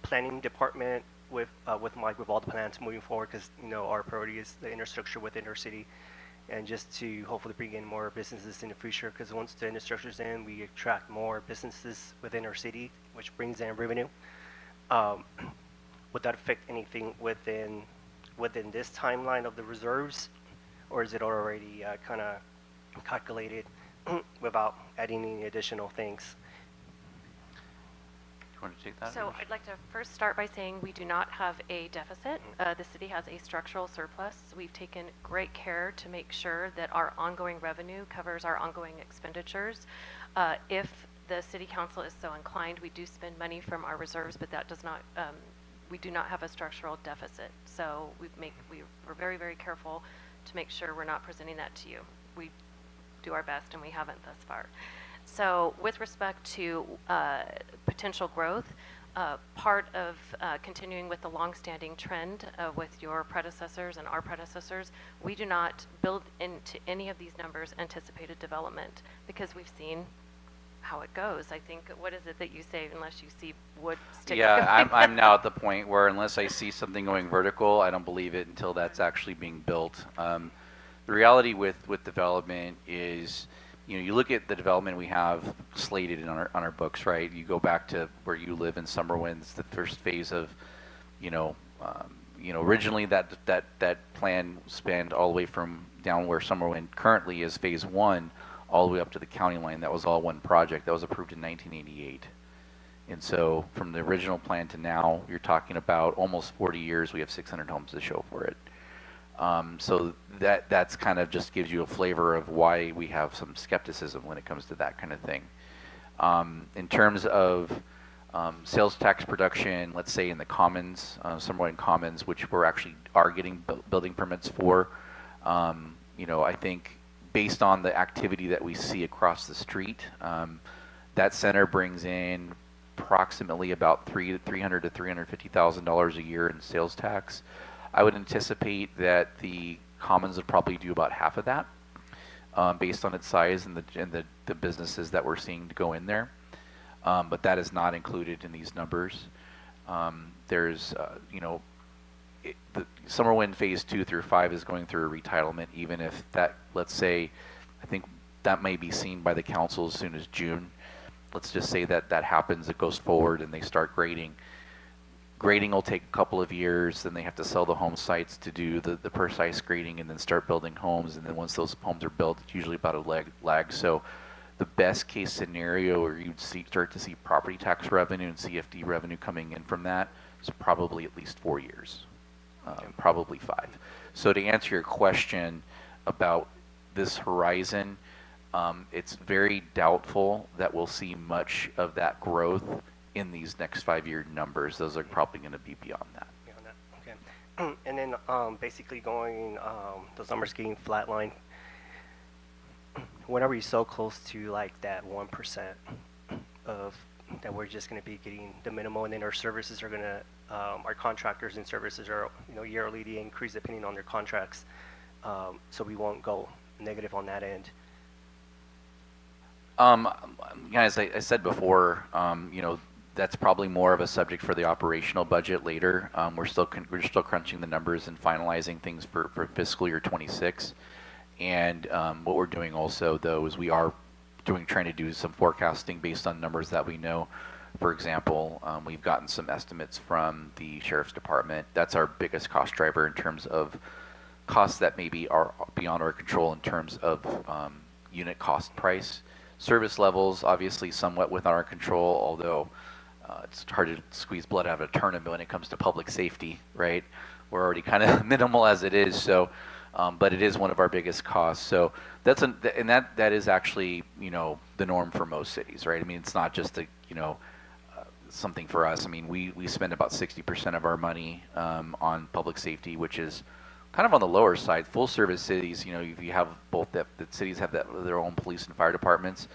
planning department with Mike, with all the plans moving forward, because our priority is the infrastructure within our city, and just to hopefully bring in more businesses in the future, because once the infrastructure is in, we attract more businesses within our city, which brings in revenue. Would that affect anything within this timeline of the reserves, or is it already kind of calculated without adding any additional things? Do you want to take that? So I'd like to first start by saying we do not have a deficit. The city has a structural surplus. We've taken great care to make sure that our ongoing revenue covers our ongoing expenditures. If the city council is so inclined, we do spend money from our reserves, but that does not, we do not have a structural deficit. So we're very, very careful to make sure we're not presenting that to you. We do our best, and we haven't thus far. So with respect to potential growth, part of continuing with the longstanding trend with your predecessors and our predecessors, we do not build into any of these numbers anticipated development, because we've seen how it goes. I think, what is it that you say, unless you see wood sticks Yeah, going I'm now at the point where unless I see something going vertical, I don't believe it until that's actually being built. The reality with development is, you look at the development we have slated on our books, right? You go back to where you live in Summerwinds, the first phase of, originally that plan spanned all the way from down where Summerwind currently is, phase 1, all the way up to the county line. That was all one project. That was approved in 1988. And so from the original plan to now, you're talking about almost 40 years. We have 600 homes to show for it. So that's kind of just gives you a flavor of why we have some skepticism when it comes to that kind of thing. In terms of sales tax production, let's say in the commons, somewhat in commons, which we're actually are getting building permits for, you know, I think based on the activity that we see across the street, that center brings in approximately about $300,000 to $350,000 a year in sales tax. I would anticipate that the commons would probably do about half of that, based on its size and the businesses that we're seeing to go in there. But that is not included in these numbers. There's, you know, the Summerwind Phase 2 through 5 is going through a retitlement, even if that, let's say, I think that may be seen by the council as soon as June. Let's just say that that happens, it goes forward and they start grading. Grading will take a couple of years, then they have to sell the home sites to do the precise grading and then start building homes. And then once those homes are built, it's usually about a lag. So the best case scenario where you'd start to see property tax revenue and CFD revenue coming in from that is probably at least 4 years, probably 5. So to answer your question about this horizon, it's very doubtful that we'll see much of that growth in these next 5-year numbers. Those are probably going to be beyond that. Beyond that, okay. And then basically going, those numbers getting flatlined. When are we so close to like that 1% of that we're just going to be getting the minimal, and then our services are going to, our contractors and services are, you know, yearly to increase depending on their contracts, so we won't go negative on that end. As I said before, you know, that's probably more of a subject for the operational budget later. We're still crunching the numbers and finalizing things for fiscal year 26. And what we're doing also, though, is we are trying to do some forecasting based on numbers that we know. For example, we've gotten some estimates from the Sheriff's Department. That's our biggest cost driver in terms of costs that maybe are beyond our control in terms of unit cost price. Service levels, obviously somewhat within our control, although it's hard to squeeze blood out of a turnip when it comes to public safety, right? We're already kind of minimal as it is, so, but it is one of our biggest costs. So that's, and that is actually, you know, the norm for most cities, right? I mean, it's not just a, you know, something for us. I mean, we spend about 60% of our money on public safety, which is kind of on the lower side. Full service cities, you know, if you have both the cities have their own police and fire departments,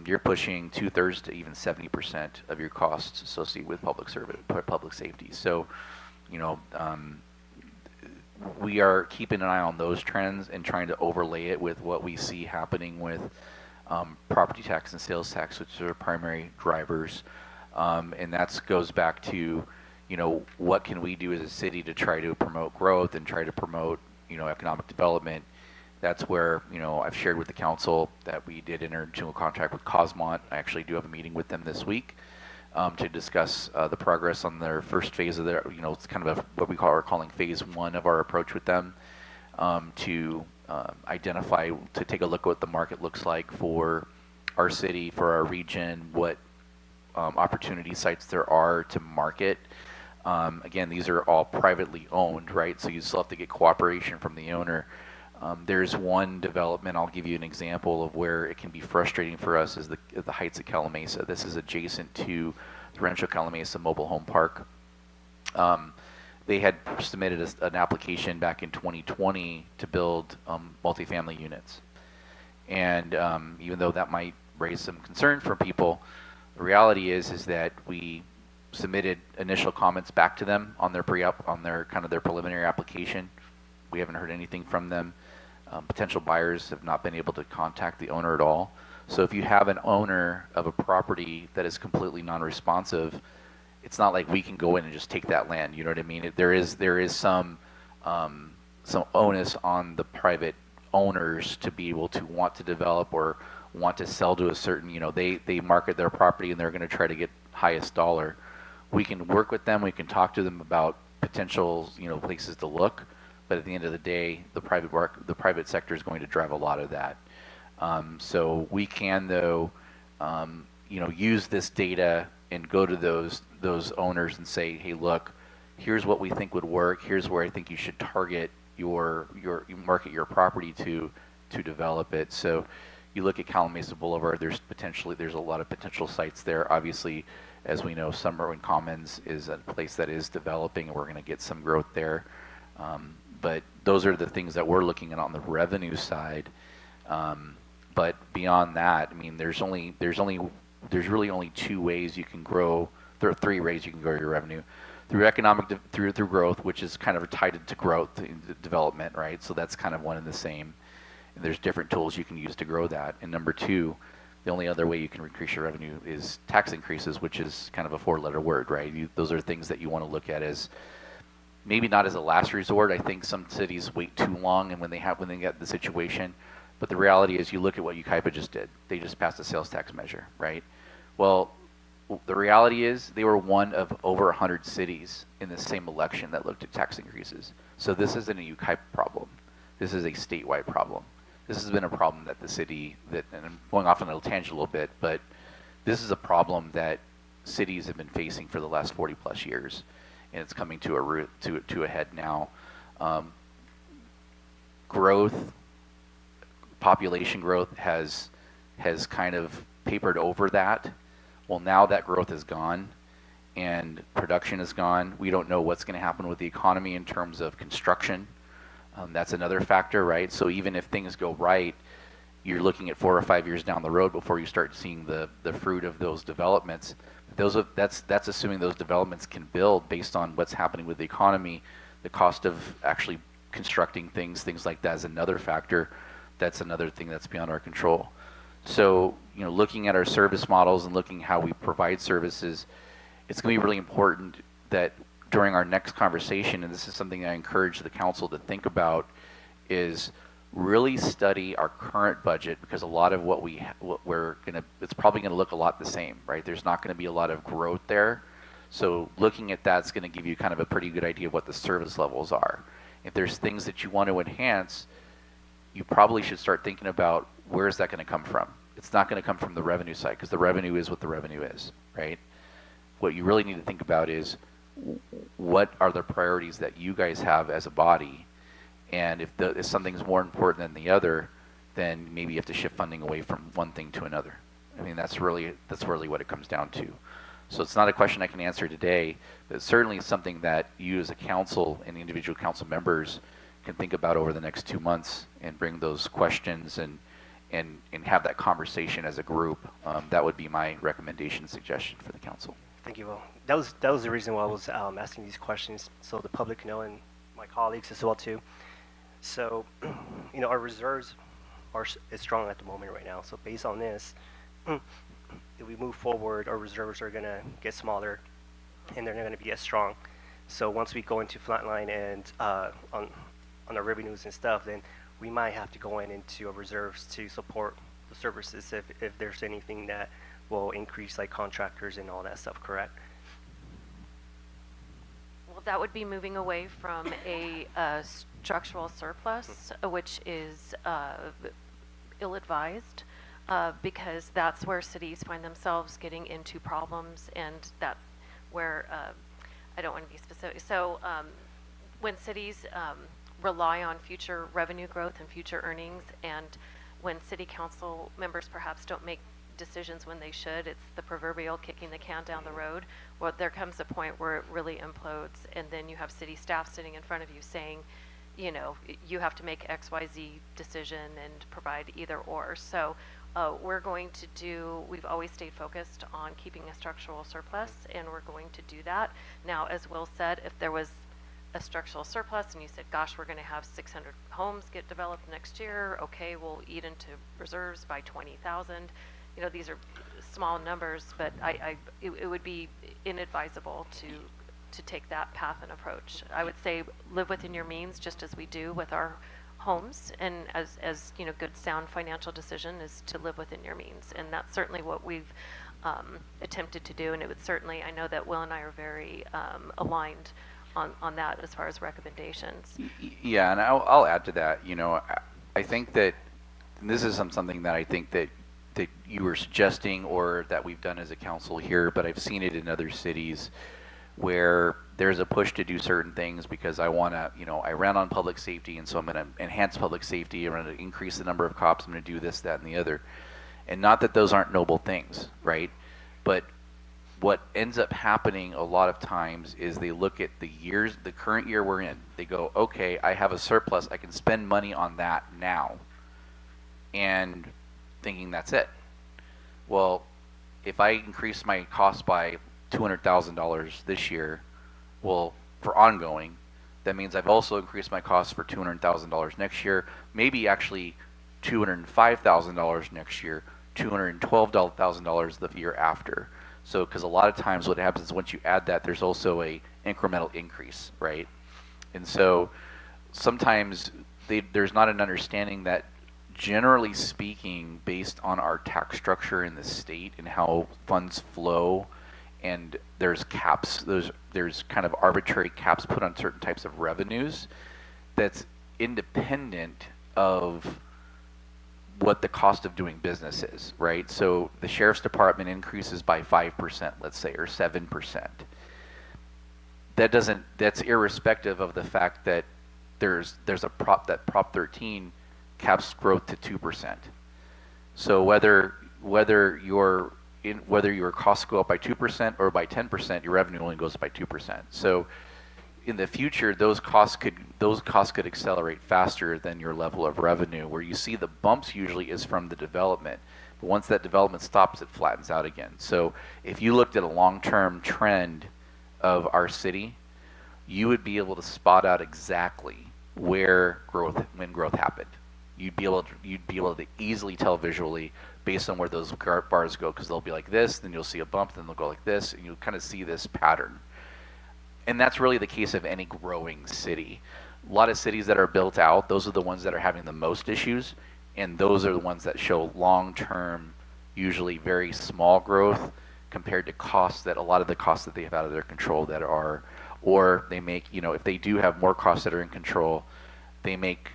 you're pushing 2/3 to even 70% of your costs associated with public safety. So, you know, we are keeping an eye on those trends and trying to overlay it with what we see happening with property tax and sales tax, which are primary drivers. And that goes back to, you know, what can we do as a city to try to promote growth and try to promote, you know, economic development. That's where, you know, I've shared with the council that we did enter into a contract with Cosmont. I actually do have a meeting with them this week to discuss the progress on their first phase of their, you know, it's kind of what we are calling phase 1 of our approach with them, to identify, to take a look at what the market looks like for our city, for our region, what opportunity sites there are to market. Again, these are all privately owned, right? So you still have to get cooperation from the owner. There's one development, I'll give you an example of where it can be frustrating for us, is the Heights at Calimesa. This is adjacent to the Rancho Calimesa Mobile Home Park. They had submitted an application back in 2020 to build multifamily units. And even though that might raise some concern for people, the reality is that we submitted initial comments back to them on their their preliminary application. We haven't heard anything from them. Potential buyers have not been able to contact the owner at all. So if you have an owner of a property that is completely non-responsive, it's not like we can go in and just take that land. You know what I mean? There is some onus on the private owners to be able to want to develop or want to sell to a certain, you know, they market their property and they're going to try to get highest dollar. We can work with them. We can talk to them about potential, you know, places to look. But at the end of the day, the private sector is going to drive a lot of that. So we can, though, you know, use this data and go to those owners and say, hey, look, here's what we think would work. Here's where I think you should target you market your property to develop it. So, You look at Calamasa Boulevard, there's a lot of potential sites there. Obviously, as we know, Summerwin Commons is a place that is developing, and we're going to get some growth there. But those are the things that we're looking at on the revenue side. But beyond that, I mean, there's really only two ways you can grow. There are three ways you can grow your revenue: through through growth, which is kind of tied to growth development, right? So that's kind of one and the same. And there's different tools you can use to grow that. And number two, the only other way you can increase your revenue is tax increases, which is kind of a four-letter word, right? Those are things that you want to look at as maybe not as a last resort. I think some cities wait too long, and when they get the situation. But the reality is, you look at what Yucaipa just did. They just passed a sales tax measure, right? Well, the reality is they were one of over 100 cities in the same election that looked at tax increases. So this isn't a Yucaipa problem. This is a statewide problem. This has been a problem that the city, and I'm going off on a tangent a little bit, but this is a problem that cities have been facing for the last 40 plus years, and it's coming to a head now. Growth, population growth has kind of papered over that. Well, now that growth is gone and production is gone, we don't know what's going to happen with the economy in terms of construction. That's another factor, right? So even if things go right, you're looking at 4 or 5 years down the road before you start seeing the fruit of those developments. That's assuming those developments can build based on what's happening with the economy. The cost of actually constructing things like that is another factor. That's another thing that's beyond our control. So, looking at our service models and looking how we provide services, it's going to be really important that during our next conversation, and this is something I encourage the council to think about, is really study our current budget, because a lot of it's probably going to look a lot the same, right? There's not going to be a lot of growth there. So looking at that's going to give you kind of a pretty good idea of what the service levels are. If there's things that you want to enhance, you probably should start thinking about where is that going to come from. It's not going to come from the revenue side, because the revenue is what the revenue is, right? What you really need to think about is what are the priorities that you guys have as a body, and if something's more important than the other, then maybe you have to shift funding away from one thing to another. I mean, that's really what it comes down to. So it's not a question I can answer today, but it's certainly something that you as a council and individual council members can think about over the next 2 months and bring those questions and have that conversation as a group. That would be my recommendation and suggestion for the council. Thank you, Will. That was the reason why I was asking these questions, so the public know, and my colleagues as well too. So, our reserves is strong at the moment right now. So based on this, if we move forward, our reserves are going to get smaller, and they're not going to be as strong. So once we go into flatline and on our revenues and stuff, then we might have to go into our reserves to support the services if there's anything that will increase, like contractors and all that stuff, correct? Well, that would be moving away from a structural surplus, which is ill-advised, because that's where cities find themselves getting into problems, and that's where I don't want to be specific. So when cities rely on future revenue growth and future earnings, and when city council members perhaps don't make decisions when they should, it's the proverbial kicking the can down the road. Well, there comes a point where it really implodes, and then you have city staff sitting in front of you saying, you have to make XYZ decision and provide either or. So we've always stayed focused on keeping a structural surplus, and we're going to do that. Now, as Will said, if there was a structural surplus and you said, gosh, we're going to have 600 homes get developed next year, okay, we'll eat into reserves by 20,000. These are small numbers, but it would be inadvisable to take that path and approach. I would say live within your means, just as we do with our homes, and as good sound financial decision is to live within your means, and that's certainly what we've attempted to do. And it would certainly, I know that Will and I are very aligned on that as far as recommendations. Yeah, and I'll add to that. I think that this is something that I think that you were suggesting, or that we've done as a council here, but I've seen it in other cities where there's a push to do certain things because I want to, I ran on public safety, and so I'm going to enhance public safety. I'm going to increase the number of cops. I'm going to do this, that, and the other. And not that those aren't noble things, right? But what ends up happening a lot of times is they look at the current year we're in. They go, okay, I have a surplus. I can spend money on that now. And thinking that's it. Well, if I increase my cost by $200,000 this year, well, for ongoing, that means I've also increased my costs for $200,000 next year, maybe actually $205,000 next year, $212,000 the year after. So, because a lot of times what happens is once you add that, there's also a incremental increase, right? And so sometimes there's not an understanding that, generally speaking, based on our tax structure in the state and how funds flow, and there's caps, there's kind of arbitrary caps put on certain types of revenues that's independent of what the cost of doing business is, right? So the sheriff's department increases by 5%, let's say, or 7%. That's irrespective of the fact that there's a Prop 13 caps growth to 2%. So whether your costs go up by 2% or by 10%, your revenue only goes up by 2%. So in the future, those costs could accelerate faster than your level of revenue. Where you see the bumps usually is from the development, but once that development stops, it flattens out again. So if you looked at a long-term trend of our city, you would be able to spot out exactly when growth happened. You'd be able to easily tell visually based on where those bars go, because they'll be like this, then you'll see a bump, then they'll go like this, and you'll kind of see this pattern. And that's really the case of any growing city. A lot of cities that are built out, those are the ones that are having the most issues, and those are the ones that show long-term, usually very small growth compared to a lot of the costs that they have out of their control that are, or they make, if they do have more costs that are in control, they make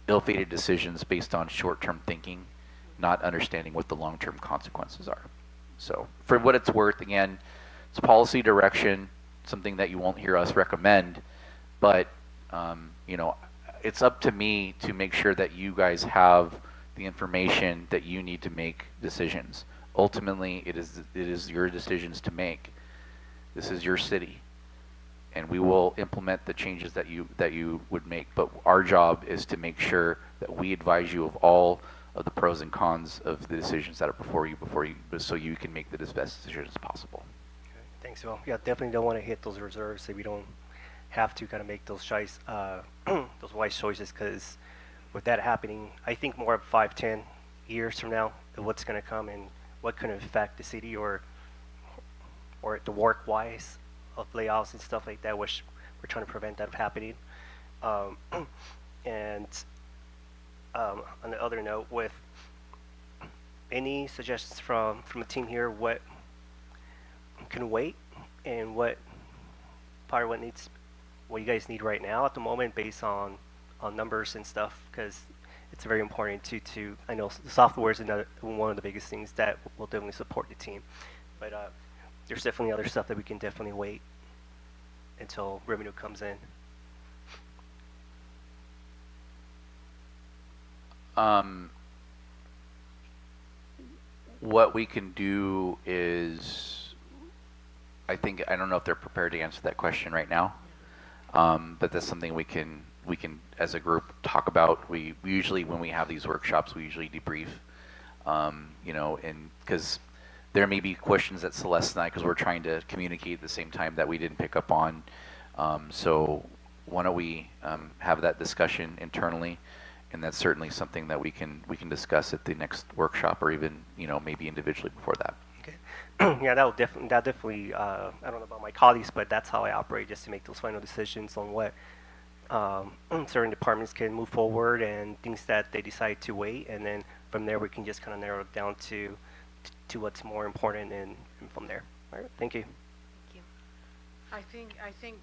ill-fated decisions based on short-term thinking, not understanding what the long-term consequences are. So for what it's worth, again, it's policy direction, something that you won't hear us recommend, but it's up to me to make sure that you guys have the information that you need to make decisions. Ultimately, it is your decisions to make. This is your city, and we will implement the changes that you would make. But our job is to make sure that we advise you of all of the pros and cons of the decisions that are before you, so you can make the best decisions possible. Thanks, Will. Yeah, definitely don't want to hit those reserves so we don't have to kind of make those those wise choices, because with that happening, I think more of 5-10 years from now of what's going to come and what can affect the city or the work-wise of layouts and stuff like that, which we're trying to prevent that from happening. And on the other note, with any suggestions from the team here, what can wait, and what you guys need right now at the moment based on numbers and stuff, because it's very important to I know the software is one of the biggest things that will definitely support the team, but there's definitely other stuff that we can definitely wait until revenue comes in. What we can do is, I don't know if they're prepared to answer that question right now, but that's something we can as a group talk about. We usually, when we have these workshops, we usually debrief, and because there may be questions that Celeste and I, because we're trying to communicate at the same time, that we didn't pick up on. So why don't we have that discussion internally, and that's certainly something that we can discuss at the next workshop, or even maybe individually before that. Okay. Yeah, that definitely. I don't know about my colleagues, but that's how I operate, just to make those final decisions on what certain departments can move forward and things that they decide to wait, and then from there we can just kind of narrow it down to what's more important, and from there. All right. Thank you. Thank you. I think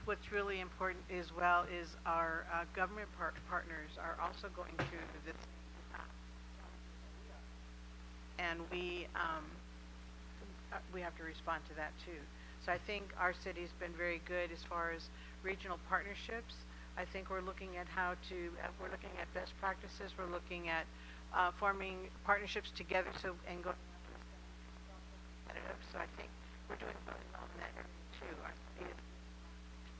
what's really important as well is our government partners are also going through this, and we have to respond to that too. So I think our city's been very good as far as regional partnerships. I think we're looking at how to, we're looking at best practices, we're looking at forming partnerships together and go competitive. So I think we're doing really well in that area too. Our city is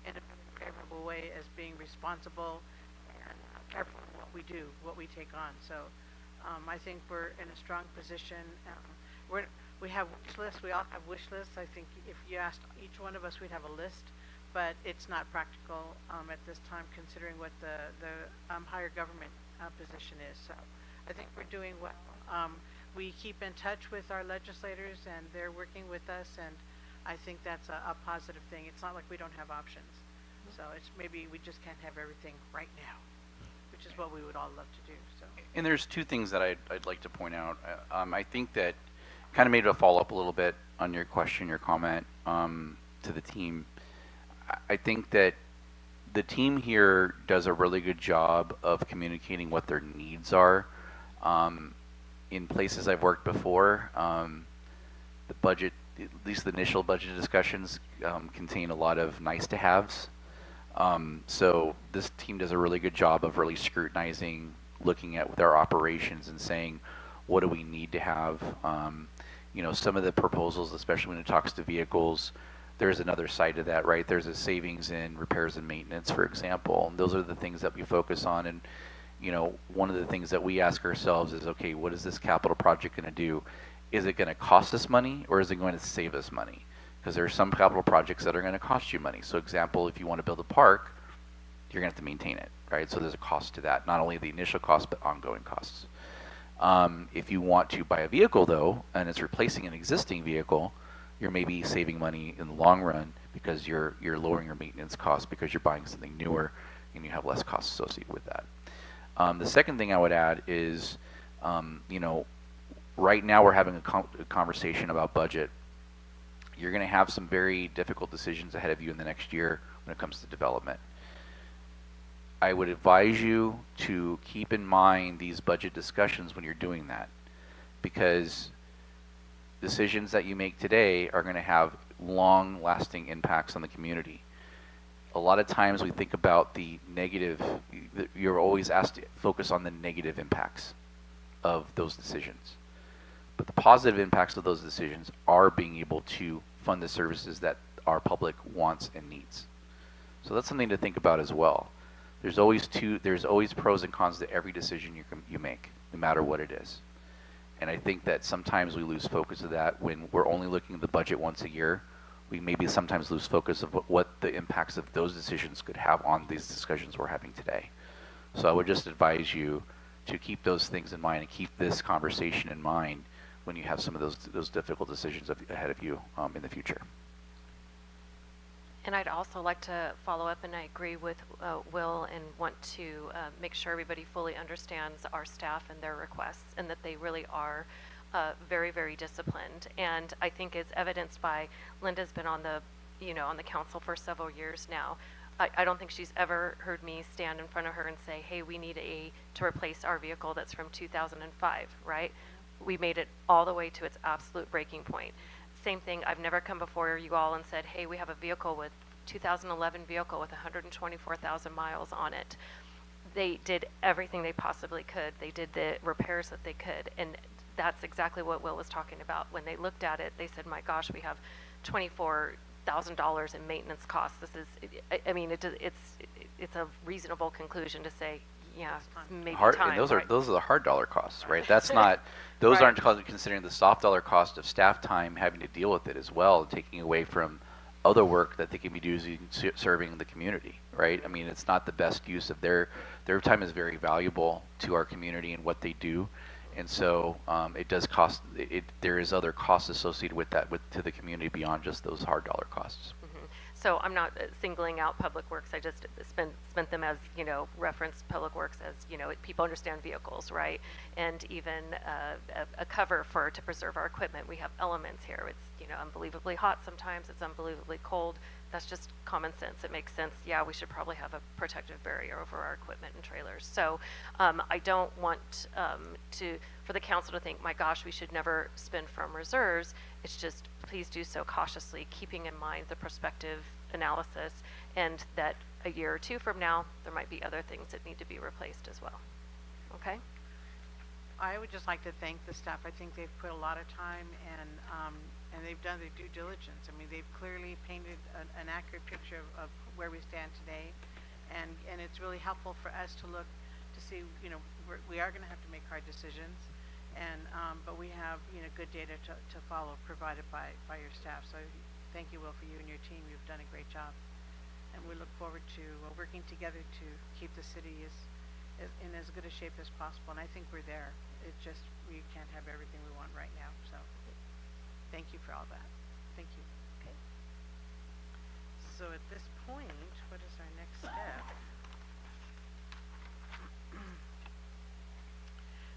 in a very favorable way as being responsible and careful in what we do, what we take on. So I think we're in a strong position. We have wish lists. We all have wish lists. I think if you asked each one of us, we'd have a list, but it's not practical at this time considering what the higher government position is. So I think we're doing well. We keep in touch with our legislators and they're working with us, and I think that's a positive thing. It's not like we don't have options. So it's maybe we just can't have everything right now, which is what we would all love to do. So. And there's two things that I'd like to point out. I think that kind of maybe to follow up a little bit on your question, your comment to the team. I think that the team here does a really good job of communicating what their needs are. In places I've worked before, the budget, at least the initial budget discussions, contain a lot of nice to haves. So this team does a really good job of really scrutinizing, looking at their operations and saying, what do we need to have? You know, some of the proposals, especially when it talks to vehicles, there's another side to that, right? There's a savings in repairs and maintenance, for example. And those are the things that we focus on. And, you know, one of the things that we ask ourselves is, okay, what is this capital project going to do? Is it going to cost us money or is it going to save us money? Because there are some capital projects that are going to cost you money. So example, if you want to build a park, you're going to have to maintain it, right? So there's a cost to that, not only the initial cost, but ongoing costs. If you want to buy a vehicle though, and it's replacing an existing vehicle, you're maybe saving money in the long run because you're lowering your maintenance costs because you're buying something newer and you have less costs associated with that. The second thing I would add is, you know, right now we're having a conversation about budget. You're going to have some very difficult decisions ahead of you in the next year when it comes to development. I would advise you to keep in mind these budget discussions when you're doing that, because decisions that you make today are going to have long-lasting impacts on the community. A lot of times we think about the negative, you're always asked to focus on the negative impacts of those decisions. But the positive impacts of those decisions are being able to fund the services that our public wants and needs. So that's something to think about as well. There's always pros and cons to every decision you make, no matter what it is. And I think that sometimes we lose focus of that when we're only looking at the budget once a year. We maybe sometimes lose focus of what the impacts of those decisions could have on these discussions we're having today. So I would just advise you to keep those things in mind and keep this conversation in mind when you have some of those difficult decisions ahead of you in the future. And I'd also like to follow up, and I agree with Will and want to make sure everybody fully understands our staff and their requests, and that they really are very, very disciplined. And I think it's evidenced by Linda's been on the, on the council for several years now. I don't think she's ever heard me stand in front of her and say, hey, we need to replace our vehicle that's from 2005, right? We made it all the way to its absolute breaking point. Same thing, I've never come before you all and said, hey, we have a vehicle with 2011 vehicle with 124,000 miles on it. They did everything they possibly could. They did the repairs that they could. And that's exactly what Will was talking about. When they looked at it, they said, my gosh, we have $24,000 in maintenance costs. This is, I mean, it's a reasonable conclusion to say, yeah, maybe time. And those are the hard dollar costs, right? That's those Right. aren't considering the soft dollar cost of staff time having to deal with it as well, taking away from other work that they can be doing serving the community, right? I mean, it's not the best use of their time is very valuable to our community and what they do, and so it does cost. There is other costs associated with that to the community beyond just those hard dollar costs. So I'm not singling out Public Works. I just spent them as, reference Public Works as, people understand vehicles, right? And even a cover to preserve our equipment. We have elements here. It's, unbelievably hot sometimes. It's unbelievably cold. That's just common sense. It makes sense. Yeah, we should probably have a protective barrier over our equipment and trailers. So I don't want for the council to think, my gosh, we should never spend from reserves. It's just, please do so cautiously, keeping in mind the prospective analysis and that a year or two from now, there might be other things that need to be replaced as well. Okay? I would just like to thank the staff. I think they've put a lot of time and they've done their due diligence. I mean, they've clearly painted an accurate picture of where we stand today, and it's really helpful for us to look to see, you know, we are going to have to make hard decisions, and but we have, you know, good data to follow provided by your staff. So thank you, Will, for you and your team. You've done a great job, and we look forward to working together to keep the city in as good a shape as possible. And I think we're there. It's just we can't have everything we want right now. So thank you for all that. Thank you. Okay. So at this point, what is our next step?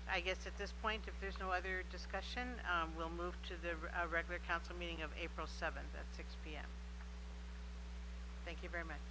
I guess at this point, if there's no other discussion, we'll move to the regular council meeting of April 7th at 6 p.m. Thank you very much.